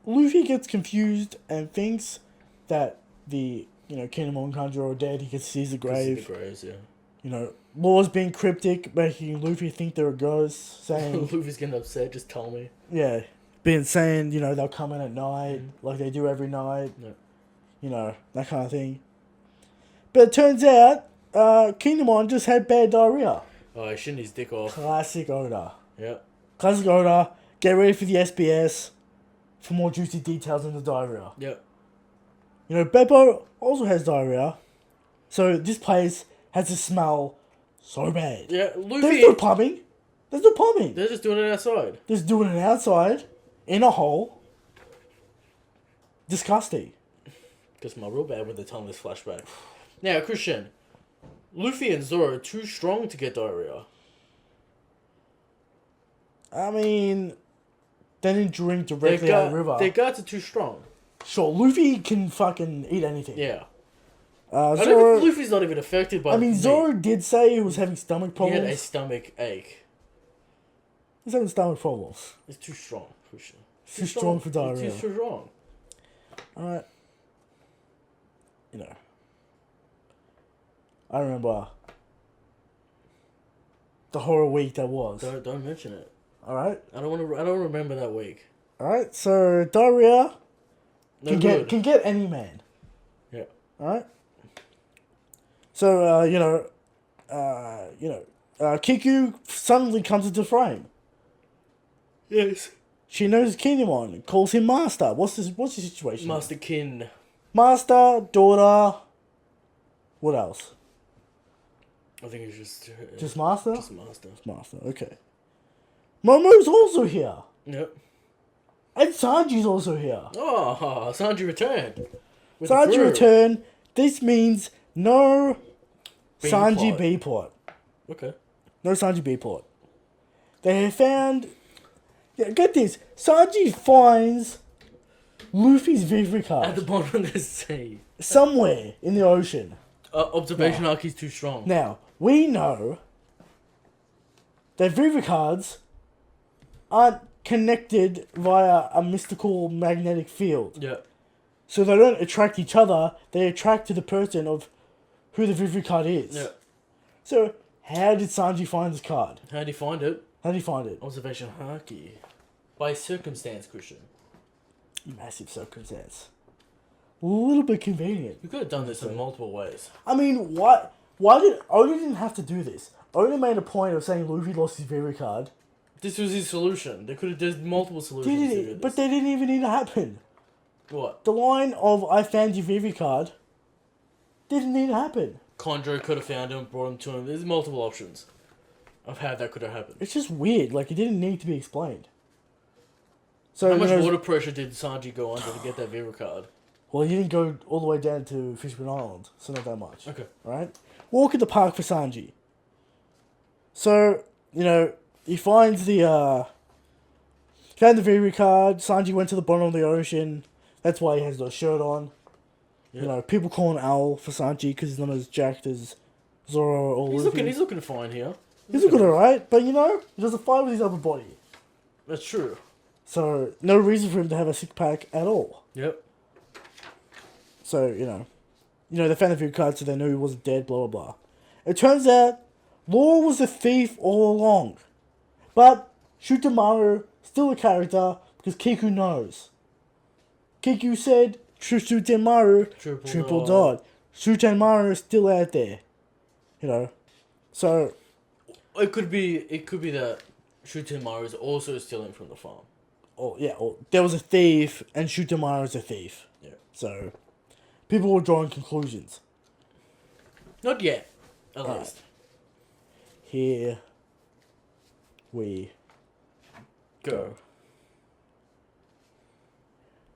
Luffy gets confused and thinks that the Kinemon Kanjuro are dead. He can see the grave. The graves, yeah. Law's being cryptic, making Luffy think they're a ghost, saying Luffy's getting upset. Just tell me. yeah, saying they'll come in at night like they do every night. Yeah. That kind of thing. But it turns out, Kinemon just had bad diarrhea. Oh, he's shitting his dick off. Classic Oda. Yeah. Classic Oda. Get ready for the SBS for more juicy details on the diarrhea. Yeah. Beppo also has diarrhea. So this place has to smell so bad. Yeah, There's Luffy. no plumbing. There's no plumbing. They're just doing it outside. Just doing it outside, in a hole. Disgusting. Gets my real bad when they tell me this flashback. Now, Christian, Luffy and Zoro are too strong to get diarrhea. I mean, they didn't drink directly out of the river. Their guts are too strong. Sure, Luffy can fucking eat anything. Yeah. Zoro, I don't think Luffy's not even affected by the Zoro meat. did say he was having stomach He problems. had a stomach ache. He's having stomach problems. It's too strong, Christian. Too strong for diarrhea. It's too strong. Alright. I remember the horror week that was. Don't mention it. Alright? I don't remember that week. Alright, so diarrhea No can get any man. Yeah. Alright? So, Kiku suddenly comes into frame. Yes. She knows Kinemon, calls him Master. What's the situation? Master Kin. Master, daughter, What else? I think it's just... Just Master? Just Master. Just Master, okay. Momo's also here. Yep. And Sanji's also here. Oh, Sanji returned. With the Sanji crew. returned. This means no B Sanji plot. B plot. Okay. No Sanji B plot. They have found... Yeah, get this. Sanji finds Luffy's Vivi At card the bottom of the sea. somewhere in the ocean. Observation arc is too strong. Now, we know that Vivi cards aren't connected via a mystical magnetic field. Yeah. So they don't attract each other, they attract to the person of who the Vivi card is. Yeah. So, how did Sanji find this card? How do you find it? How did he find it? Observation haki. By circumstance, Christian. Massive circumstance. A little bit convenient. You could have done this in multiple ways. I mean, why did... Oda didn't have to do this. Oda made a point of saying Luffy lost his Vivi card. This was his solution. They could have done multiple solutions to do this. But they didn't even need to happen. What? The line of "I found your Vivi card" didn't need to happen. Conjo could have found him, brought him to him. There's multiple options of how that could have happened. It's just weird. Like, it didn't need to be explained. So How much you know, water pressure did Sanji go under to get that Viva card? Well, he didn't go all the way down to Fishman Island, so not that much. Okay. Right? Walk at the park for Sanji. So, you know, he finds the found the Vivi card. Sanji went to the bottom of the ocean. That's why he has no shirt on. Yeah. You know, people call him Owl for Sanji because he's not as jacked as Zoro or Luffy. He's looking fine here. He's looking alright, but you know, he doesn't fight with his upper body. That's true. So, no reason for him to have a sick pack at all. Yep. So, you know, they found the Vivi card so they knew he wasn't dead, blah, blah, blah. It turns out, Law was a thief all along. But, Shutamaru, still a character, because Kiku knows. Kiku said, Shutamaru, triple dot. Shutamaru is still out there. You know, so... It could be that Shutamaru is also stealing from the farm. There was a thief, and Shutamaru is a thief. Yeah. So, people were drawing conclusions. Not yet, at Right. least. Here we Go.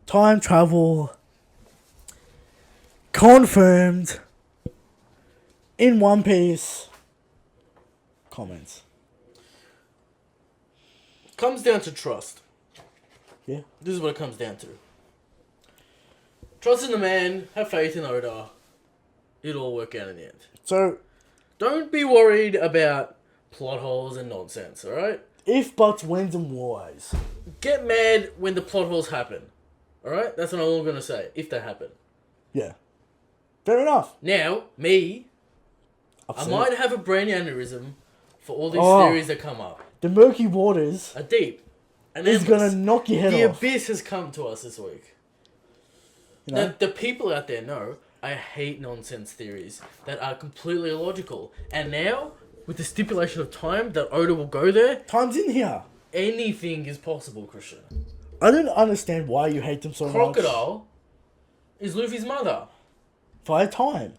time travel confirmed in One Piece. Comments. Comes down to trust. Yeah. This is what it comes down to. Trust in the man, have faith in Oda. It'll all work out in the end. So, Don't be worried about plot holes and nonsense, alright? if, buts, whens, and whys. Get mad when the plot holes happen. Alright? That's what I'm going to say, if they happen. Yeah. Fair enough. Now, me, Upset. I might have a brain aneurysm for all these Oh. theories that come up. The murky waters Are deep. And is endless. gonna knock your head The off. abyss has come to us this week. You know? Now, the people out there know I hate nonsense theories that are completely illogical. And now, with the stipulation of time that Oda will go there, Time's in here. anything is possible, Christian. I don't understand why you hate them so much. Crocodile is Luffy's mother. Via time.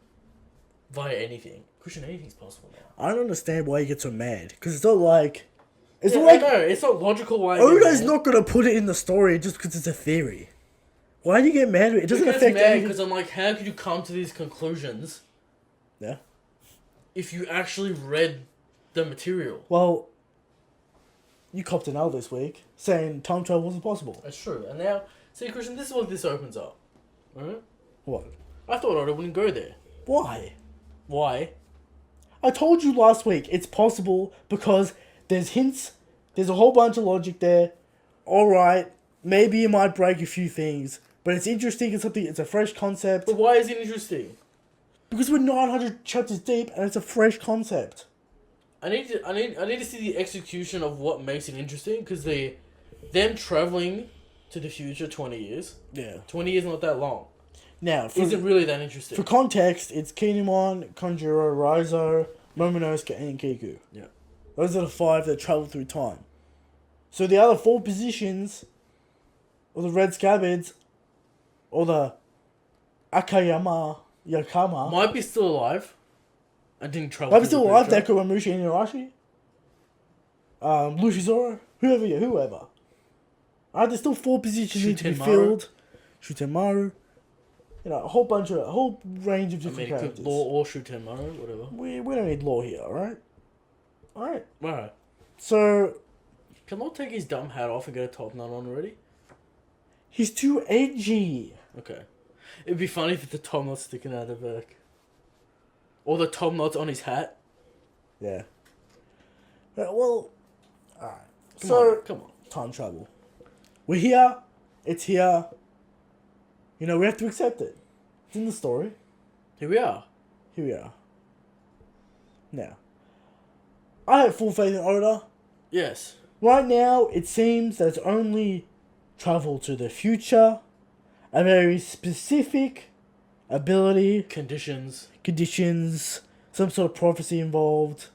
Via anything. Christian, anything's possible now. I don't understand why you get so mad. Because it's not like... It's Yeah, not like... I know, it's not logical why Oda's not going to put it in the story just because it's a theory. Why do you get mad? It doesn't affect anything. Because I'm like, how could you come to these conclusions Yeah. if you actually read the material? Well, you copped an L this week saying time travel wasn't possible. That's true. And now, see, Christian, this is what this opens up. Alright? What? I thought Oda wouldn't go there. Why? Why? I told you last week it's possible because there's hints, there's a whole bunch of logic there. Alright, maybe you might break a few things, but it's interesting, it's a fresh concept. But why is it interesting? Because we're 900 chapters deep and it's a fresh concept. I need to see the execution of what makes it interesting, because them traveling to the future 20 years. Yeah. 20 years not that long. Now, Isn't really that interesting. for context, it's Kinemon, Kanjuro, Raizo, Momonosuke, and Kiku. Yeah. Those are the 5 that travel through time. So the other 4 positions, or the Red Scabbards, or the Akayama, Yakama. Might be still alive. I didn't travel. Might be still alive. Deku, Mamushi, Inuyasha. Lushizora. Whoever. Alright, there's still 4 positions need to be Shutenmaru. filled. Shutenmaru. You know, a whole range of I different mean, it could characters. Law or Shutenmaru, whatever. We don't need Law here, alright? Alright. Alright. So, Can Law take his dumb hat off and get a top knot on already? he's too edgy. Okay. It'd be funny if the top knot's sticking out of the back. Or the top knot's on his hat. Yeah. Well, alright. Come on. Time travel. We're here. It's here. You know, we have to accept it. It's in the story. Here we are. Here we are. Now, I have full faith in Oda. Yes. Right now, it seems that it's only travel to the future, a very specific ability, Conditions. conditions, some sort of prophecy involved.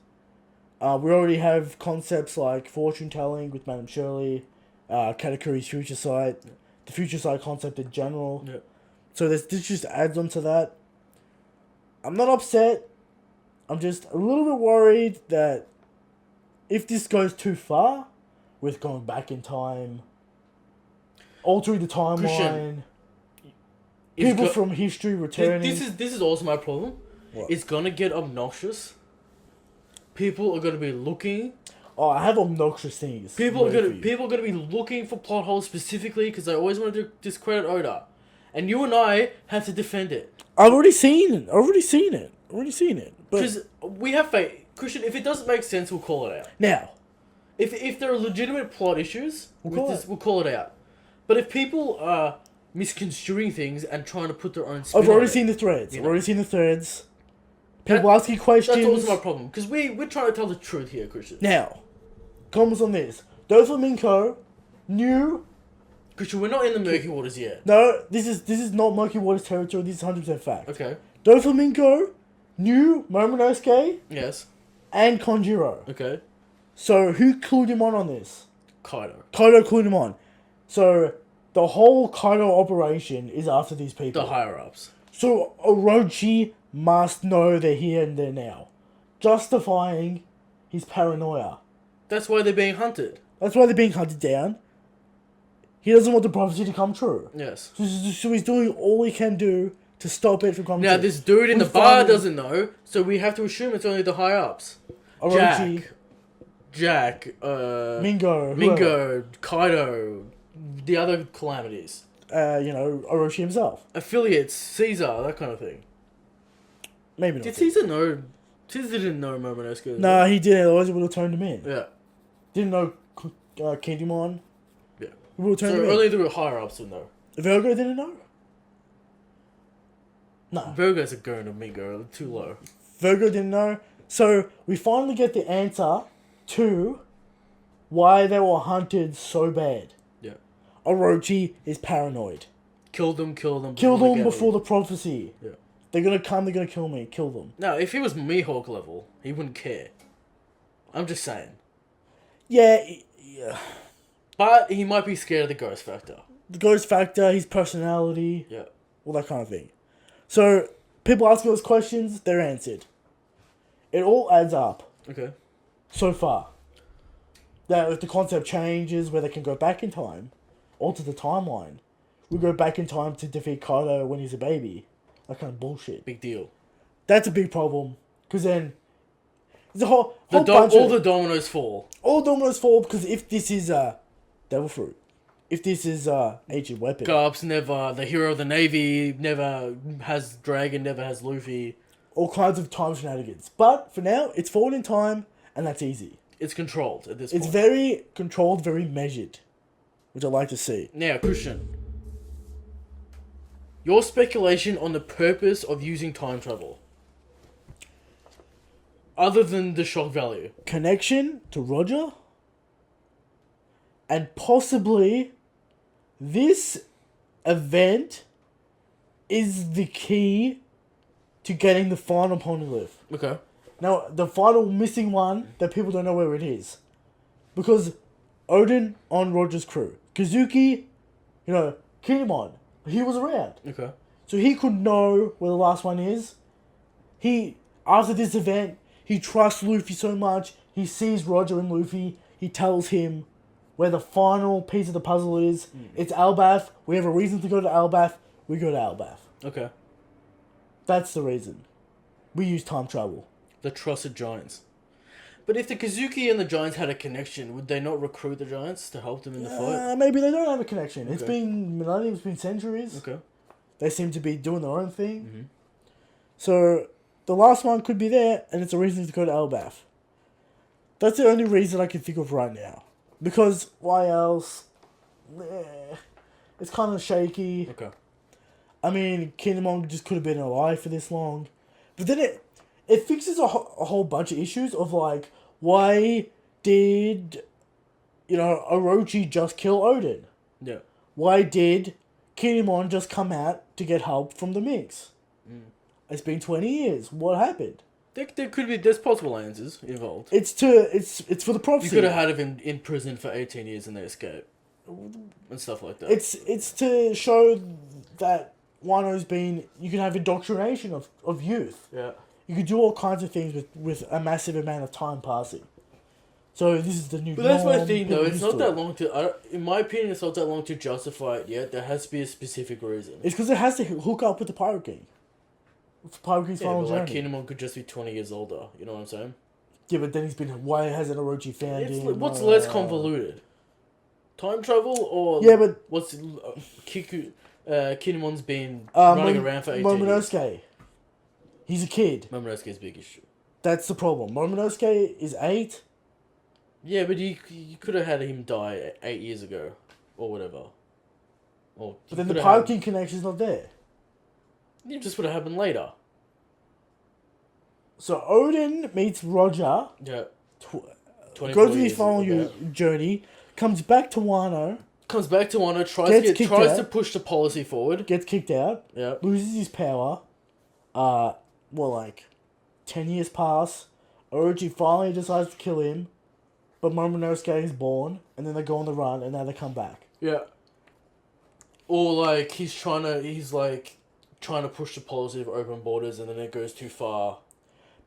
We already have concepts like fortune telling with Madame Shirley, Katakuri's future sight, the future sight concept in general. Yep. So this just adds on to that. I'm not upset. I'm just a little bit worried that if this goes too far with going back in time, altering the timeline, Christian, It's people go- from history returning. This is also my problem. What? It's gonna get obnoxious. People are gonna be looking. Oh, I have obnoxious things. People are ready gonna for you. people are gonna be looking for plot holes specifically because they always want to discredit Oda, and you and I have to defend it I've already seen it. But because we have faith. Christian, if it doesn't make sense, we'll call it out. now, If there are legitimate plot issues with call this, it. we'll call it out. But if people are misconstruing things and trying to put their own spin I've on already it, seen the threads. you I've know. already seen the threads. People asking questions. That's also my problem because we're trying to tell the truth here, Christian. Now, comments on this. Doflamingo knew. Christian, we're not in the murky waters yet. No, this is not Murky Waters territory. This is 100% fact. Okay. Doflamingo knew Momonosuke Yes. and Konjiro. Okay. So who clued him on this? Kaido. Kaido clued him on. So the whole Kaido operation is after these people. The higher ups. So Orochi must know they're here and they're now, justifying his paranoia. That's why they're being hunted. That's why they're being hunted down. He doesn't want the prophecy to come true. Yes. So he's doing all he can do to stop it from coming Now true. this dude in We the bar finally- doesn't know, so we have to assume it's only the higher ups. Orochi, Jack, Mingo, whoever. Mingo, Kaido, the other calamities, Orochi himself. affiliates, Caesar, that kind of thing. Maybe not. Did Caesar know? Caesar didn't know Momonosuke. Nah, he didn't. Otherwise, he would have turned him in. Yeah. Didn't know Kingdom. Yeah. He would have So turned him only the higher ups would know. in. Virgo didn't know. No. Virgo's a gurn of Mingo, too low. Virgo didn't know. So we finally get the answer to why they were hunted so bad. Yeah. Orochi is paranoid. Kill them. Kill they them get before me. the prophecy. Yeah. They're gonna come, they're gonna kill me. Kill them. Now, if he was Mihawk level, he wouldn't care. I'm just saying. Yeah. But he might be scared of the ghost factor. The ghost factor, his personality, Yeah. all that kind of thing. So, people asking those questions, they're answered. It all adds up Okay. so far. That if the concept changes where they can go back in time, alter the timeline, we go back in time to defeat Kaido when he's a baby. That kind of bullshit. Big deal. That's a big problem. Because then, there's a whole All bunch the of... dominoes fall. All dominoes fall because if this is Devil Fruit, if this is Ancient Weapon, Garp's never, the hero of the Navy, never has Dragon, never has Luffy. all kinds of time shenanigans. But for now, it's forward in time, and that's easy. It's controlled at this It's point. very controlled, very measured, which I like to see. Now, Christian. Your speculation on the purpose of using time travel. Other than the shock value. Connection to Roger, and possibly this event is the key to getting the final poneglyph. Okay. Now, the final missing one that people don't know where it is. Odin on Roger's crew. Kazuki, Kinemon, he was around. Okay. So he could know where the last one is. After this event, he trusts Luffy so much, he sees Roger and Luffy, he tells him where the final piece of the puzzle is. It's Albath. We have a reason to go to Albath. We go to Albath. Okay. That's the reason. We use time travel. The trusted giants. But if the Kazuki and the giants had a connection, would they not recruit the giants to help them in the fight? Maybe they don't have a connection. It's Okay. been millennia, it's been centuries. Okay. They seem to be doing their own thing. Mm-hmm. So, the last one could be there, and it's a reason to go to Elbath. That's the only reason I can think of right now. Because, why else? It's kind of shaky. Okay. I mean, Kinemon just could have been alive for this long. But then it fixes a whole bunch of issues of, like, why did, Orochi just kill Odin? Yeah. Why did Kinemon just come out to get help from the Minx? It's been 20 years. What happened? There's possible answers involved. It's for the prophecy. You could have had him in prison for 18 years and they escape. And stuff like that. It's to show that Wano's been... You can have indoctrination of youth. Yeah. You could do all kinds of things with a massive amount of time passing. So this is the new. But that's my norm, thing, though. people It's used not to that it. long to... in my opinion, it's not that long to justify it yet. There has to be a specific reason. It's because it has to hook up with the Pirate King. With Pirate King's Yeah, final but like journey. Kinemon could just be 20 years older. You know what I'm saying? Yeah, but then he's been... Why hasn't Orochi found him? What's less convoluted? Time travel or... Yeah, but... What's... Kinemon's been running around for 18 years. Momonosuke. He's a kid. Momonosuke's big issue. That's the problem. Momonosuke is 8. Yeah, but you could have had him die 8 years ago. Or whatever. Or But then the Pirate King connection's not there. It just would have happened later. So Odin meets Roger, Yeah. goes 24 to his years final ago. journey, comes back to Wano, Comes back to Wano, Gets kicked tries out. to push the policy forward. gets kicked out, Yeah. loses his power. 10 years pass. Orochi finally decides to kill him, but Momonosuke is born, and then they go on the run, and now they come back. Yeah. Or like he's trying to push the policy of open borders, and then it goes too far.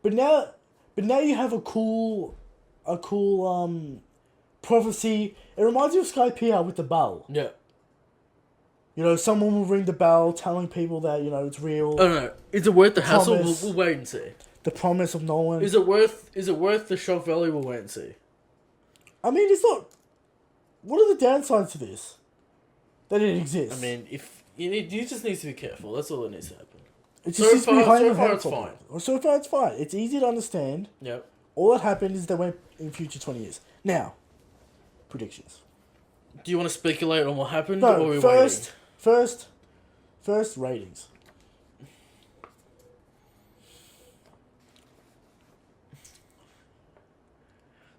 But now you have a cool prophecy. It reminds you of Skypiea with the bell. Yeah. Someone will ring the bell telling people that, it's real. I don't know. Is it worth the hassle? Promise. We'll wait and see. The promise of no one. Is it worth the shock value? We'll wait and see. I mean, it's not... What are the downsides to this? That it exists. I mean, you just need to be careful. That's all that needs to happen. It so just needs to be far highly it's helpful. fine. So far it's fine. It's easy to understand. Yep. All that happened is they went in future 20 years. Now, predictions. Do you want to speculate on what happened? No, or are we first ratings.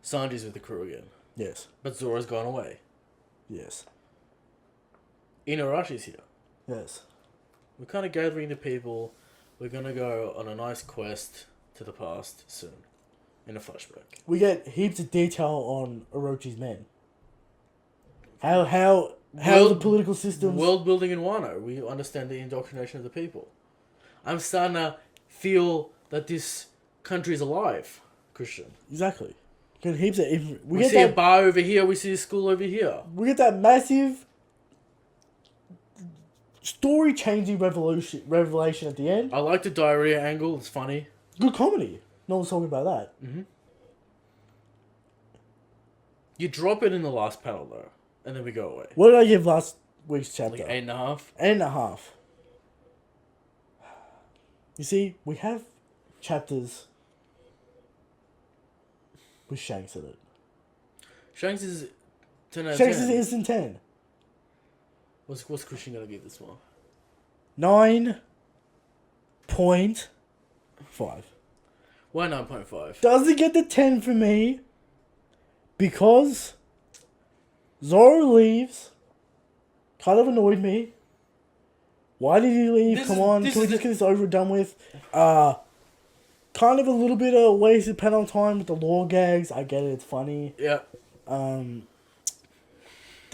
Sanji's with the crew again. Yes. But Zoro's gone away. Yes. Inuyasha's here. Yes. We're kind of gathering the people. We're going to go on a nice quest to the past soon. In a flashback. We get heaps of detail on Orochi's men. How the political systems... World building in Wano. We understand the indoctrination of the people. I'm starting to feel that this country is alive, Christian. Exactly. Get heaps of... We see a bar over here, we see a school over here. We get that massive story-changing revelation at the end. I like the diarrhea angle, it's funny. Good comedy. No one's talking about that. Mm-hmm. You drop it in the last panel, though, and then we go away. What did I give last week's chapter? Like 8.5? 8.5. You see, we have chapters with Shanks in it. Shanks is 10 out of Shanks 10. is instant 10. What's Christian gonna give this one? 9.5. Why 9.5? Doesn't get the 10 for me because Zoro leaves. Kind of annoyed me. Why did he leave? This Come is- on, this can we is just the- get this over and done with? Kind of a little bit of wasted panel time with the law gags. I get it, it's funny. Yeah. The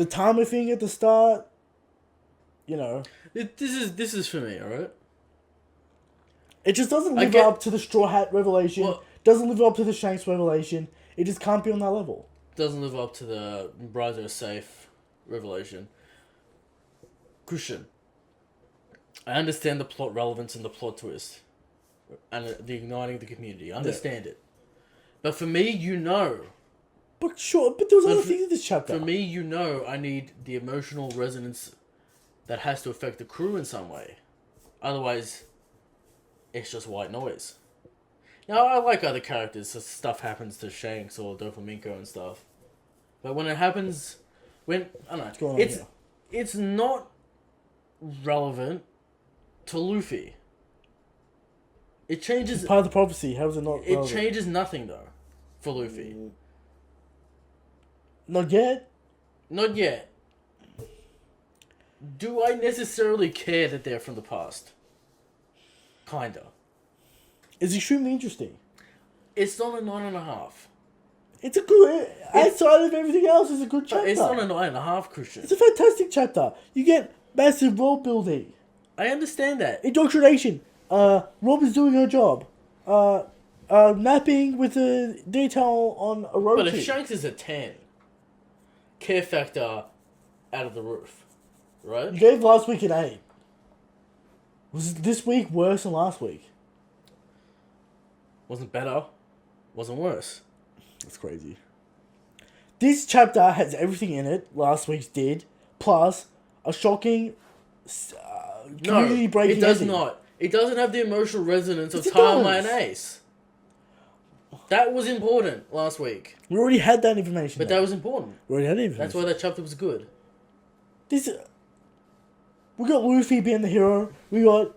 timer thing at the start, you know, This is for me, alright? it just doesn't I live get- up to the Straw Hat revelation. Well- Doesn't live up to the Shanks revelation. It just can't be on that level. Doesn't live up to the Brago safe revelation. Christian, I understand the plot relevance and the plot twist, and the igniting the community. I understand it, but for me, But sure, but there was But other for- things in this chapter. for me, I need the emotional resonance that has to affect the crew in some way. Otherwise, it's just white noise. Now, I like other characters, so stuff happens to Shanks or Doflamingo and stuff. But when it happens, I don't know, going on here? it's not relevant to Luffy. It changes. Part of the prophecy. How is it not? It relevant? changes nothing though, for Luffy. Not yet. Not yet. Do I necessarily care that they're from the past? Kinda. It's extremely interesting. It's not a 9.5. It's a good. Outside of everything else, it's a good chapter. But it's not a 9.5, Christian. It's a fantastic chapter. You get massive world building, I understand that. indoctrination. Rob is doing her job. Mapping with a detail on Orochi. But if Shanks is a 10, care factor out of the roof, right? You gave last week an 8. Was this week worse than last week? Wasn't better, wasn't worse. That's crazy. This chapter has everything in it last week's did, plus a shocking No, community breaking it does ending. not. It doesn't have the emotional resonance of Yes, it Tama does. and Ace. That was important last week. We already had that information. But though. that was important. We already had that information. That's why that chapter was good. This. We got Luffy being the hero. We got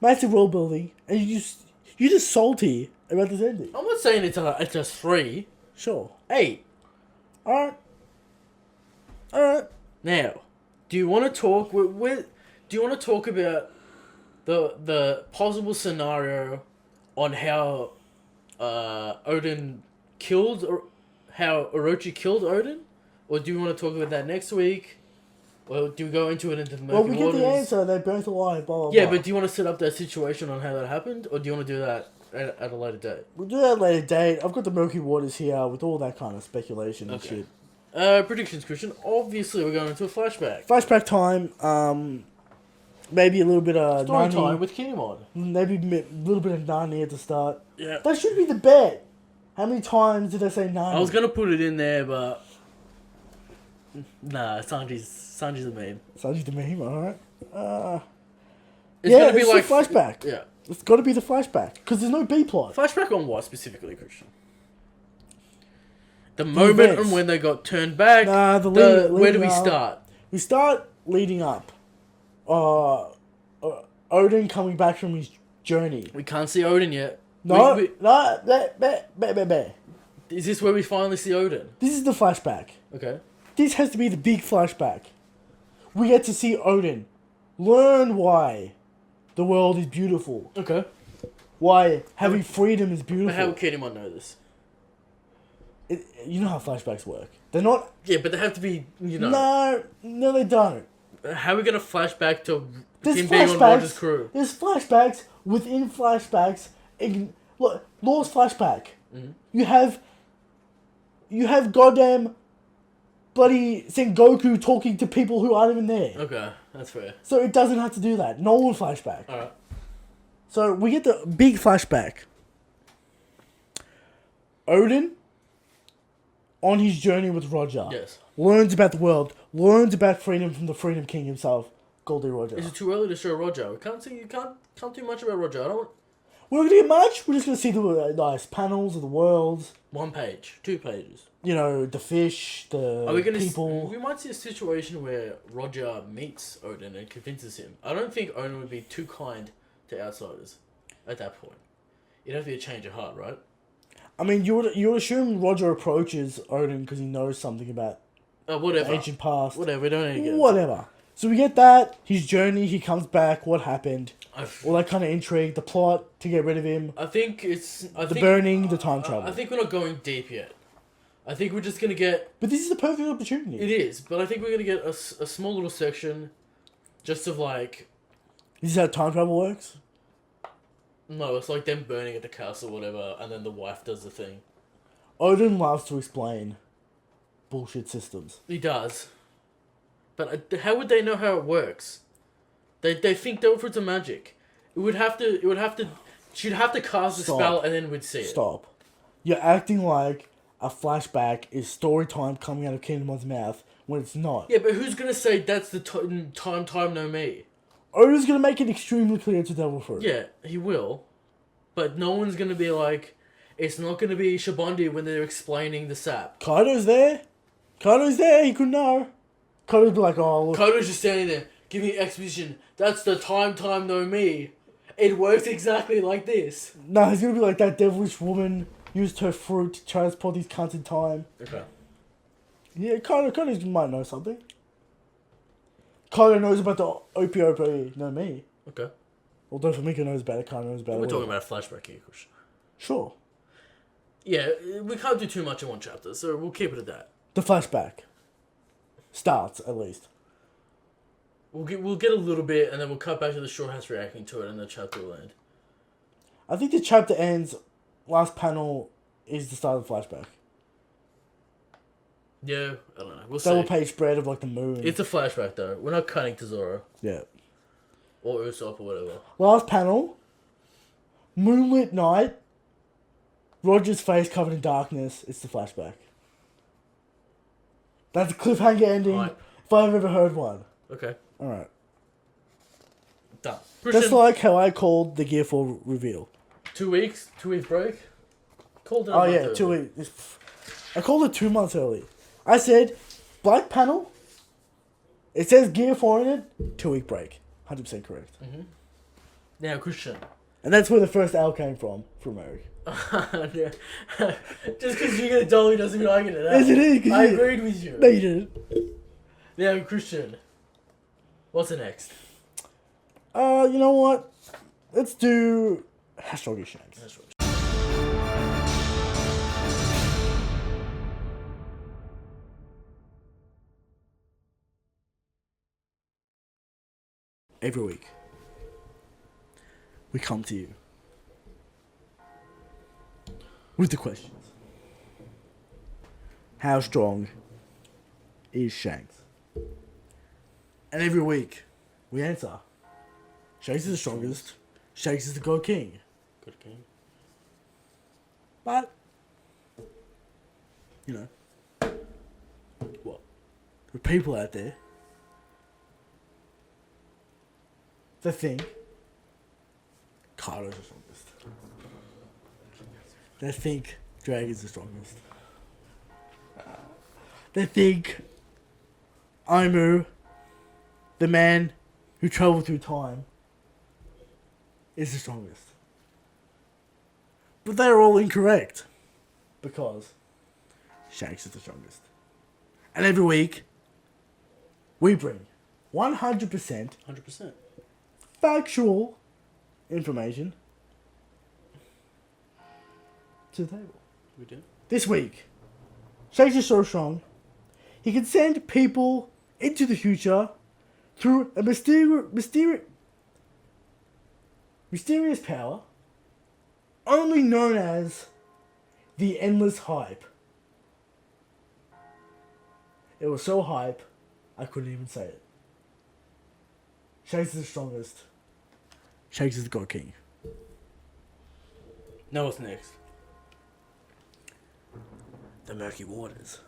massive world building, and you're just salty about this ending. I'm not saying it's a 3. Sure. 8. All right. Now, do you want to talk do you want to talk about the possible scenario on how Odin killed, or how Orochi killed Odin, or do you want to talk about that next week, or do we go into it into the murky Well, we get waters? the answer. They're both alive. Blah blah. Yeah, blah. but do you want to set up that situation on how that happened, or do you want to do that at a later date? We'll do that at a later date. I've got the murky waters here with all that kind of speculation and Okay. shit. Predictions, Christian. Obviously, we're going into a flashback. Flashback time. Maybe a little bit of Story Nani. time with Kinemon. Maybe a little bit of Nani at the start. Yeah. That should be the bet. How many times did I say Nani? I was gonna put it in there, but nah, Sanji's a meme. Sanji the meme, alright. It's Yeah, gonna be it's a like flashback. Yeah, It's got to be the flashback. Because there's no B plot. flashback on what specifically, Christian? The moment events. and when they got turned back. Nah, the where do we leading up. start? We start leading up. Odin coming back from his journey. We can't see Odin yet. No, We- no, is this where we finally see Odin? This is the flashback. Okay. This has to be the big flashback. We get to see Odin. Learn why the world is beautiful. Okay. Why having freedom is But beautiful. how would Kinemon know this? You know how flashbacks work. They're not... Yeah, but they have to be, No, they don't. How are we gonna flash back to There's him being on Roger's crew? There's flashbacks within flashbacks. Look, Law's flashback. Mm-hmm. You have goddamn bloody Sengoku talking to people who aren't even there. Okay, that's fair. So it doesn't have to do that. Nolan flashback. Alright. So we get the big flashback. Odin, on his journey with Roger, Yes. learns about the world, learns about freedom from the Freedom King himself, Goldie Roger. Is it too early to show Roger? We can't do much about Roger. I don't. We're not gonna get much. We're just gonna see the nice panels of the worlds. 1 page, 2 pages. You know, the fish, the Are we gonna? people. We might see a situation where Roger meets Odin and convinces him. I don't think Odin would be too kind to outsiders at that point. It'd have to be a change of heart, right? I mean, you would assume Roger approaches Odin because he knows something about Whatever. the ancient past. Whatever. We don't need to get. Whatever. So we get that, his journey, he comes back, what happened, I've- all that kind of intrigue, the plot to get rid of him, I think it's. the burning, the time I travel. think we're not going deep yet. I think we're just gonna get. But this is the perfect opportunity. It is, but I think we're gonna get a small little section Just of like, This is how time travel works? no, it's like them burning at the castle or whatever, and then the wife does the thing. Odin loves to explain bullshit systems. He does. But how would they know how it works? They think they're fruits of magic. She'd have to cast a Stop. spell and then we'd see it. Stop. You're acting like a flashback is story time coming out of Kingdom Hearts' mouth when it's not. Yeah, but who's gonna say that's the time no me? Odin's gonna make it extremely clear to Devil Fruit. Yeah, he will. But no one's gonna be like, it's not gonna be Shabondi when they're explaining the sap. Kaido's there. He could know. Kaido'd be like, oh, look. Kodo's just standing there, giving exposition. That's the time no me. It works exactly like this. Nah, he's gonna be like, that devilish woman used her fruit to transport these cunts in time. Okay. Yeah, Kaido might know something. Kaido knows about the OP, no me. Okay. Although Famika knows about it, Kaido knows about it. We're talking about a flashback here, Kush. Sure. Yeah, we can't do too much in one chapter, so we'll keep it at that. The flashback. Starts, at least. We'll get a little bit, and then we'll cut back to the Short House reacting to it, and the chapter will end. I think the chapter ends, last panel is the start of the flashback. Yeah, I don't know. We'll see. Double page spread of like the moon. It's a flashback, though. We're not cutting to Zoro. Yeah. Or Usopp or whatever. Last panel. Moonlit night. Roger's face covered in darkness. It's the flashback. That's a cliffhanger ending. Right. If I've ever heard one. Okay. Alright. Done. That's Christian, like how I called the Gear 4 reveal. 2 weeks? 2 weeks break? Called it a Oh month yeah, early. 2 weeks. I called it 2 months early. I said, black panel. It says Gear 4 in it. 2 week break. 100% correct. Now, Christian. And that's where the first L came from Eric. Yeah. Just because you get it dolly doesn't mean I get it. Yes, it is, 'cause I you- agreed with you. No, you didn't. Now, Christian. What's the next? You know what? Let's do How Strong is Shanks. That's right. Every week, we come to you with the questions. How strong is Shanks? And every week, we answer. Shanks is the strongest. Shanks is the God King. Good game. But, you know, what? There are people out there that think Kaido's the strongest. They think Dragon's the strongest. They think Aimu, the man who travelled through time, is the strongest. But they're all incorrect. Because Shanks is the strongest. And every week, we bring 100% 100%. factual information to the table. We do. This week, Shanks is so strong, he can send people into the future through a mysterious power only known as the Endless Hype. It was so hype, I couldn't even say it. Shanks is the strongest. Shanks is the God King. Now what's next? The Murky Waters.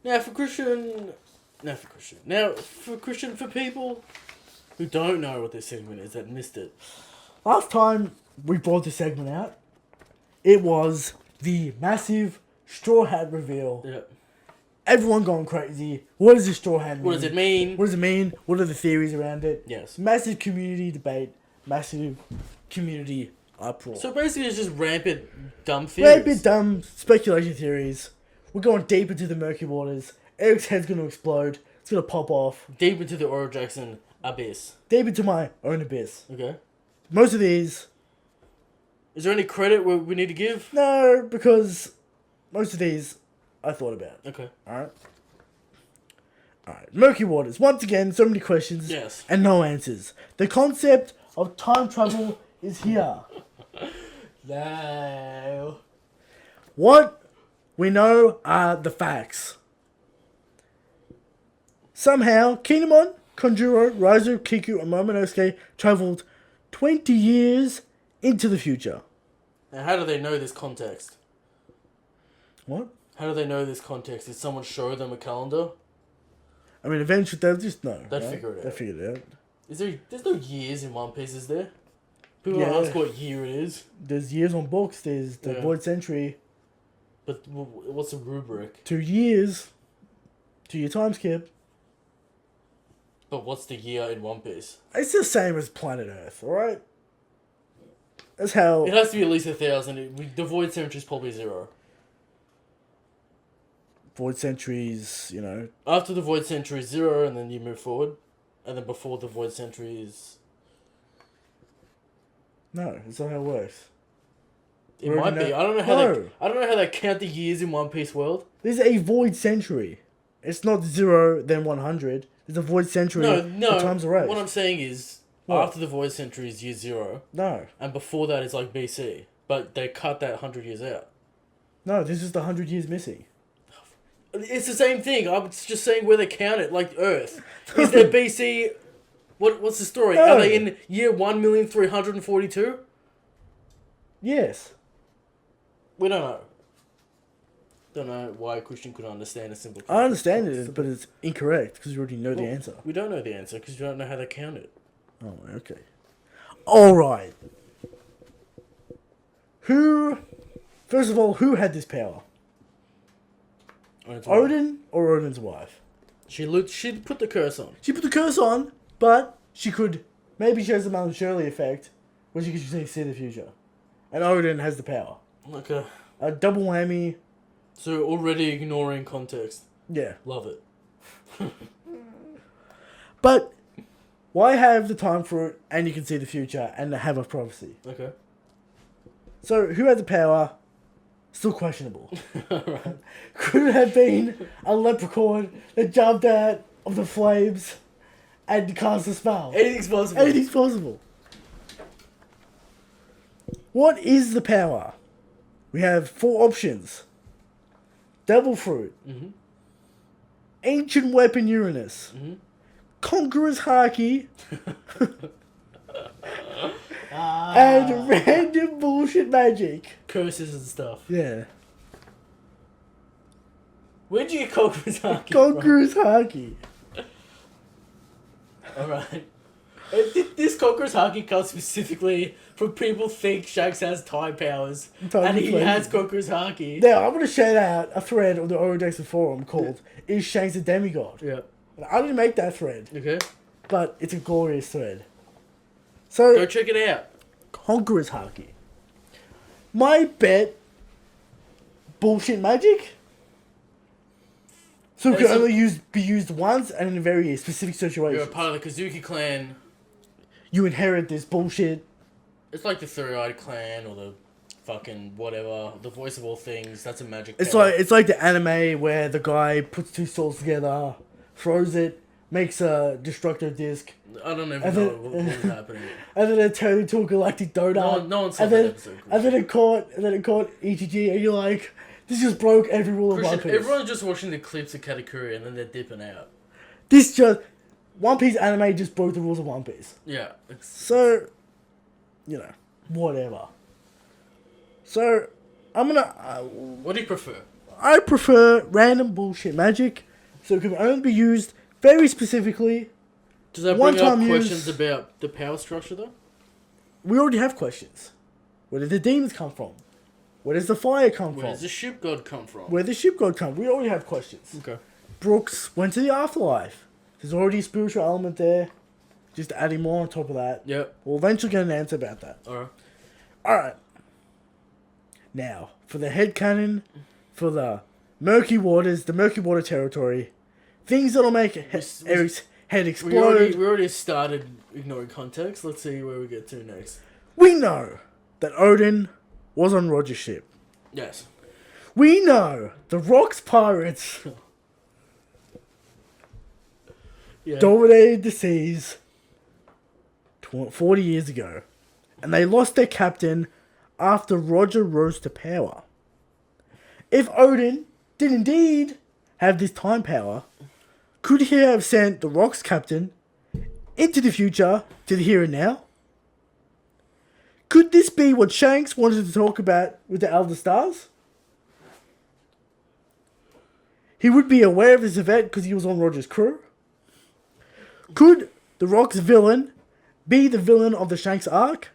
Now for Christian, for people who don't know what this segment is, that missed it. Last time we brought this segment out, it was the massive Straw Hat reveal. Yeah. Everyone going crazy. What does this Straw Hat mean? What does it mean? What does it mean? What are the theories around it? Yes. Massive community debate. Massive community uproar. So basically it's just rampant dumb theories. Rampant dumb speculation theories. We're going deep into the murky waters. Eric's head's going to explode. It's going to pop off. Deep into the Oro Jackson abyss. Deep into my own abyss. Okay? Most of these Is there any credit we need to give? No, because most of these I thought about. Okay. Alright. Alright. Murky Waters. Once again, so many questions Yes. and no answers. The concept of time travel is here. No. What we know are the facts. Somehow, Kinemon, Konjuro, Raizu, Kiku, and Momonosuke travelled 20 years into the future. Now, how do they know this context? What? How do they know this context? Did someone show them a calendar? I mean, eventually they'll just know. They'll figure it out. They'll figure it out. There's no years in One Piece, is there? People Yeah. ask what year it is, There's years on books. There's the Yeah. Void Century. but what's the rubric? 2 years. 2-year time skip. But what's the year in One Piece? It's the same as Planet Earth, alright? That's how... It has to be at least 1,000. The Void Century is probably 0. Void Centuries, you know... After the Void Century is 0, and then you move forward. And then before the Void Century is... No, that's not how it works. It We're might in be. a- I don't know how No. I don't know how they count the years in One Piece world. There's a Void Century. It's not 0, then 100. There's a Void Century. No. The time's erased. What I'm saying is, What? after the Void Century is year 0, No. and before that is like BC. But they cut that 100 years out. No, this is the 100 years missing. It's the same thing. I'm just saying where they count it, like Earth. Is there BC? What's the story? No. Are they in year 1,342,000? Yes. We don't know. Don't know why Christian couldn't understand a simple. I understand it, but it's incorrect because you already know the Well, answer. We don't know the answer because you don't know how they count it. Oh, okay. Alright. First of all, who had this power? Odin or Odin's wife? She put the curse on. She put the curse on, but she could... Maybe she has the Mount Shirley effect, where she can see the future. And Odin has the power. Okay. A double whammy. So already ignoring context. Yeah. Love it. But why have the time fruit and you can see the future and have a prophecy? Okay. So who had the power? Still questionable. Alright. Could it have been a leprechaun that jumped out of the flames and cast a spell? Anything's possible. Anything's possible. What is the power? We have 4 options. Devil Fruit. Mhm. Ancient Weapon Uranus. Mhm. Conqueror's Haki. And random bullshit magic. Curses and stuff. Yeah. Where'd you get Conqueror's Haki Conqueror's Haki. Alright. This Conqueror's Haki comes specifically from people think Shanks has time powers. Time and he deflation. has Conqueror's Haki. Now, I'm going to shout out a thread on the Orodex forum called Is Shanks a Demigod? Yeah. And I didn't make that thread, Okay. but it's a glorious thread. So, Go check it out. Conqueror's Haki. My bet, bullshit magic. So it can It's a- only be used once and in a very specific You're a situation. part of the Kazuki clan. You inherit this bullshit. It's like the Three-Eyed Clan or the fucking whatever. The Voice of All Things. That's a magic It's power. like the anime where the guy puts 2 swords together, throws it, makes a destructive disc, I don't even and know then- what was happening. and then it turned into a galactic donut. No one saw and that then, episode. and then it caught ETG, and you're like, this just broke every rule of One Christian, Piece. everyone's just watching the clips of Katakuri and then they're dipping out. This just One Piece anime just broke the rules of One Piece. Yeah. So, you know, whatever. So, I'm gonna. What do you prefer? I prefer random bullshit magic, so it can only be used very specifically. Does that One bring up time questions use- about the power structure though? We already have questions. Where did the demons come from? Where does the fire come Where from? does the ship god come from? Where the ship god come? We already have questions. Okay. Brooks went to the afterlife. There's already a spiritual element there. Just adding more on top of that. Yep. We'll eventually get an answer about that. Alright. Alright. Now, for the headcanon, for the murky waters, the murky water territory, things that'll make Eric's head We already explode. we already started ignoring context. Let's see where we get to next. We know that Odin was on Roger's ship. Yes. We know the Rock's pirates Yeah. dominated the seas 40 years ago, and they lost their captain after Roger rose to power. If Odin did indeed have this time power, could he have sent the Rock's captain into the future to the here and now? Could this be what Shanks wanted to talk about with the Elder Stars? He would be aware of this event because he was on Roger's crew. Could the Rock's villain be the villain of the Shanks arc,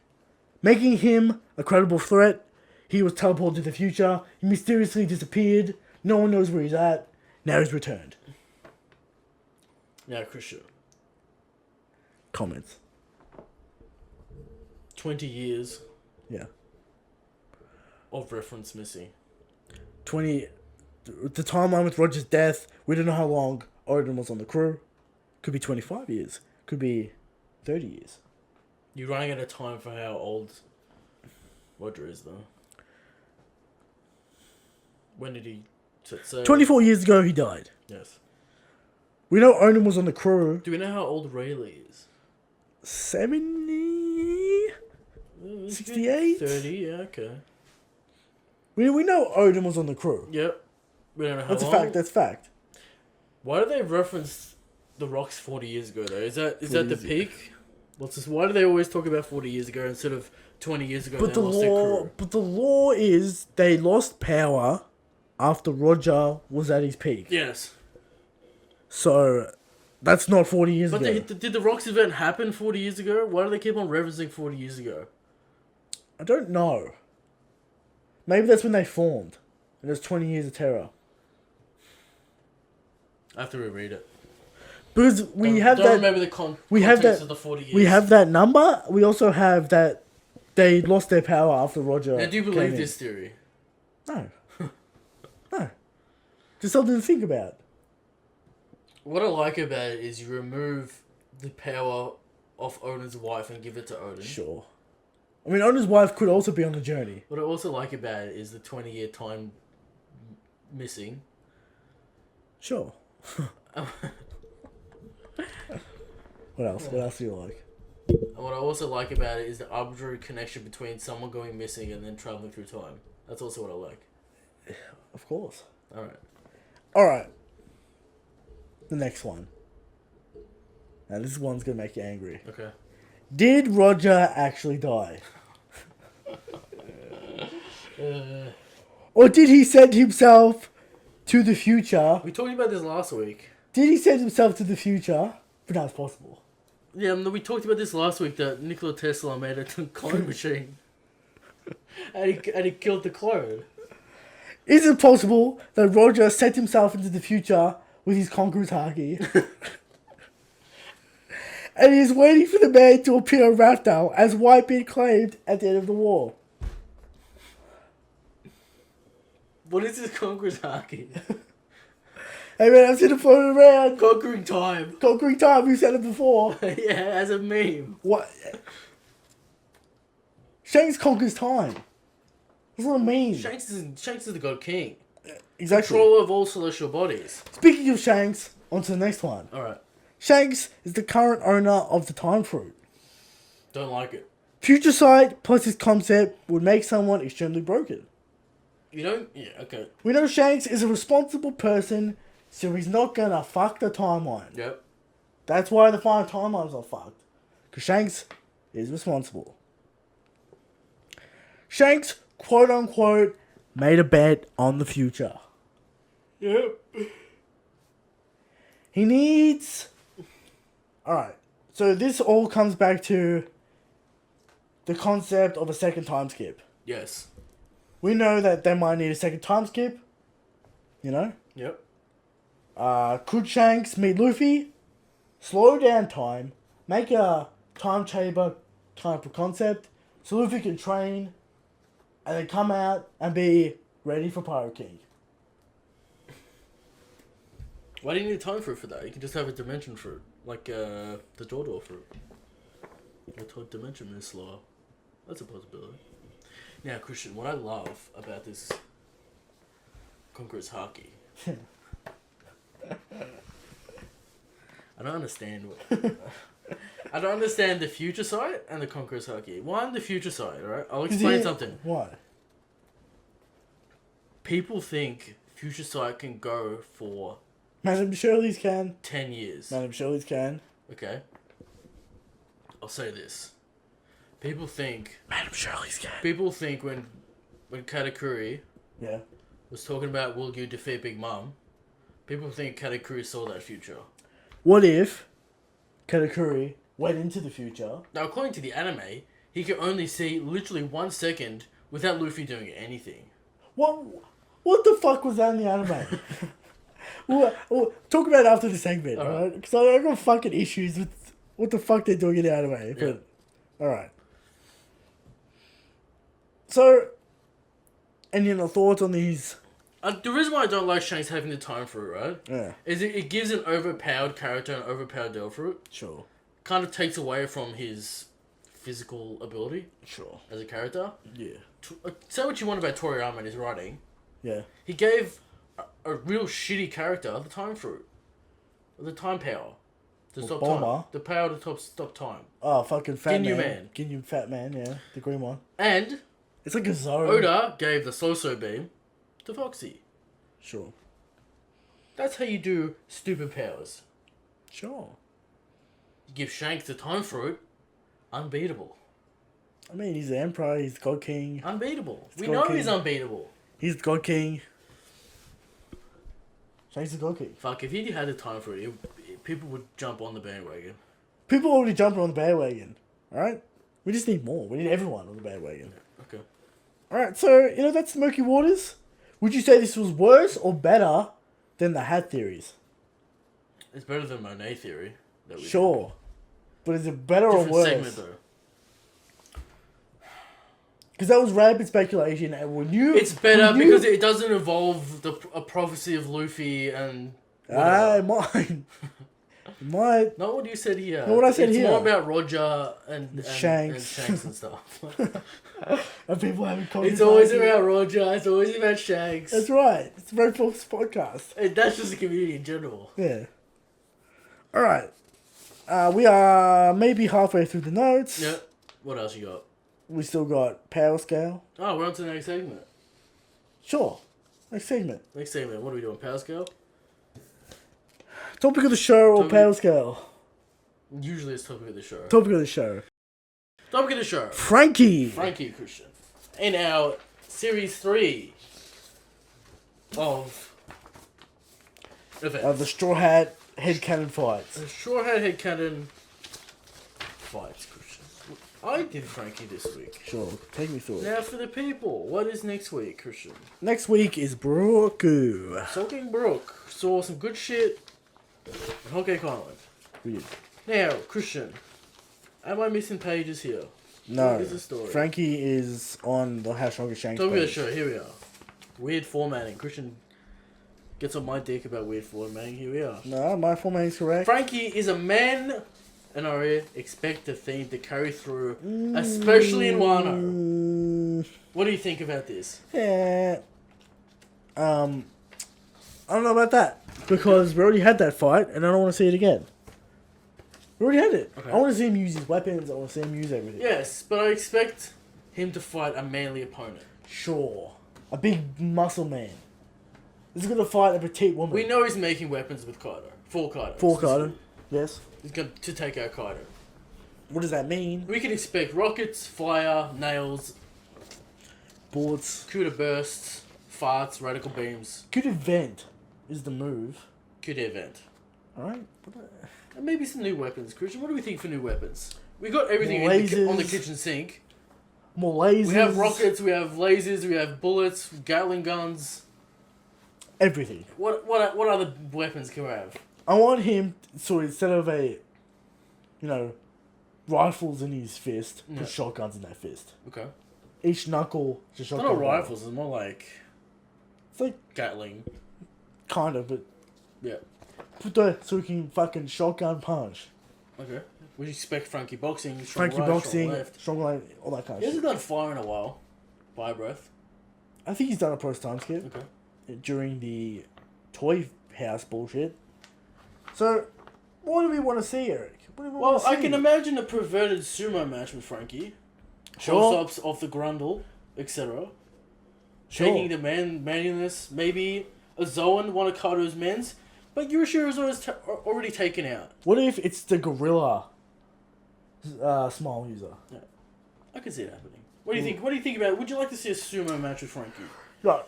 making him a credible threat? He was teleported to the future. He mysteriously disappeared. No one knows where he's at. Now he's returned. Now, Christian. Comments. 20 years Yeah. of reference missing. 20... The timeline with Roger's death, we don't know how long Odin was on the crew. Could be 25 years. Could be 30 years. You're running out of time for how old Roger is, though. When did he... So 24 years ago, he died. Yes. We know Odin was on the crew. Do we know how old Rayleigh is? 70? 68? 30, yeah, okay. We know Odin was on the crew. Yep. We don't know how That's a long. fact. That's fact. Why do they reference the Rocks 40 years ago, though? Is that the years ago. peak? What's this? Why do they always talk about 40 years ago instead of 20 years ago? But they lost their the crew? law is they lost power after Roger was at his peak. Yes. So that's not 40 years But ago. did the Rocks event happen 40 years ago? Why do they keep on referencing 40 years ago? I don't know. Maybe that's when they formed. And there's 20 years of terror. I have to reread it. Because we have don't that. remember the We have context that. of the 40 years. We have that number. We also have that they lost their power after Roger. Now, do you came believe in. this theory? No. No. Just something to think about. What I like about it is you remove the power of Odin's wife and give it to Odin. Sure. I mean, Odin's wife could also be on the journey. What I also like about it is the 20-year time missing. Sure. What else? What else do you like? And what I also like about it is the arbitrary connection between someone going missing and then traveling through time. That's also what I like. Of course. Alright. Alright. The next one. Now, this one's going to make you angry. Okay. Did Roger actually die? Or did he send himself to the future? We talked about this last week. Did he send himself to the future? But that's possible. Yeah, we talked about this last week that Nikola Tesla made a clone machine. and he killed the clone. Is it possible that Roger sent himself into the future with his conqueror's haki? And he's waiting for the man to appear on Raptor as Whitebeard claimed at the end of the war. What is this Conqueror's Haki? Hey man, I've seen it floating around. Conquering time. Conquering time, we've said it before. Yeah, as a meme. What? Shanks conquers time. That's what I mean. Shanks is the God King. Exactly. Controller of all celestial bodies. Speaking of Shanks, on to the next one. Alright. Shanks is the current owner of the Time Fruit. Don't like it. Future sight plus his concept would make someone extremely broken. You don't? Yeah, okay. We know Shanks is a responsible person, so he's not gonna fuck the timeline. Yep. That's why the final timelines are fucked. Because Shanks is responsible. Shanks, quote unquote, made a bet on the future. Yep. He needs... Alright, so this all comes back to the concept of a second time skip. Yes. We know that they might need a second time skip. You know? Yep. Could Shanks meet Luffy, slow down time, make a time chamber type of concept, so Luffy can train, and then come out and be ready for Pirate King? Why do you need a time fruit for that? You can just have a dimension fruit. Like the Jordor fruit. Or dimension is slower. That's a possibility. Now, Christian, what I love about this Conqueror's Haki, I don't understand what... I don't understand the future side and the Conqueror's Haki. One, the future side, alright? I'll explain something. Why? People think future sight can go for Madam Shirley's can. 10 years. Madam Shirley's can. Okay? I'll say this. People think... Madam Shirley's can. People think when Katakuri Yeah. was talking about will you defeat Big Mom, people think Katakuri saw that future. What if Katakuri went into the future? Now, according to the anime, he could only see literally 1 second without Luffy doing anything. What the fuck was that in the anime? we'll talk about it after the segment, alright? Because I got fucking issues with what the fuck they're doing in the anime. But, alright. So, any other thoughts on these? The reason why I don't like Shanks having the time fruit, right? Yeah. Is it gives an overpowered character an overpowered Devil Fruit. Sure. Kind of takes away from his physical ability Sure. as a character. Yeah. Say what you want about Toriyama and his writing. Yeah. He gave a real shitty character the time fruit. The time power. To stop Bulma? time. The power to stop time. Oh, fucking fat Ginyu man. Man. Ginyu fat man, yeah. The green one. And It's like a Zoro. Oda gave the Soso beam to Foxy. Sure. That's how you do stupid powers. Sure. You give Shanks the time fruit, unbeatable. I mean, he's the Emperor, he's the God King. Unbeatable. We God know King. he's unbeatable. He's the God King. Shanks the God King. Fuck, if he had the time fruit, people would jump on the bandwagon. People already jumping on the bandwagon, alright? We just need more. We need everyone on the bandwagon. Okay. Alright, so, that's the Murky Waters. Would you say this was worse or better than the Hat theories? It's better than Monet theory. That we Sure. But is it better Different or worse? segment though. Because that was rapid speculation, and when you... It's better because it doesn't involve a prophecy of Luffy and... mine. Mine. Not what you said here. Not what I said it's here. more about Roger and Shanks. and Shanks and stuff. And people having conversations. It's always about Roger. It's always about Shanks. That's right. It's the RFP podcast. That's just the community in general. Yeah. Alright. We are maybe halfway through the notes. Yeah. What else you got? We still got Power Scale. Oh, we're on to the next segment. Sure. Next segment. Next segment. What are we doing? Power scale? Topic of the show or Power Scale? Usually it's topic of the show. Topic of the show. Topic of the show. Frankie Christian. In our series 3 of events. the Straw Hat headcanon fights. The Straw Hat headcanon fights, Christian. I did Frankie this week. Sure. Take me through it. Now for the people, what is next week, Christian? Next week is Broku. Soaking Brook saw some good shit in Whole Cake Island. Weird. Now, Christian, am I missing pages here? No. What is the story? Frankie is on the How Strong Shanks Topic of the page. show, here we are. Weird formatting. Christian gets on my dick about weird formatting. Here we are. No, my format is correct. Frankie is a man, and I expect the theme to carry through, especially in Wano. What do you think about this? Yeah. I don't know about that. Because we already had that fight, and I don't want to see it again. We already had it. Okay. I want to see him use his weapons. I want to see him use everything. Yes, but I expect him to fight a manly opponent. Sure. A big muscle man. He's going to fight a petite woman. We know he's making weapons with Kaido. Full Kaido. Full Kaido. Yes. He's going to take out Kaido. What does that mean? We can expect rockets, fire, nails, Bullets. Kuda bursts, farts, radical beams. Good event is the move. Kuda event. Alright. And maybe some new weapons. Christian, what do we think for new weapons? We got everything More on the lasers. kitchen sink. More lasers. We have rockets, we have lasers, we have bullets, Gatling guns. Everything. What other weapons can we have? I want him, so instead of rifles in his fist, Yeah. put shotguns in that fist. Okay. Each knuckle is a It's shotgun. not barrel. rifles, it's more like It's like, Gatling. kind of, but Yeah. put that so he can fucking shotgun punch. Okay. We expect Frankie boxing, strong Frankie right, strong boxing, left. strong line, all that kind He of hasn't shit. done fire in a while. Fire breath. I think he's done a post time skip Okay. during the Toy House bullshit. So, what do we want to see, Eric? What do we Well, want to see? I can imagine a perverted sumo match with Frankie. Sure. Close-ups of the grundle, etc. Sure. Taking the manliness, maybe a Zoan, one of Kato's men's, but Yurishiro's already taken out. What if it's the gorilla smile user? Yeah. I can see it happening. What do you think? What do you think about it? Would you like to see a sumo match with Frankie? Right.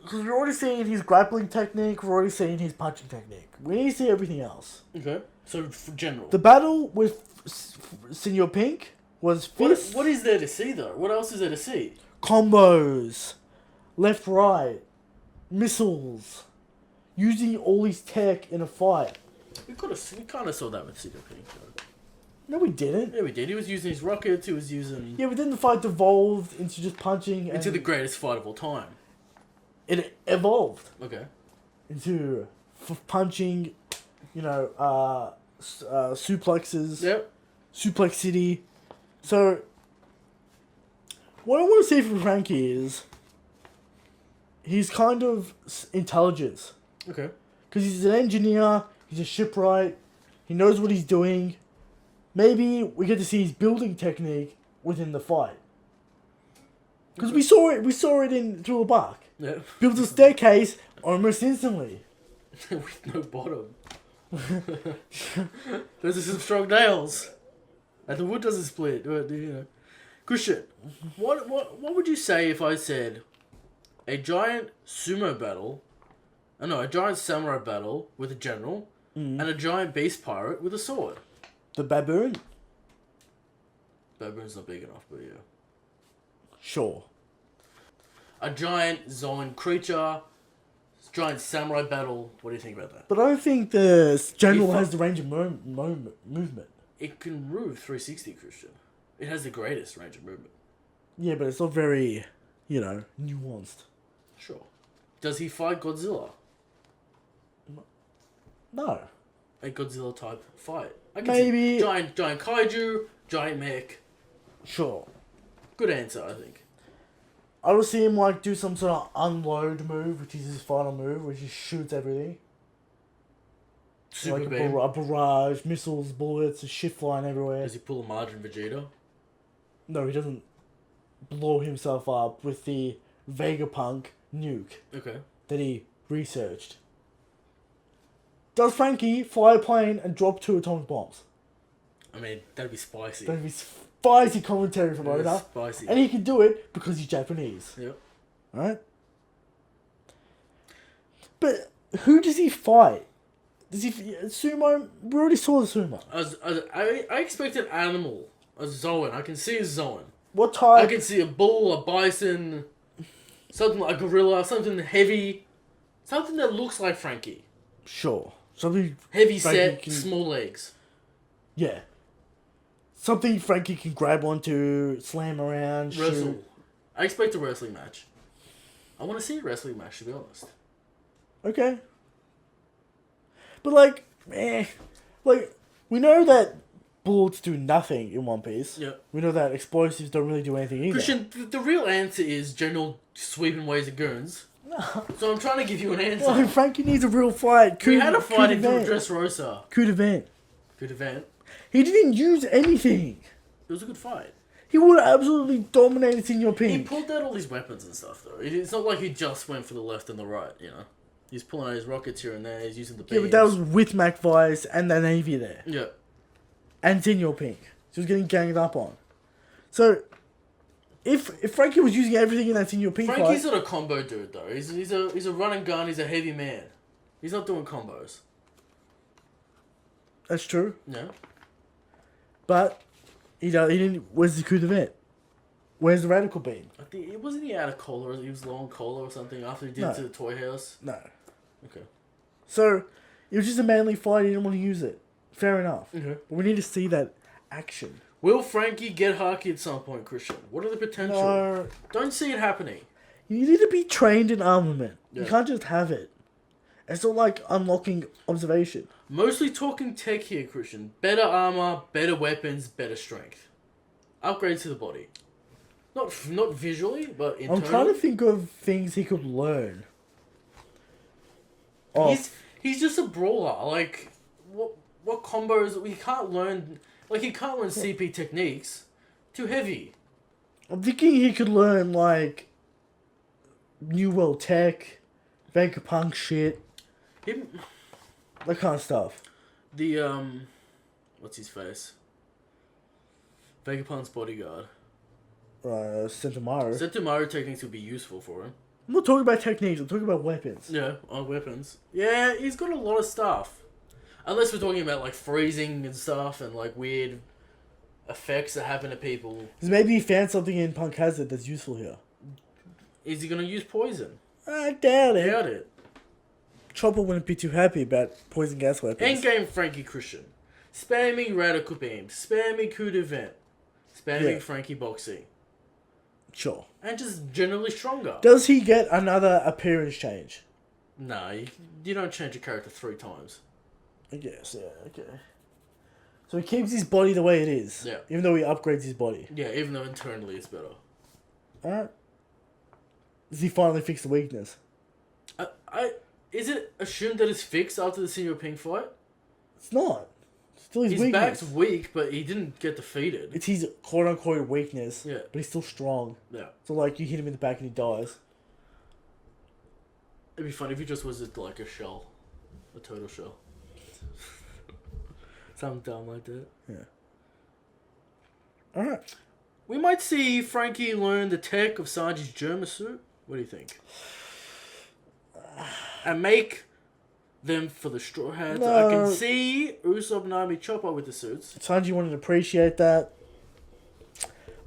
Because we're already seeing his grappling technique, we're already seeing his punching technique. We need to see everything else. Okay. So, for general. The battle with Senor Pink was fists, What is there to see, though? What else is there to see? combos, left, right, missiles, using all his tech in a fight. We kind of saw that with Super Pink, though. No, we didn't. Yeah, we did. He was using his rockets, he was using... Yeah, but then the fight devolved into just punching. Into and the greatest fight of all time. It evolved Okay. into punching, suplexes, Yep. suplex city. So, what I want to see from Frankie is his kind of intelligence. Okay. Because he's an engineer, he's a shipwright, he knows what he's doing. Maybe we get to see his building technique within the fight. Because we saw it in Thriller Bark. Yeah. Builds a staircase almost instantly. With no bottom. Those are some strong nails. And the wood doesn't split. Christian, what would you say if I said a giant sumo battle, a giant samurai battle with a general, and a giant beast pirate with a sword? The baboon? Baboon's not big enough, but yeah. Sure. A giant Zoan creature, giant samurai battle. What do you think about that? But I don't think the general If I- has the range of movement. It can move 360, Christian. It has the greatest range of movement. Yeah, but it's not very, nuanced. Sure. Does he fight Godzilla? No. A Godzilla type fight. I can Maybe- see giant kaiju, giant mech. Sure. Good answer, I think. I would see him do some sort of unload move, which is his final move, which he shoots everything. Super like beam. a barrage, missiles, bullets, shit flying everywhere. Does he pull a Margin Vegeta? No, he doesn't blow himself up with the Vegapunk nuke Okay. that he researched. Does Frankie fly a plane and drop 2 atomic bombs? I mean, that'd be spicy. That'd be spicy commentary from That is Oda. spicy. And he can do it because he's Japanese. Yep. Alright? But who does he fight? Does he... Sumo? We already saw the sumo. I expect an animal. A Zoan. I can see a Zoan. What I type? can see a bull, a bison, something like a gorilla, something heavy. Something that looks like Frankie. Sure. Something... Heavy Frankie set, can- small legs. Yeah. Something Frankie can grab onto, slam around, Wrestle. shoot. I expect a wrestling match. I want to see a wrestling match, to be honest. Okay. But we know that bullets do nothing in One Piece. Yeah. We know that explosives don't really do anything either. Christian, the real answer is general sweeping ways of goons. No. So I'm trying to give you an answer. No, Frankie needs a real fight. We had a fight in event. Dressrosa. Coup event. Good event. He didn't use anything. It was a good fight. He would have absolutely dominated Senor He Pink. pulled out all his weapons and stuff, though. It's not like he just went for the left and the right, He's pulling out his rockets here and there. He's using the beams. Yeah, but that was with Mac Vice and the Navy there. Yeah. And Senor Pink. He was getting ganged up on. So, if Frankie was using everything in that Senor Pink Frankie's fight... not a combo dude, though. He's a run and gun. He's a heavy man. He's not doing combos. That's true. No. But he didn't. Where's the coup event? Where's the radical beam? I think it wasn't he out of cola. He was low on cola or something after he did No. to the toy house. No. Okay. So it was just a manly fight. He didn't want to use it. Fair enough. Okay. But we need to see that action. Will Frankie get Haki at some point, Christian? What are the potential? No, Don't see it happening. you need to be trained in armament. You Yeah. can't just have it. It's not like unlocking observation. Mostly talking tech here, Christian. Better armor, better weapons, better strength. Upgrades to the body. Not visually, but internally. I'm trying to think of things he could learn. He's just a brawler. Like, what combos he can't learn? Like, he can't learn CP techniques. Too heavy. I'm thinking he could learn, like, New World Tech, Vegapunk shit, Him, that kind of stuff. what's his face? Vegapunk's bodyguard. Sentomaru. Sentomaru techniques would be useful for him. I'm not talking about techniques, I'm talking about weapons. Yeah, on weapons. Yeah, he's got a lot of stuff. Unless we're talking about, like, freezing and stuff and, like, weird effects that happen to people. Because maybe he found something in Punk Hazard that's useful here. Is he going to use poison? I doubt it. Doubt it. Chopper wouldn't be too happy about poison gas weapons. Endgame Frankie Christian. Spamming radical beam. Spamming coup de vent. Spamming Yeah. Frankie boxing. Sure. And just generally stronger. Does he get another appearance change? No, you don't change a character 3 times. I guess, yeah, okay. So he keeps his body the way it is. Yeah. Even though he upgrades his body. Yeah, even though internally it's better. Alright. Does he finally fix the weakness? Is it assumed that it's fixed after the Senior Ping fight? It's not. Still his His weakness. back's weak, but he didn't get defeated. It's his quote-unquote weakness. Yeah. But he's still strong. Yeah. So, like, you hit him in the back and he dies. It'd be funny if he just was like a shell. A total shell. Something dumb like that. Yeah. Alright. We might see Frankie learn the tech of Sanji's Germa suit. What do you think? And make them for the Straw Hats. I can see Usopp, Nami, Chopper with the suits. Sanji wanted to appreciate that.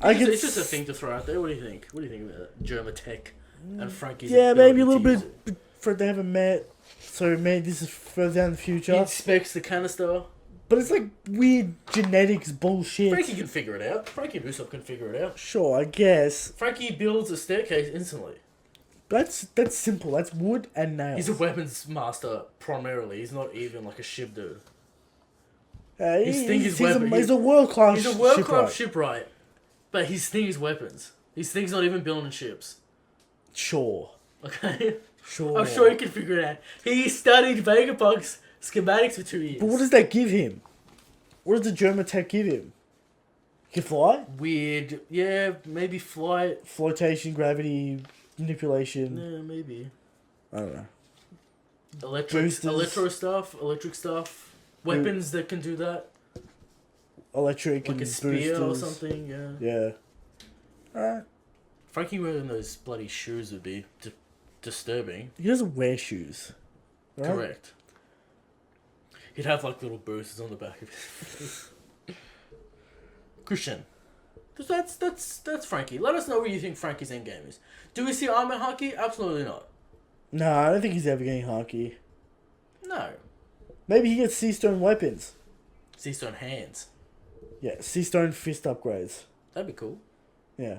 It's just a thing to throw out there. What do you think? What do you think about Germa tech and Frankie's Yeah, maybe a ability little to use bit for they haven't met. So maybe this is further down in the it? future. He inspects the canister. But it's like weird genetics bullshit. Frankie can figure it out. Frankie and Usopp can figure it out. Sure, I guess. Frankie builds a staircase instantly. That's simple. That's wood and nails. He's a weapons master primarily. He's not even like a ship dude. His thing is he's weapon. He's a world class. He's a world class shipwright, but his thing is weapons. His thing's not even building ships. Sure. Okay? Sure. I'm sure he can figure it out. He studied Vegapunk's schematics for 2 years. But what does that give him? What does the German tech give him? He can fly? Weird. Yeah, maybe flight. Flotation, gravity, manipulation. Yeah, maybe. I don't know. Electric stuff. Weapons that can do that. Electric Like and a spear or boosters. something, yeah. Yeah. Alright. Frankie wearing those bloody shoes would be disturbing. He doesn't wear shoes. Right? Correct. He'd have like little boosters on the back of his Christian. That's Frankie. Let us know what you think Frankie's endgame is. Do we see Armor Haki? Absolutely not. No, I don't think he's ever getting haki. No. Maybe he gets sea stone weapons. Seastone hands. Yeah, sea stone fist upgrades. That'd be cool. Yeah.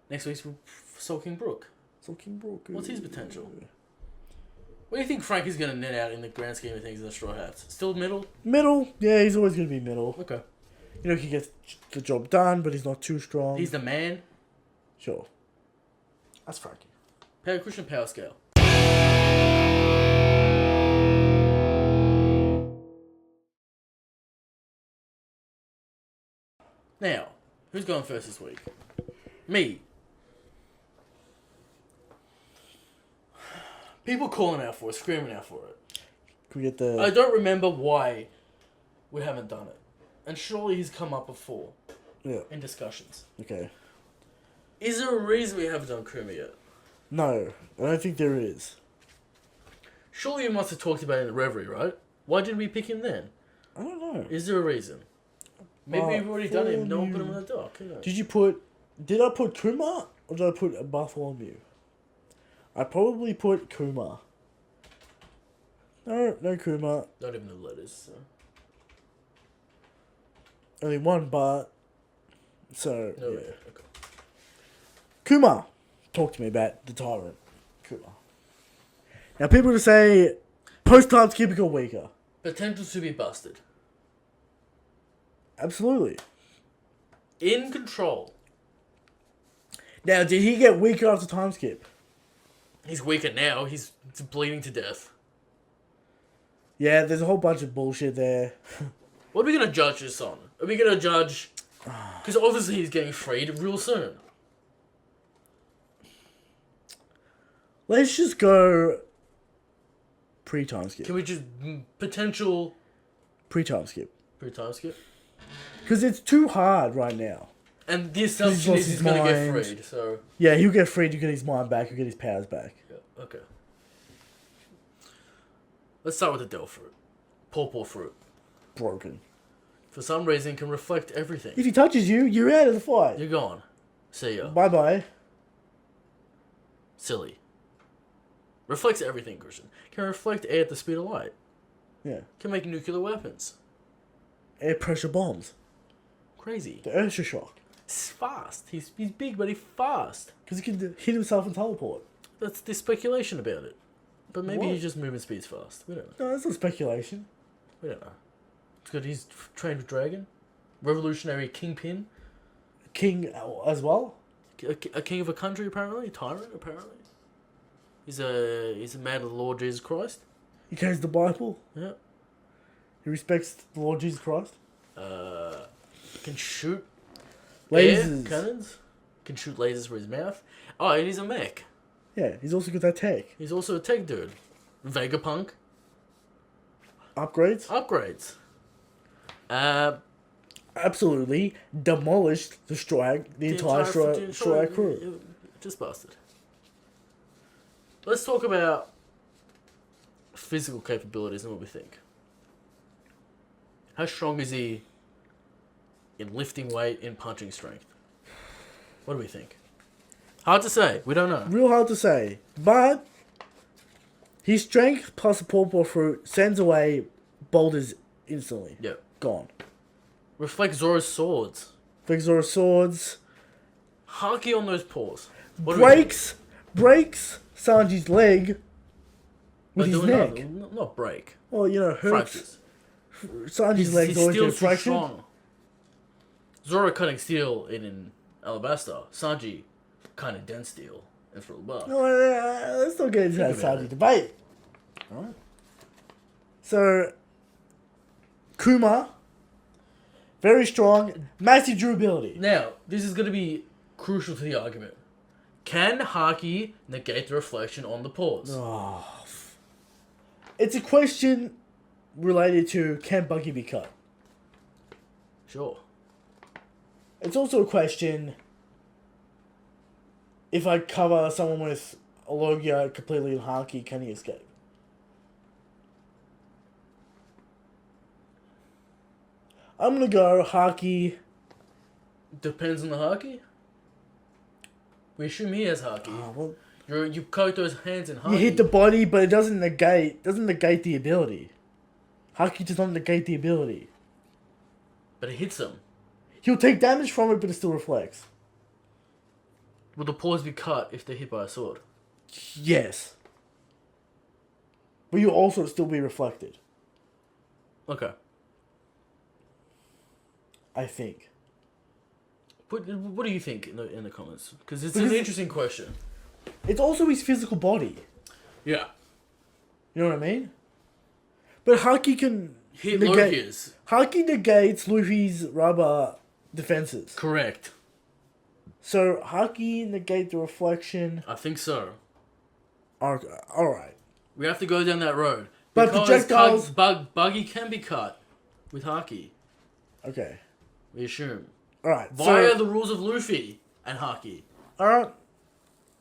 Next week's Soul King Brook. So King Brook. What's his potential? What do you think Frankie's going to net out in the grand scheme of things in the Straw Hats? Still middle? Middle. Yeah, he's always going to be middle. Okay. You know, he gets the job done, but he's not too strong. He's the man. Sure. That's Frankie. Christian power scale. Now, who's going first this week? Me. People calling out for it, screaming out for it. Can we get the... I don't remember why we haven't done it. And surely he's come up before Yeah. in discussions. Okay. Is there a reason we haven't done Kruma yet? No, I don't think there is. Surely you must have talked about it in the Reverie, right? Why didn't we pick him then? I don't know. Is there a reason? Maybe we've already done him. No one put him on the dock. Who knows? Did I put Kuma or did I put Bartholomew? I probably put Kuma. No Kuma. Not even the letters. So. Only one Bart. So, No, yeah. okay. Kuma. Talk to me about the Tyrant. Kuma. Now, people would say post-time skipping or weaker. Potential to be busted. Absolutely. In control. Now, did he get weaker after time skip? He's weaker now. He's bleeding to death. Yeah, there's a whole bunch of bullshit there. What are we going to judge this on? Are we going to judge... Because obviously he's getting freed real soon. Let's just go pre-time skip. Can we just... Potential... Pre-time skip. Pre-time skip? Because it's too hard right now. And the assumption lost is he's his going to get mind. freed, so... Yeah, he'll get freed, he'll get his mind back, he'll get his powers back. Yeah, okay. Let's start with the Del fruit. Pawpaw fruit. Broken. For some reason, can reflect everything. If he touches you, you're out of the fight. You're gone. See ya. Bye-bye. Silly. Reflects everything, Christian. Can reflect air at the speed of light. Yeah. Can make nuclear weapons. Air pressure bombs. Crazy. The Earthshock shock. He's fast. He's big, but he's fast. Because he can hit himself and teleport. That's the speculation about it. But maybe What? he's just moving speeds fast. We don't know. No, that's not speculation. We don't know. It's good. He's trained with Dragon. Revolutionary kingpin. King as well. A king of a country, apparently. Tyrant, apparently. He's a man of the Lord Jesus Christ. He carries the Bible. Yeah. He respects the Lord Jesus Christ. Can shoot Lasers. air cannons. Can shoot lasers with his mouth. Oh, and he's a mech. Yeah, he's also got that tech. He's also a tech dude. Vegapunk. Upgrades. Upgrades. Absolutely demolished the entire strike crew. Just busted. Let's talk about physical capabilities and what we think. How strong is he in lifting weight, in punching strength? What do we think? Hard to say. We don't know. Real hard to say. But his strength plus the pawpaw fruit sends away boulders instantly. Yep. Gone. Reflect Zoro's swords. Vexora swords. Haki on those paws. What do we think? Breaks Sanji's leg with Like, his no, neck. not break. Well, hurts. Fractures. Sanji's leg's always still get too fractured. strong. Zoro cutting steel in Alabasta. Sanji cutting dense steel in Full Bar. No, let's not get into that Think about Sanji it. debate. Alright. So, Kuma, very strong, massive durability. Now, this is going to be crucial to the argument. Can Haki negate the reflection on the paws? It's a question related to can Buggy be cut? Sure. It's also a question if I cover someone with a Logia completely in Haki, can he escape? I'm gonna go Haki. Depends on the Haki. We assume he has Haki. Well, You coat those hands in Haki. you hit the body, but it doesn't negate the ability. Haki does not negate the ability. But it hits him. He'll take damage from it, but it still reflects. Will the paws be cut if they're hit by a sword? Yes. But you'll also still be reflected, Okay. I think. What do you think in the comments? Because it's Because- an interesting question. It's also his physical body. Yeah. You know what I mean? But Haki can Hit negate. Loki's. Haki negates Luffy's rubber defenses. Correct. So Haki negate the reflection. I think so. Alright. We have to go down that road. But Because projectiles- Buggy can be cut with Haki. Okay. We assume. Alright. Via So, the rules of Luffy and Haki. alright.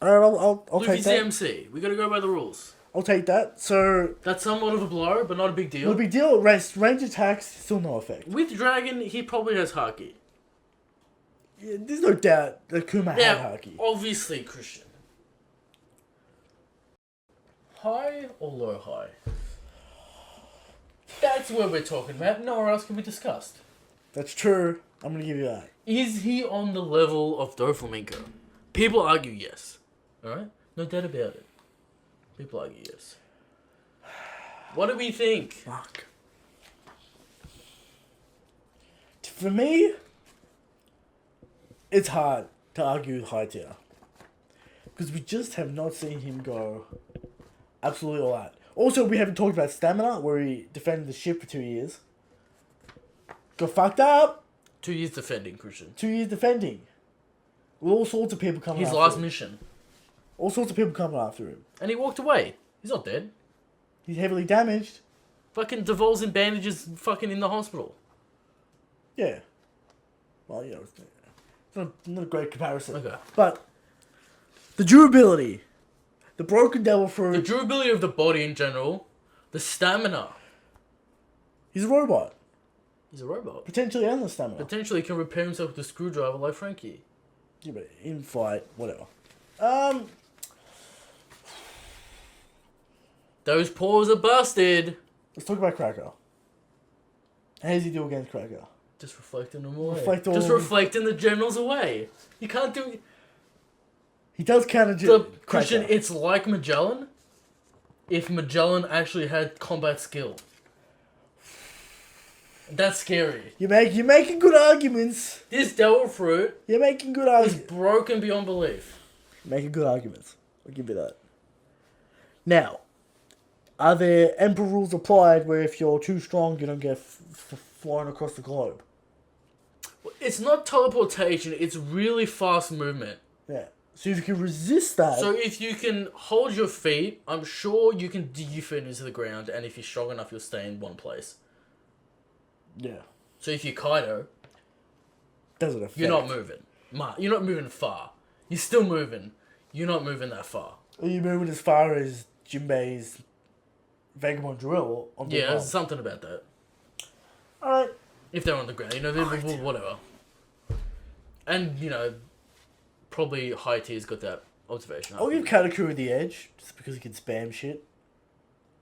Alright, I'll take Luffy's the that. MC. We gotta go by the rules. I'll take that. So, That's somewhat of a blow, but not a big deal. no big deal. Range attacks, still no effect. With Dragon, he probably has Haki. Yeah, there's no doubt that Kuma had Yeah, Haki. obviously, Christian. High or low high? That's where we're talking about. Nowhere else can be discussed. That's true. I'm gonna give you that. Is he on the level of Doflamingo? People argue yes. Alright? No doubt about it. People argue yes. What do we think? it's hard to argue with high tier. Because we just have not seen him go absolutely all out. Also, we haven't talked about stamina, where he defended the ship for 2 years. Got fucked up. 2 years defending, Christian. 2 years defending. With all sorts of people coming His after last him. mission. All sorts of people coming after him. And he walked away. He's not dead. He's heavily damaged. Fucking Devol's in bandages fucking in the hospital. Yeah. Well, you know, it's not a great comparison. Okay. But the durability, the broken devil The fruit, durability of the body in general, the stamina. he's a robot. He's a robot. Potentially endless stamina. Potentially can repair himself with a screwdriver like Frankie. Yeah, but in flight, whatever. Those paws are busted. Let's talk about Cracker. How does he do against Cracker? Just reflecting them away. Just reflecting the generals away. You can't do... He does counter The Christian, it's like Magellan. If Magellan actually had combat skill. That's scary. You're making good arguments. This devil fruit You're making good is arguments. broken beyond belief. Making good arguments. I'll give you that. Now, are there Emperor rules applied where if you're too strong, you don't get flown across the globe? It's not teleportation, it's really fast movement. Yeah. So if you can resist that... So if you can hold your feet, I'm sure you can dig your feet into the ground, and if you're strong enough, you'll stay in one place. Yeah. So if you're Kaido, Doesn't affect. you're not moving. You're not moving far. You're still moving. You're not moving that far. Are you moving as far as Jinbei's Vagabond Drill on the Yeah, ground? there's something about that. Alright. If they're on the ground, whatever. And, probably high tier's got that observation. I'll give Katakuri the edge, just because he can spam shit.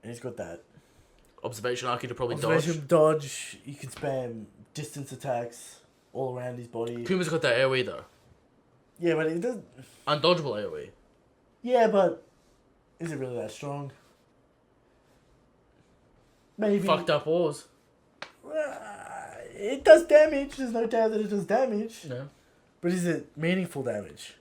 And he's got that. Observation Archie to probably Observation dodge, he can spam distance attacks all around his body. dodge. Puma's got that AoE though. Yeah, but it doesn't... Undodgeable AoE. Yeah, but... Is it really that strong? Maybe. Fucked up wars. It does damage, there's no doubt that it does damage. No. But is it meaningful damage?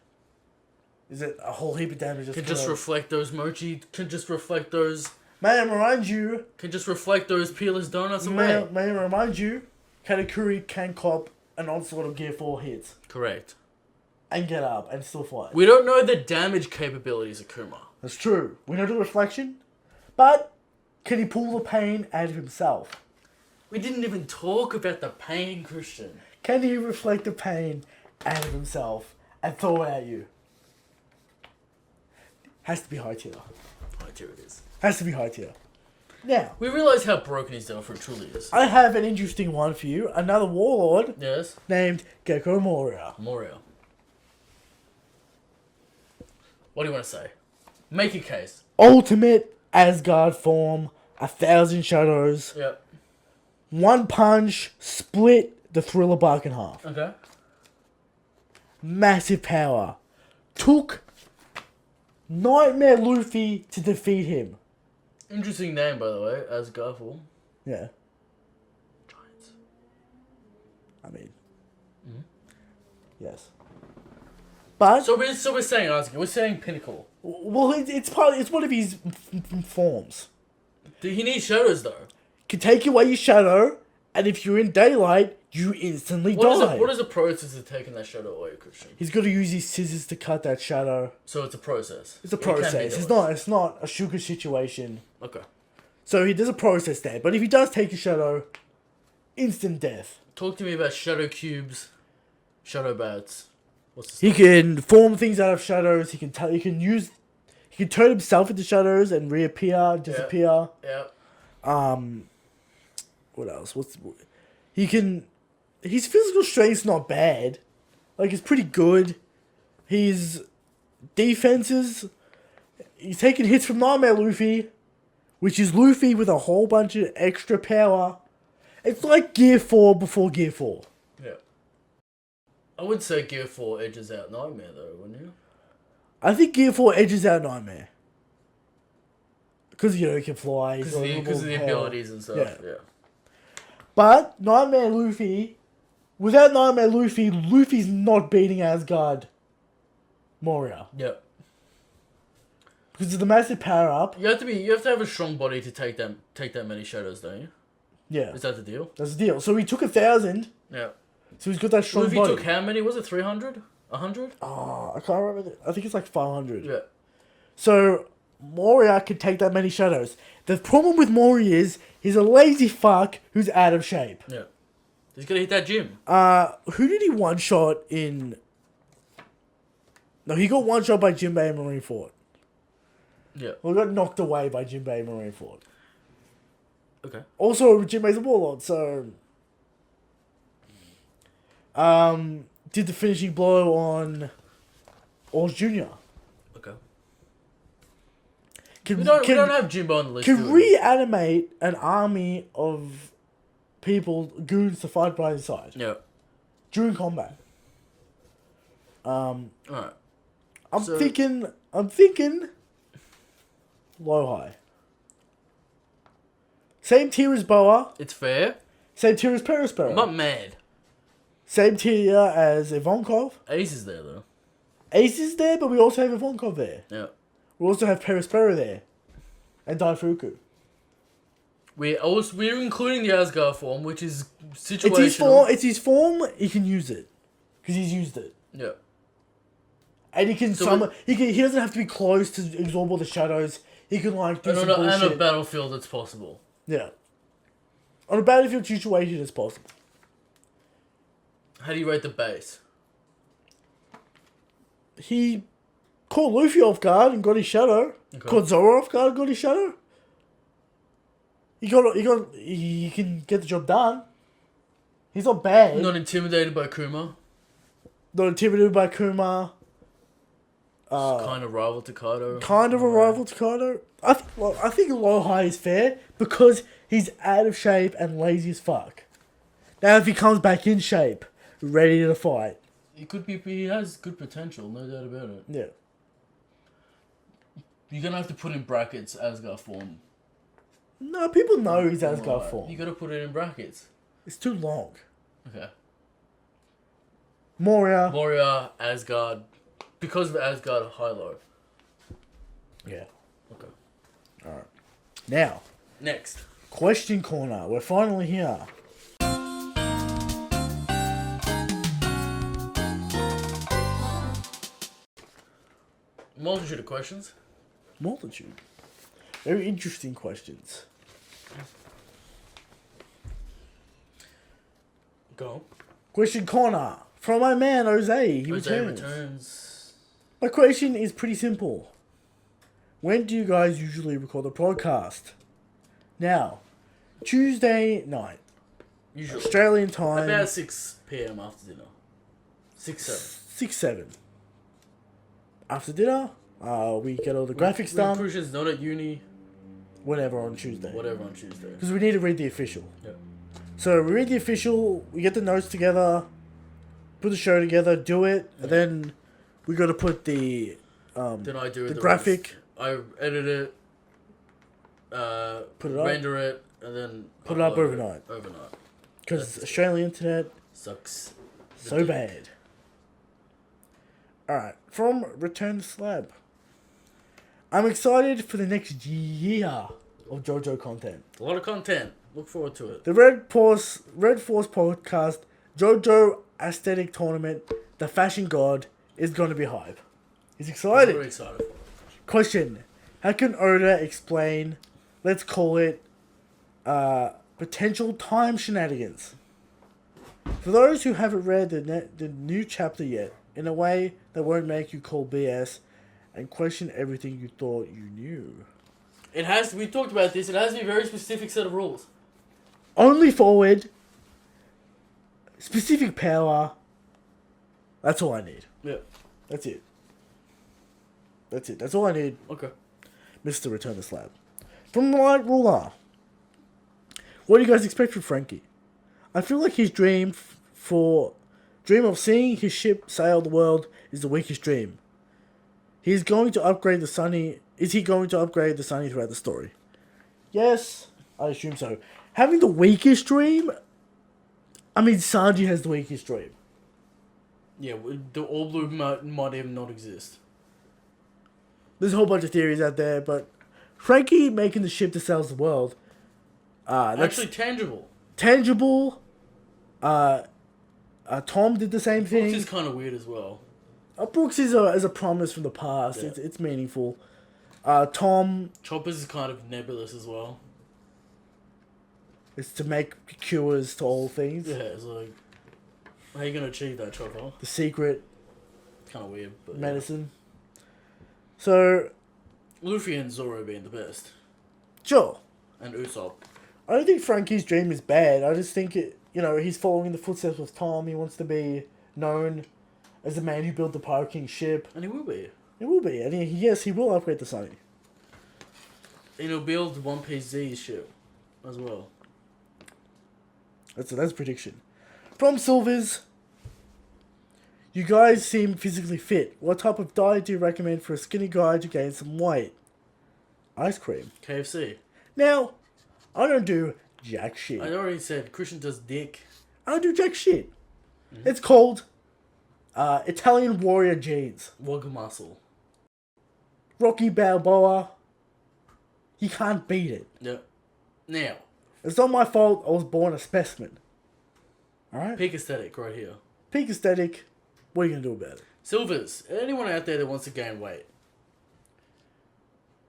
Is it a whole heap of damage? Can just reflect those mochi. Can just reflect those. May I remind you... Can just reflect those peerless donuts away. May I remind you, Katakuri can cop an onslaught of Gear 4 hits. Correct. And get up and still fight. We don't know the damage capabilities of Kuma. That's true. We know the reflection. But, can he pull the pain out of himself? We didn't even talk about the pain, Christian. Can he reflect the pain out of himself and throw it at you? Has to be high tier. High tier it is. Has to be high tier. Now, We realise how broken his Devil Fruit truly is. I have an interesting one for you. Another warlord Yes. named Gecko Moria. Moria. What do you want to say? Make your case. Ultimate Asgard form, 1,000 shadows. Yep. One punch, split the Thriller bark in half. Okay. Massive power. Took Nightmare Luffy to defeat him. Interesting name, by the way, as Garful. Yeah, Giants. I mean, yes. But So we're saying, we're saying Pinnacle. well, it's one of his forms. He needs shadows though. Can take away your shadow, and if you're in daylight, you instantly die. What is the process of taking that shadow away, Christian? He's got to use his scissors to cut that shadow. So it's a process. It's a It can be process. delayed. It's not a sugar situation. Okay. So he does a process there. But if he does take a shadow, instant death. Talk to me about shadow cubes, shadow bats. What's He can form things out of shadows. He can turn himself into shadows and reappear, disappear. Yeah. What else? His physical strength's not bad. Like, it's pretty good. His defenses, he's taking hits from Nightmare Luffy, which is Luffy with a whole bunch of extra power. It's like Gear 4 before Gear 4. Yeah. I would say Gear 4 edges out Nightmare though, wouldn't you? I think Gear 4 edges out Nightmare. Because, he can fly. Because of the abilities and stuff. Yeah. Yeah. But Nightmare Luffy without Nightmare Luffy, Luffy's not beating Asgard Moria. Yep. Because of the massive power up. You have to have a strong body to take that many shadows, don't you? Yeah. Is that the deal? That's the deal. So he took 1,000. Yeah. So he's got that strong Luffy body. took how many? Was it 300? 100? Oh, I can't remember. I think it's like 500. Yeah. So Moria can take that many shadows. The problem with Moria is he's a lazy fuck who's out of shape. Yeah. He's gonna hit that gym. Who did he one shot in? No, he got one shot by Jinbei and Marineford. Yeah. Well, he got knocked away by Jinbei and Marineford. Okay. Also, Jinbei's a warlord, so did the finishing blow on Oz Jr. Okay. Can, We don't have Jimbo on the list. can do we? reanimate an army of people, goons to fight by his side Yeah. during combat. Alright. I'm So- thinking low high. Same tier as Boa, It's fair. same tier as Perispero. I'm not mad. Same tier as Ivankov. Ace is there though. Ace is there, but we also have Ivankov there. Yeah. We also have Perispero there. And Daifuku. We're including the Asgard form, which is situational. It's his form, he can use it. Because he's used it. Yeah. And he can So summon. He doesn't have to be close to absorb all the shadows. He can like do And some on a bullshit. battlefield, it's possible. Yeah. On a battlefield situation, it's possible. How do you rate the base? He caught Luffy off guard and got his shadow. Okay. Caught Zoro off guard and got his shadow. He can get the job done. He's not bad. Not intimidated by Kuma. Not intimidated by Kuma. Kind of rival to Kaido. Kind of a rival to Kaido. I think low high is fair because he's out of shape and lazy as fuck. Now if he comes back in shape, ready to fight, He could be. He has good potential, no doubt about it. yeah. You're gonna have to put in brackets Asgard form. No, people know he's Asgard Right. form. You gotta put it in brackets. It's too long. Okay. Moria. Warrior, Asgard, because of Asgard, high low. Yeah. Okay. Alright. Now, Next. question corner. We're finally here. Multitude of questions. Multitude. Very interesting questions. Go. Question corner. From my man, Jose. He Jose returns. returns. My question is pretty simple. When do you guys usually record the podcast? Now, Tuesday night, Usually. Australian time, About 6 p.m. after dinner. 6, 7. 6, 7. After dinner, we get all the graphics done, Crucian's not at uni. whatever on Tuesday. Whatever on Tuesday. Because we need to read the official. Yeah. So we read the official, we get the notes together, put the show together, do it, and then we got to put the Then I do the the graphic, rest. I edit it, Put it up. render it, and then Put it up upload overnight. Overnight. because Australian internet Sucks. so bad. Alright, from Return to Slab. I'm excited for the next year of JoJo content. A lot of content. Look forward to it. The Red Force Podcast JoJo Aesthetic Tournament, the Fashion God, is going to be hype. He's I'm excited. very excited. Question. How can Oda explain, let's call it, potential time shenanigans? For those who haven't read the new chapter yet, in a way that won't make you call BS and question everything you thought you knew. It has. We talked about this. It has to be a very specific set of rules. Only forward, specific power. That's all I need. Yeah. That's it. That's all I need, Okay. Mr. Return to Slab. From the Light Ruler. What do you guys expect from Frankie? I feel like his dream of seeing his ship sail the world is the weakest dream. Is he going to upgrade the Sunny throughout the story? Yes, I assume so. Having the weakest dream, I mean, Sanji has the weakest dream. Yeah, the All Blue might even not exist. There's a whole bunch of theories out there, but Frankie making the ship that sails the world, that's Actually, tangible. tangible. Tom did the same Brooks thing. is kind of weird as well. Brooks is a promise from the past. Yeah. It's meaningful. Tom Chopper's is kind of nebulous as well. is to make cures to all things. Yeah, it's like, how are you gonna achieve that, Chopper? The secret Kind of weird, but medicine. So, yeah. Luffy and Zoro being the best, sure. and Usopp. I don't think Frankie's dream is bad. I just think he's following in the footsteps of Tom. He wants to be known as the man who built the Pirate King ship. And he will be. It will be, and he will upgrade the Sunny. And he'll build One Piece Z's ship as well. That's a prediction. From Silvers, you guys seem physically fit. What type of diet do you recommend for a skinny guy to gain some weight? Ice cream. KFC. Now, I don't do jack shit. I already said Christian does dick. I don't do jack shit. It's called Italian Warrior Jeans. Wog muscle. Rocky Balboa. You can't beat it. Yep. Now, It's not my fault I was born a specimen. Alright? peak aesthetic right here. Peak aesthetic. What are you going to do about it? Silvers. Anyone out there that wants to gain weight?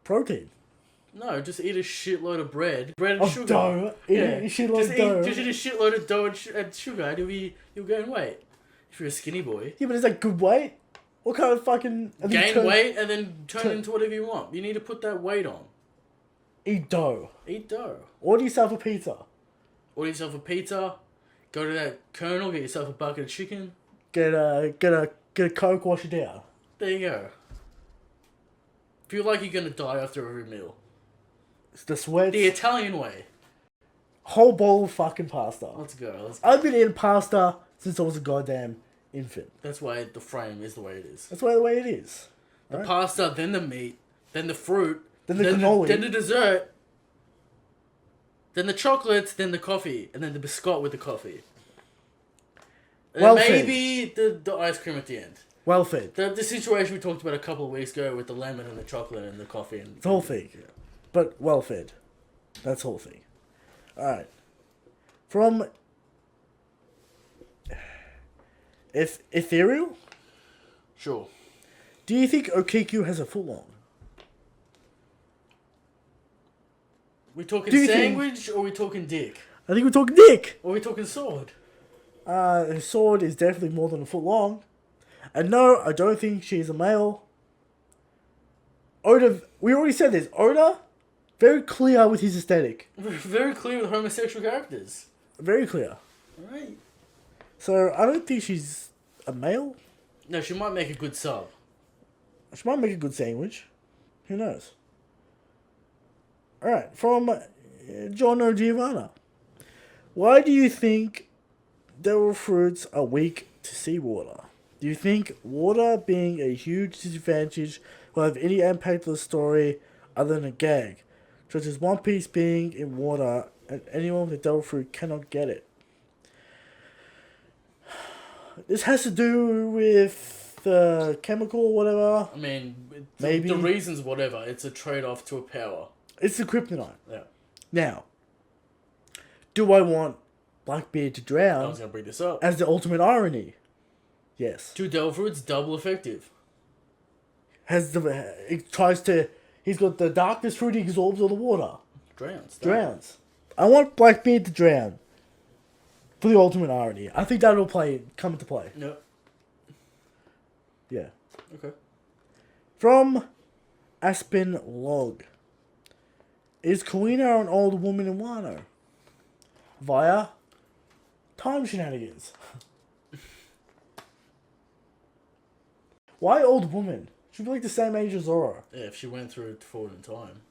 Protein. No, just eat a shitload of bread. Bread and Of sugar. dough. Eat a shitload just of dough. Just eat a shitload of dough and sugar and you'll gain weight. If you're a skinny boy. Yeah, but is that good weight? What kind of fucking... Gain weight and then turn it into whatever you want. You need to put that weight on. Eat dough. Eat dough. Order yourself a pizza. Order yourself a pizza. Go to that Colonel, get yourself a bucket of chicken. Get a Coke, wash it down. There you go. Feel like you're gonna die after every meal. It's the sweats. The Italian way. Whole bowl of fucking pasta. Let's go. I've been eating pasta since I was a goddamn infant. That's why the frame is the way it is. That's the way it is. The Right. pasta, then the meat, then the fruit, Then the cannoli. then the dessert, then the chocolates, then the coffee, and then the biscuit with the coffee. And Well then maybe the ice cream at the end. Well fed. The situation we talked about a couple of weeks ago with the lemon and the chocolate and the coffee and The whole thing. Yeah. But well fed. That's the whole thing. Alright. From... Ethereal? Sure. Do you think Okiku has a full on? We talking Do you think- sandwich or we talking dick? I think we're talking dick. Or we talking sword? Her sword is definitely more than a foot long. And no, I don't think she's a male. Oda, we already said this. Oda, very clear with his aesthetic. Very clear with homosexual characters. Very clear. Alright. So I don't think she's a male. No, she might make a good sub. She might make a good sandwich. Who knows? Alright, from Giorno Giovanna. Why do you think devil fruits are weak to seawater? Do you think water being a huge disadvantage will have any impact on the story other than a gag? Such as One Piece being in water and anyone with a devil fruit cannot get it. This has to do with the chemical or whatever. I mean, Maybe. the reason's whatever. It's a trade-off to a power. It's the kryptonite. Yeah. Now, do I want Blackbeard to I drown was going to bring this up. as the ultimate irony? Yes. Two devil fruits, double effective. It tries to... He's got the darkness fruit, he absorbs all the water. Drowns. I want Blackbeard to drown. For the ultimate irony. I think that'll come into play. Yep. Yeah. Okay. From Aspen Log. Is Kuina an old woman in Wano? Via time shenanigans. Why old woman? She'd be like the same age as Zoro. Yeah, if she went through it forward in time.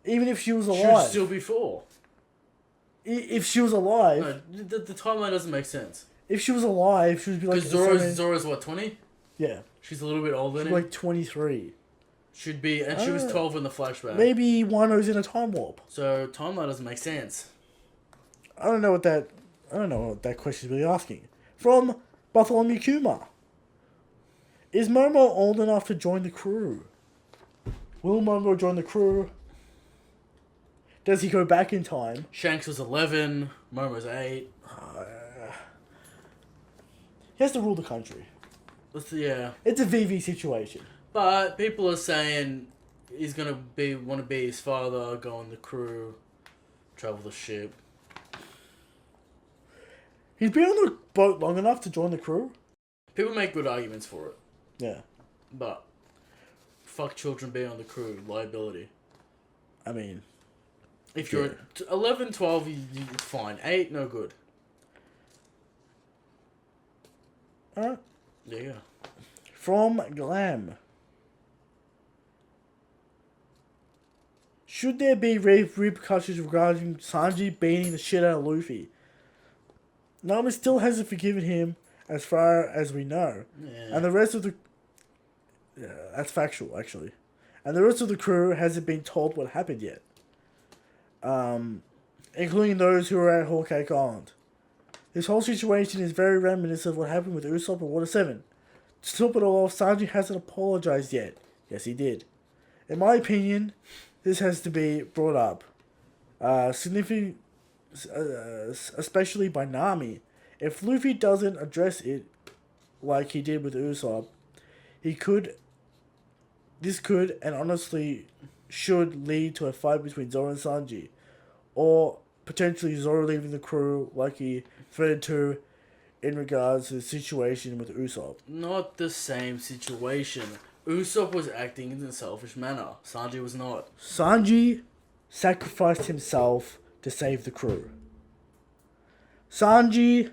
Even if she was She would alive. still be 4. If she was alive. No, the timeline doesn't make sense. If she was alive, she would be like Because the same age. Zoro's what, 20? Yeah. She's a little bit older She'd than be him. like 23. Should be, and she was 12 in the flashback. Maybe Wano's in a time warp. So timeline doesn't make sense. I don't know what that I don't know what that question is really asking. From Bartholomew Kumar. Is Momo old enough to join the crew? Will Momo join the crew? Does he go back in time? Shanks was 11, Momo's 8. He has to rule the country. Yeah. It's a VV situation. But people are saying he's gonna want to be his father, go on the crew, travel the ship. He's been on the boat long enough to join the crew? People make good arguments for it. Yeah. But fuck children being on the crew, liability. I mean... If you're 11, 12, it's fine. 8, no good. Alright. There you go. From Glam. Should there be repercussions regarding Sanji beating the shit out of Luffy? Nami still hasn't forgiven him as far as we know. Yeah. And the rest of the... Yeah, that's factual, actually. And the rest of the crew hasn't been told what happened yet. Including those who are at Whole Cake Island. This whole situation is very reminiscent of what happened with Usopp and Water 7. To top it all off, Sanji hasn't apologized yet. Yes, he did. In my opinion, this has to be brought up. Significant, especially by Nami. If Luffy doesn't address it like he did with Usopp, this could and honestly should lead to a fight between Zoro and Sanji, or potentially Zoro leaving the crew like he threatened to in regards to the situation with Usopp. Not the same situation. Usopp was acting in a selfish manner. Sanji was not. Sanji sacrificed himself to save the crew. Sanji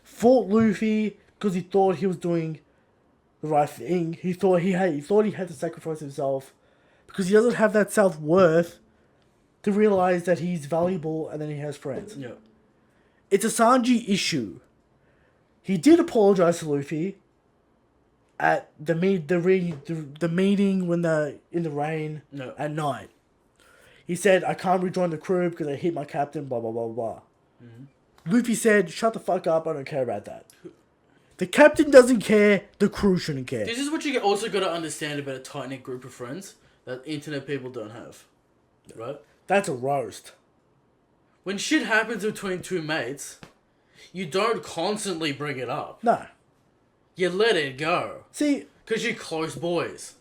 fought Luffy because he thought he was doing the right thing. He thought he had to sacrifice himself because he doesn't have that self-worth to realize that he's valuable and then he has friends. Yeah. It's a Sanji issue. He did apologize to Luffy at the meeting when in the rain at night. He said, "I can't rejoin the crew because I hit my captain, blah, blah, blah, blah." Mm-hmm. Luffy said, "Shut the fuck up, I don't care about that." The captain doesn't care, the crew shouldn't care. This is what you also got to understand about a tight-knit group of friends that internet people don't have. Right? That's a roast. When shit happens between two mates, you don't constantly bring it up. No. You let it go. See... Because you're close boys.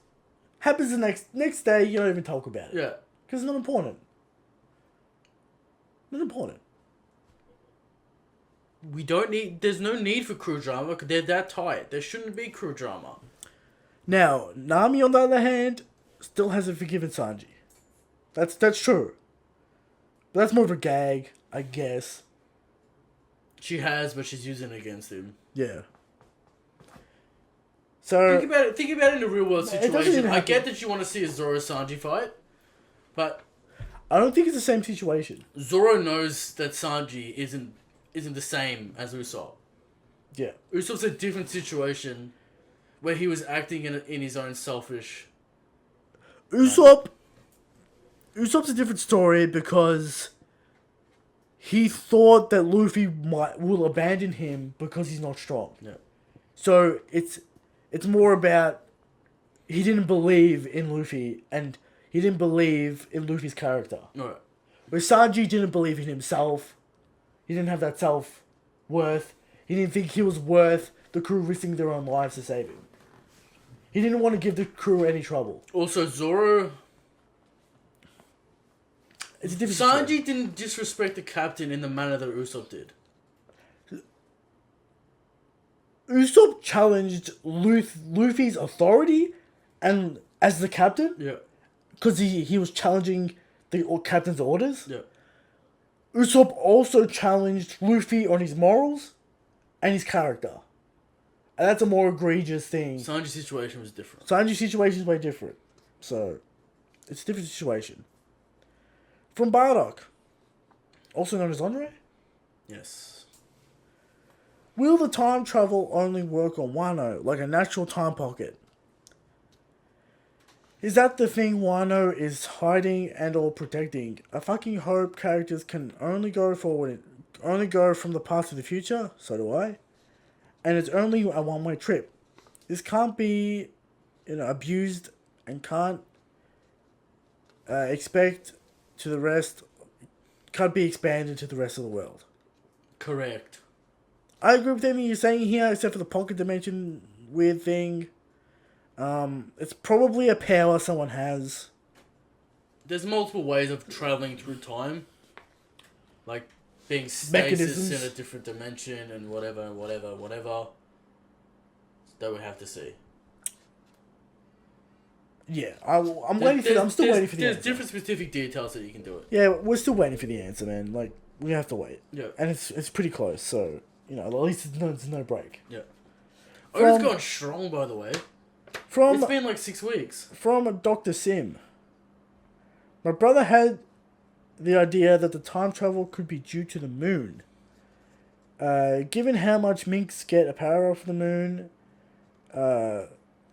Happens the next day, you don't even talk about it. Yeah. Because it's not important. Not important. There's no need for crew drama because they're that tight. There shouldn't be crew drama. Now, Nami, on the other hand, still hasn't forgiven Sanji. That's true. But that's more of a gag, I guess. She has, but she's using it against him. Yeah. So Think about it in a real world situation. I happen. get that you want to see a Zoro Sanji fight, but I don't think it's the same situation. Zoro knows that Sanji isn't the same as Usopp. Yeah. Usopp's a different situation where he was acting in his own selfish... Usopp's a different story because he thought that Luffy will abandon him because he's not strong. Yeah. So it's more about he didn't believe in Luffy and he didn't believe in Luffy's character. Right. Where Sanji didn't believe in himself. He didn't have that self-worth. He didn't think he was worth the crew risking their own lives to save him. He didn't want to give the crew any trouble. Also, Zoro... It's a different Sanji story. didn't disrespect the captain in the manner that Usopp did. Usopp challenged Luffy's authority and as the captain Yeah. because he was challenging the captain's orders. Yeah. Usopp also challenged Luffy on his morals and his character. And that's a more egregious thing. Sanji's situation was different. Sanji's situation is way different. So, it's a different situation. From Bardock, also known as Andre, Yes. will the time travel only work on Wano like a natural time pocket? Is that the thing Wano is hiding and or protecting? I fucking hope characters can only go forward only go from the past to the future. So do I. And it's only a one-way trip. This can't be, abused and can't expect to the rest. Can't be expanded to the rest of the world. Correct. I agree with everything you're saying here, except for the pocket dimension weird thing. It's probably a power someone has. There's multiple ways of traveling through time. Like being stasis Mechanisms. in a different dimension and whatever. That we have to see. Yeah, I'm waiting for. I'm still waiting for the There's answer. different specific details that you can do it. Yeah, we're still waiting for the answer, man. Like we have to wait. Yeah. And it's pretty close, so at least there's no break. Yeah. Oda's gone strong, by the way. It's been like 6 weeks. From Dr. Sim. My brother had the idea that the time travel could be due to the moon. Given how much minks get a power off the moon,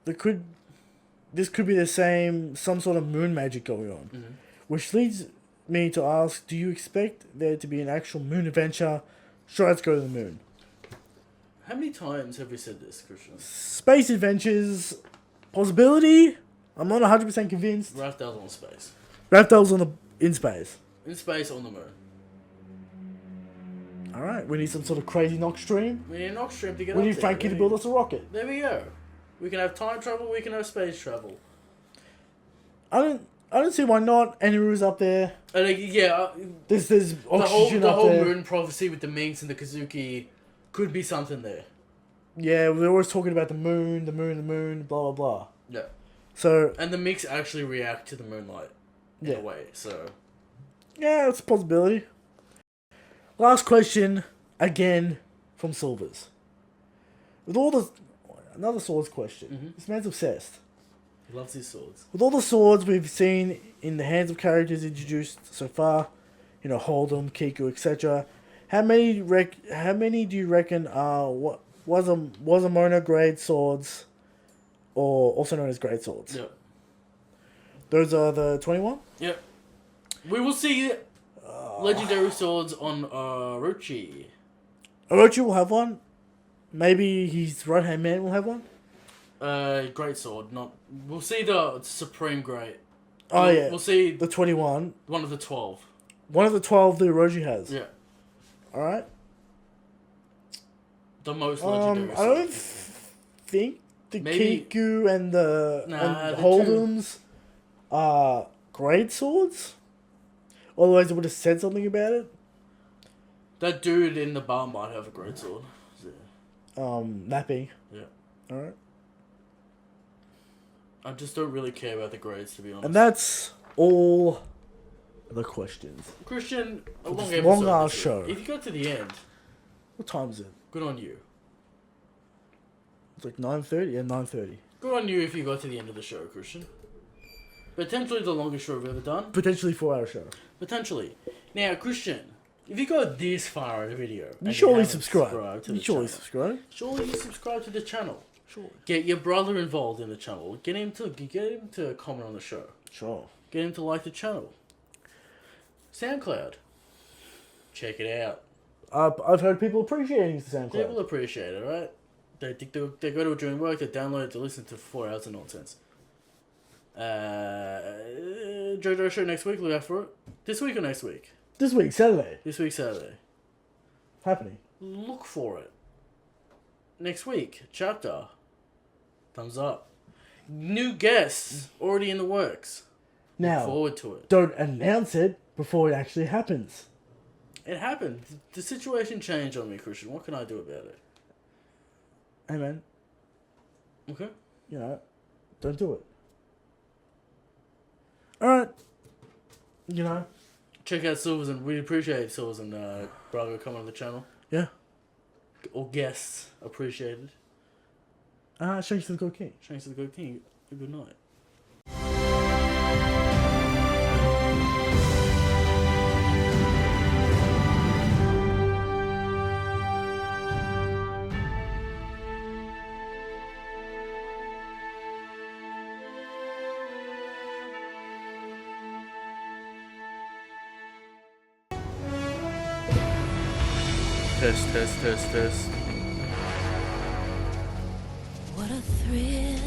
this could be some sort of moon magic going on. Mm-hmm. Which leads me to ask, do you expect there to be an actual moon adventure? Sure, let's go to the moon. How many times have we said this, Christian? Space adventures, possibility? I'm not 100% convinced. Raptors on space. Raptors in space. In space on the moon. Alright, we need some sort of crazy knock stream. We need an oxygen to get We up need there. Frankie to build us a rocket. There we go. We can have time travel, we can have space travel. I don't see why not. Aniru's up there. The There's whole oxygen up there. moon prophecy with the Minks and the Kazuki could be something there. Yeah, we're always talking about the moon, blah blah blah. Yeah. So And the Minks actually react to the moonlight in a way, so... yeah, it's a possibility. Last question, again, from Silvers. With all the... Another swords question. Mm-hmm. This man's obsessed. He loves his swords. With all the swords we've seen in the hands of characters introduced so far, Hold'em, Kiku, etc., how many do you reckon are Wazamona grade swords, or also known as great swords? Yep. Those are the 21? Yep. We will see legendary swords on Orochi. Orochi will have one. Maybe his right-hand man will have one. Great sword, not... We'll see the Supreme Great. Oh, yeah. We'll see The 21. one of the 12. One of the 12 the Orochi has. Yeah. Alright. The most legendary I sword. don't think the Maybe- Kiku and the Nah, the Hold'ems are great swords. Otherwise, they would have said something about it. That dude in the bar might have a great sword. Yeah. Nappy. Yeah. Alright. I just don't really care about the grades, to be honest. And that's all the questions. Christian, a For long this episode. long-ass this show. week. If you got to the end, What time is it? good on you. It's like 9:30? Yeah, 9:30. Good on you if you got to the end of the show, Christian. Potentially the longest show we've ever done. Potentially 4-hour show. Potentially. Now, Christian, if you got this far in the video, You and surely haven't subscribe. subscribed to You the surely channel, subscribe. surely you subscribe to the channel. Sure. Get your brother involved in the channel. Get him to comment on the show. Sure. Get him to like the channel. SoundCloud. Check it out. I've heard people appreciating the SoundCloud. People appreciate it, right? They go to it during work, they download it to listen to 4 hours of nonsense. JoJo show next week, look out for it. This week or next week? This week, Saturday. This week, Saturday. Happening. Look for it. Next week, chapter. Thumbs up. New guests already in the works. Look Now, forward to it. don't announce it before it actually happens. It happened. The situation changed on me, Christian. What can I do about it? Hey, man. Okay. Don't do it. Alright. Check out Silvers, and we appreciate Silvers and Brago coming on the channel. Yeah. All guests appreciated. Shanks to the Good King. Shanks to the good king. Good night. Test. What a thrill